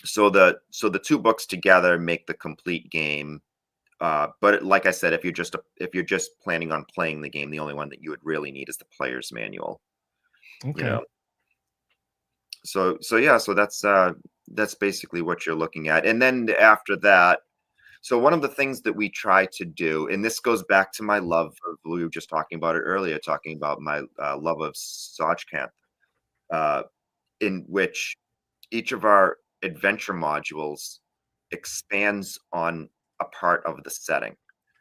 [SPEAKER 2] So the 2 books together make the complete game. But like I said, if you're just planning on playing the game, the only one that you would really need is the player's manual.
[SPEAKER 1] Okay.
[SPEAKER 2] So yeah, so that's basically what you're looking at. And then after that, so one of the things that we try to do, and this goes back to my love of, we were just talking about it earlier, talking about my love of Sojkamp, in which each of our adventure modules expands on a part of the setting.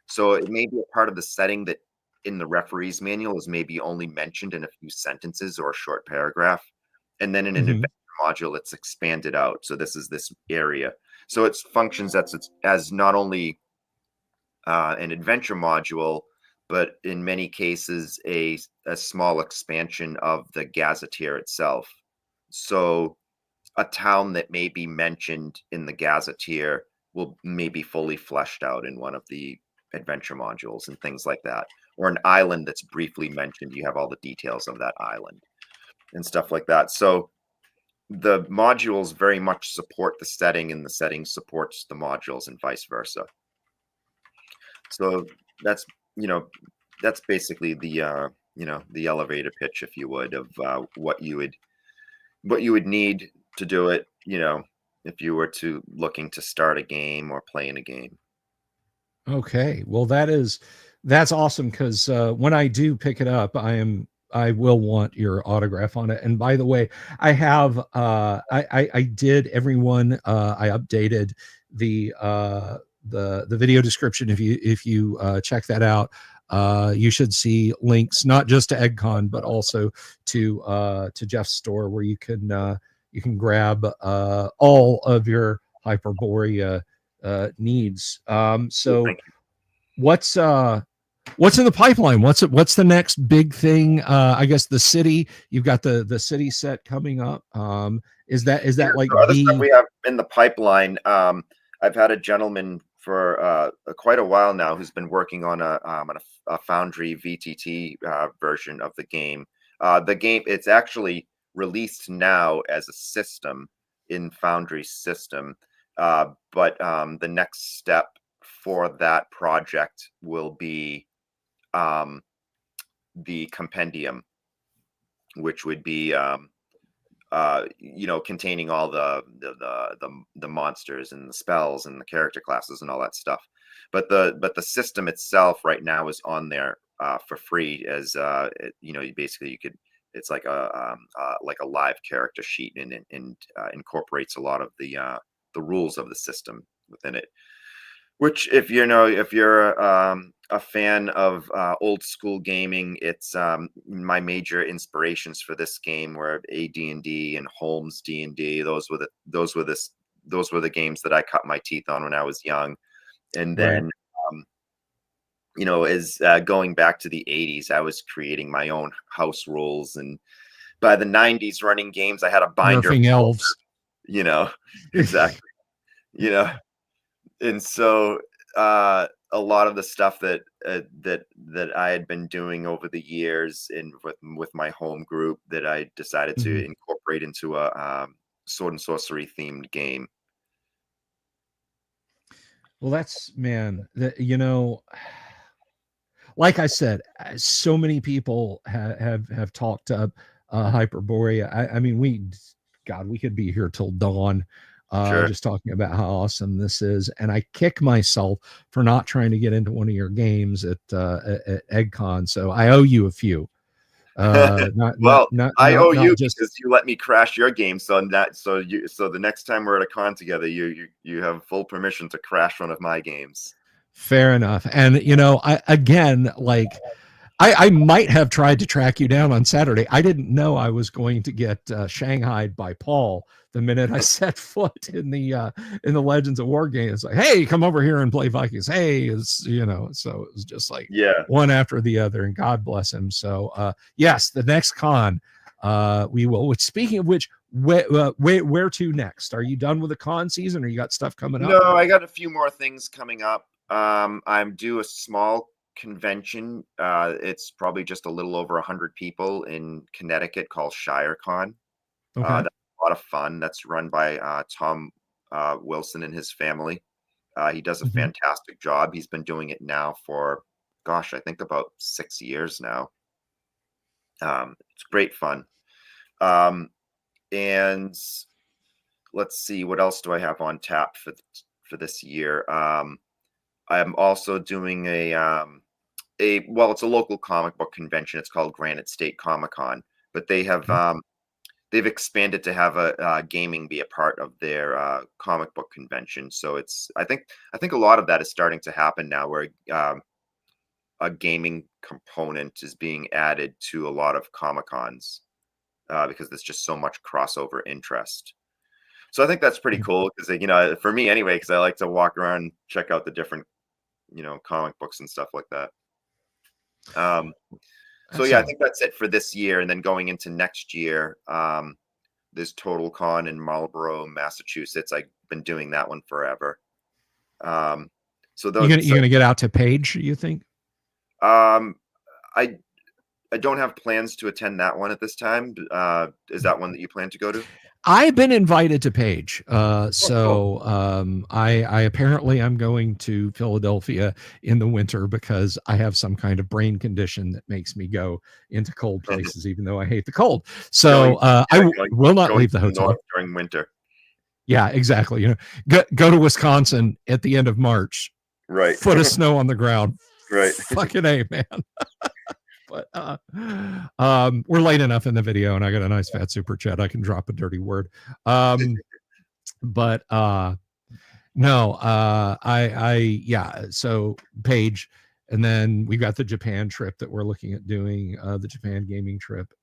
[SPEAKER 2] So it may be a part of the setting that in the referee's manual is maybe only mentioned in a few sentences or a short paragraph. And then in an adventure module, it's expanded out. So this is this area. So it functions as not only an adventure module, but in many cases, a small expansion of the gazetteer itself. So a town that may be mentioned in the gazetteer will maybe fully fleshed out in one of the adventure modules and things like that. Or an island that's briefly mentioned, you have all the details of that island and stuff like that. So the modules very much support the setting, and the setting supports the modules, and vice versa. So that's basically the the elevator pitch, if you would, of what you would need to do it, if you were looking to start a game or play in a game.
[SPEAKER 1] Okay. Well, that's awesome, because when I do pick it up, I will want your autograph on it. And by the way, I have I did everyone I updated the video description. If you check that out, you should see links not just to EGGCon but also to Jeff's store, where you can grab all of your Hyperborea needs. So
[SPEAKER 2] Thank you.
[SPEAKER 1] what's in the pipeline? What's the next big thing? I guess the city, you've got the city set coming up. Is that like
[SPEAKER 2] so other stuff we have in the pipeline? I've had a gentleman for quite a while now who's been working on a Foundry VTT version of the game. It's actually released now as a system in Foundry's system, but the next step for that project will be the compendium, which would be containing all the monsters and the spells and the character classes and all that stuff. But the system itself right now is on there for free, as it's like a live character sheet, and incorporates a lot of the rules of the system within it. Which, if you're a fan of old school gaming, it's my major inspirations for this game were AD&D and Holmes D&D. Those were the games that I cut my teeth on when I was young. And then, as going back to the 80s, I was creating my own house rules, and by the 90s, running games, I had a binder.
[SPEAKER 1] Nerfing elves.
[SPEAKER 2] Exactly. And so a lot of the stuff that I had been doing over the years with my home group, that I decided to incorporate into a sword and sorcery themed game.
[SPEAKER 1] Well, like I said, so many people have talked up Hyperborea. I mean, we could be here till dawn.
[SPEAKER 2] Sure.
[SPEAKER 1] Just talking about how awesome this is, and I kick myself for not trying to get into one of your games at EGGCon. So I owe you a few. I owe you
[SPEAKER 2] because you let me crash your game. So the next time we're at a con together, you have full permission to crash one of my games.
[SPEAKER 1] Fair enough. And I might have tried to track you down on Saturday. I didn't know I was going to get shanghaied by Paul the minute I set foot in the Legends of War game. It's like, hey, come over here and play Vikings. Hey, so it was just like one after the other, and God bless him. So yes, the next con we will. Which, speaking of which, where to next? Are you done with the con season, or you got stuff coming up?
[SPEAKER 2] No, I got a few more things coming up. I'm due a small convention. It's probably just a little over 100 people in Connecticut, called ShireCon.
[SPEAKER 1] Okay.
[SPEAKER 2] That's a lot of fun. That's run by Tom Wilson and his family. He does a fantastic job. He's been doing it now for, I think about 6 years now. It's great fun. And let's see, what else do I have on tap for this year? I'm also doing it's a local comic book convention. It's called Granite State Comic-Con, but they have they've expanded to have a gaming be a part of their comic book convention. So I think a lot of that is starting to happen now, where a gaming component is being added to a lot of Comic-Cons because there's just so much crossover interest. So I think that's pretty cool, because for me anyway, because I like to walk around and check out the different comic books and stuff like that. So yeah, I think that's it for this year. And then going into next year, there's Total Con in Marlborough, Massachusetts. I've been doing that one forever. So those,
[SPEAKER 1] you're gonna get out to Page, you think?
[SPEAKER 2] I I don't have plans to attend that one at this time. Is that one that you plan to go to?
[SPEAKER 1] I've been invited to Page.
[SPEAKER 2] Oh, cool.
[SPEAKER 1] I apparently I'm going to Philadelphia in the winter because I have some kind of brain condition that makes me go into cold places, even though I hate the cold. So will not leave the hotel
[SPEAKER 2] north during winter.
[SPEAKER 1] Yeah, exactly. You know, go to Wisconsin at the end of March.
[SPEAKER 2] Right.
[SPEAKER 1] Foot of snow on the ground.
[SPEAKER 2] Right.
[SPEAKER 1] Fucking A, man. But we're late enough in the video, and I got a nice fat super chat. I can drop a dirty word. But no, yeah. So Paige, and then we got the Japan trip that we're looking at doing, the Japan gaming trip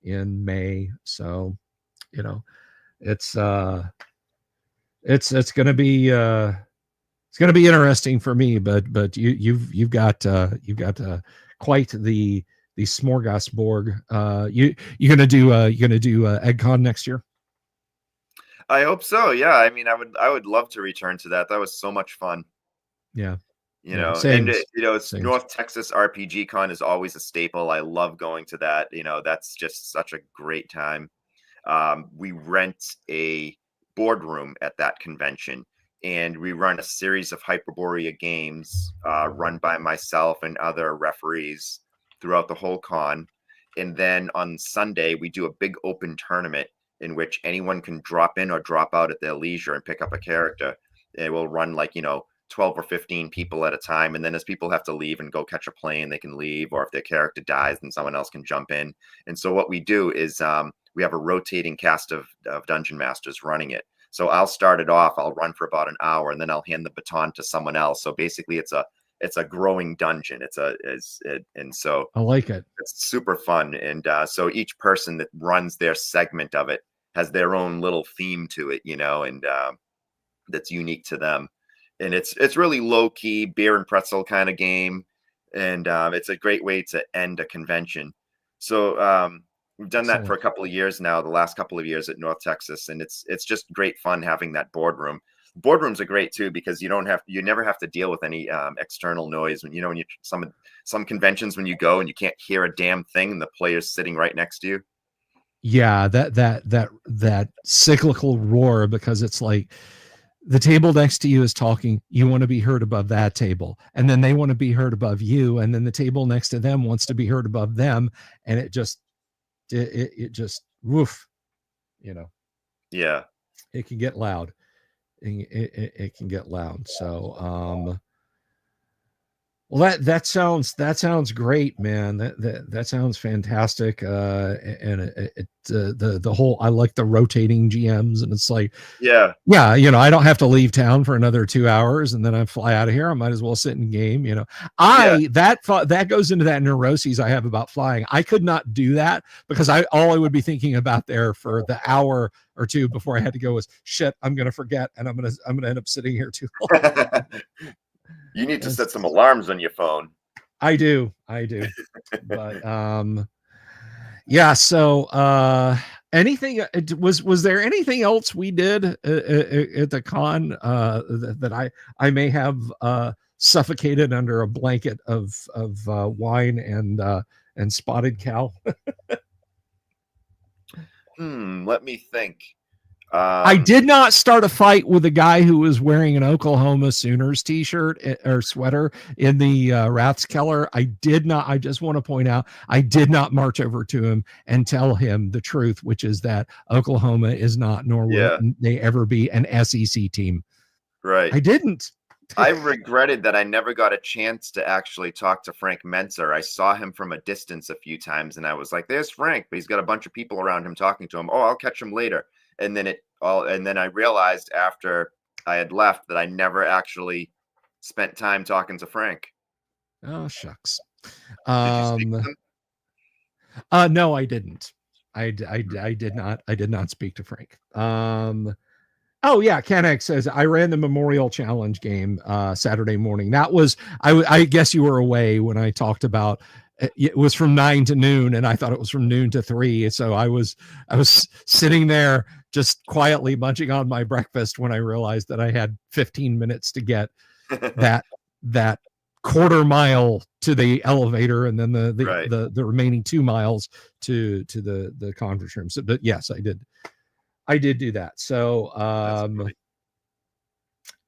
[SPEAKER 1] in May. So, you know, it's gonna be it's gonna be interesting for me. But you've got quite the smorgasbord. You gonna do EGGCon next year?
[SPEAKER 2] I hope so. Yeah, I mean, I would love to return to that. That was so much fun.
[SPEAKER 1] Yeah,
[SPEAKER 2] you know, and it's North Texas RPG Con is always a staple. I love going to that. You know, that's just such a great time. We rent a boardroom at that convention, and we run a series of HYPERBOREA games run by myself and other referees throughout the whole con. And then on Sunday, we do a big open tournament in which anyone can drop in or drop out at their leisure and pick up a character. It will run 12 or 15 people at a time. And then as people have to leave and go catch a plane, they can leave. Or if their character dies, then someone else can jump in. And so what we do is we have a rotating cast of dungeon masters running it. So I'll start it off. I'll run for about an hour, and then I'll hand the baton to someone else. So basically, it's a growing dungeon. And so
[SPEAKER 1] I like it.
[SPEAKER 2] It's super fun. And so each person that runs their segment of it has their own little theme to it, you know, and that's unique to them. And it's really low key beer and pretzel kind of game, and it's a great way to end a convention. So we've done that for a couple of years now, the last couple of years at North Texas, and it's just great fun having that boardroom. Boardrooms are great too because you never have to deal with any external noise. When you some conventions when you go and you can't hear a damn thing and the player's sitting right next to you.
[SPEAKER 1] Yeah, that cyclical roar, because it's like the table next to you is talking, you want to be heard above that table, and then they want to be heard above you, and then the table next to them wants to be heard above them, and it just woof, you know.
[SPEAKER 2] Yeah,
[SPEAKER 1] it can get loud. It can get loud. So well, that sounds great, man. That sounds fantastic. And the whole, I like the rotating GMs, and it's like,
[SPEAKER 2] yeah,
[SPEAKER 1] you know, I don't have to leave town for another 2 hours, and then I fly out of here. I might as well sit in game. You know, that goes into that neuroses I have about flying. I could not do that because all I would be thinking about there for the hour or two before I had to go was, shit, I'm gonna forget, and I'm gonna end up sitting here too long.
[SPEAKER 2] You need to set some alarms on your phone.
[SPEAKER 1] I do. But yeah, so anything was there anything else we did at the con that I may have suffocated under a blanket of wine and spotted cow?
[SPEAKER 2] Let me think.
[SPEAKER 1] I did not start a fight with a guy who was wearing an Oklahoma Sooners t-shirt or sweater in the Rathskeller. I did not. I just want to point out, I did not march over to him and tell him the truth, which is that Oklahoma is not, nor will they ever be, an SEC team.
[SPEAKER 2] Right.
[SPEAKER 1] I didn't.
[SPEAKER 2] I regretted that I never got a chance to actually talk to Frank Mentzer. I saw him from a distance a few times, and I was like, there's Frank, but he's got a bunch of people around him talking to him. Oh, I'll catch him later. And then I realized after I had left that I never actually spent time talking to Frank.
[SPEAKER 1] Oh, shucks.
[SPEAKER 2] Did you speak to him?
[SPEAKER 1] No, I didn't. I did not. I did not speak to Frank. Oh yeah, Canex says I ran the Memorial Challenge game Saturday morning. That was I guess you were away when I talked about it was from 9 to noon, and I thought it was from noon to 3. So I was sitting there just quietly munching on my breakfast when I realized that I had 15 minutes to get that quarter mile to the elevator, and then
[SPEAKER 2] Right.
[SPEAKER 1] the remaining 2 miles to the conference room. So, but yes, I did do that. So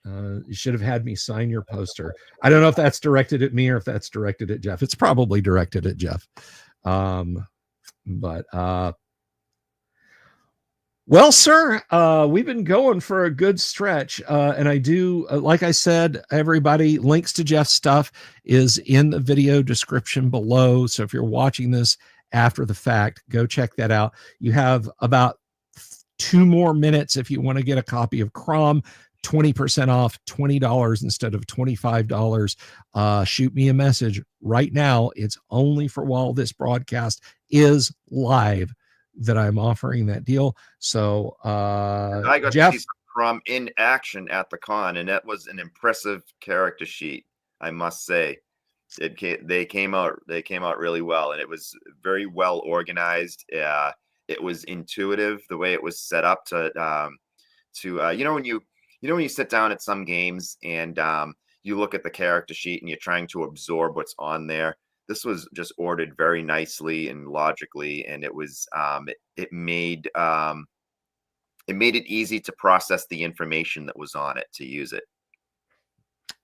[SPEAKER 1] you should have had me sign your poster. I don't know if that's directed at me or if that's directed at Jeff. It's probably directed at Jeff. But well, sir, we've been going for a good stretch. And I do, like I said, everybody, links to Jeff's stuff is in the video description below. So if you're watching this after the fact, go check that out. You have about 2 more minutes if you want to get a copy of Crom. 20% off, $20 instead of $25. Shoot me a message right now. It's only for while this broadcast is live that I'm offering that deal. So
[SPEAKER 2] I got
[SPEAKER 1] Jeff,
[SPEAKER 2] to see Crom in action at the con, and that was an impressive character sheet, I must say. They came out really well, and it was very well organized. It was intuitive the way it was set up to when you sit down at some games and you look at the character sheet and you're trying to absorb what's on there. This was just ordered very nicely and logically, and it was it made it easy to process the information that was on it, to use it.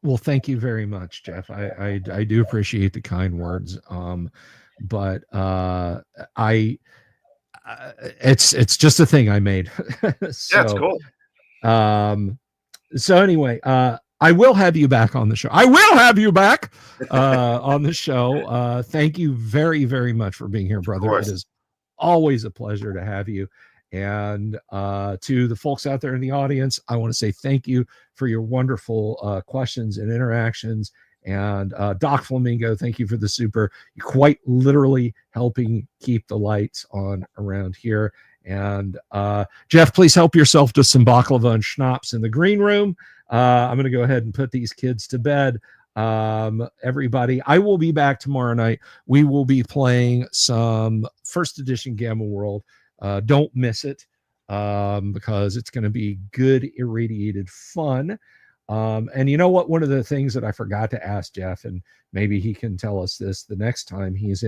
[SPEAKER 1] Well, thank you very much, Jeff. I do appreciate the kind words. But it's just a thing I made. So,
[SPEAKER 2] yeah, it's cool.
[SPEAKER 1] So anyway, I will have you back on the show. I will have you back on the show. Thank you very, very much for being here, brother. It is always a pleasure to have you. And to the folks out there in the audience, I want to say thank you for your wonderful questions and interactions. And Doc Flamingo, thank you for the super. You're quite literally helping keep the lights on around here. And Jeff, please help yourself to some baklava and schnapps in the green room. I'm going to go ahead and put these kids to bed. Everybody, I will be back tomorrow night. We will be playing some first edition Gamma World. Don't miss it because it's going to be good, irradiated fun. And you know what? One of the things that I forgot to ask Jeff, and maybe he can tell us this the next time he's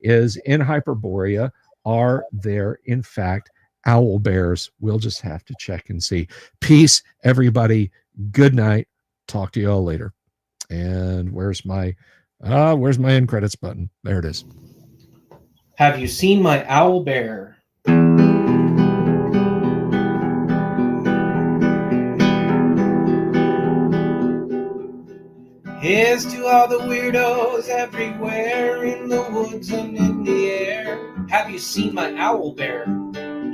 [SPEAKER 1] is in Hyperborea, are there, in fact, owl bears? We'll just have to check and see. Peace, everybody. Good night. Talk to you all later. And where's my end credits button? There it is.
[SPEAKER 3] Have you seen my owl bear? Here's to all the weirdos everywhere in the woods and in the air. Have you seen my owl bear?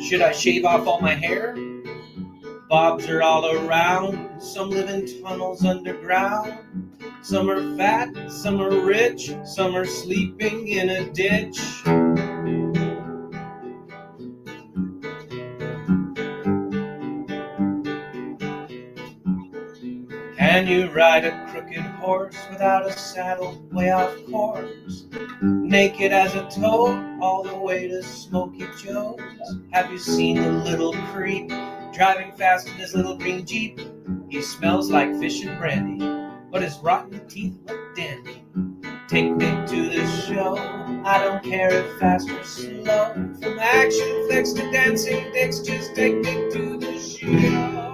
[SPEAKER 3] Should I shave off all my hair? Bobs are all around. Some live in tunnels underground. Some are fat, some are rich, some are sleeping in a ditch. Can you ride a crooked horse without a saddle way off course? Naked as a toad all the way to Smoky Joe's? Have you seen the little creep driving fast in his little green Jeep? He smells like fish and brandy, but his rotten teeth look dandy. Take me to the show, I don't care if fast or slow. From action flicks to dancing dicks, just take me to the show.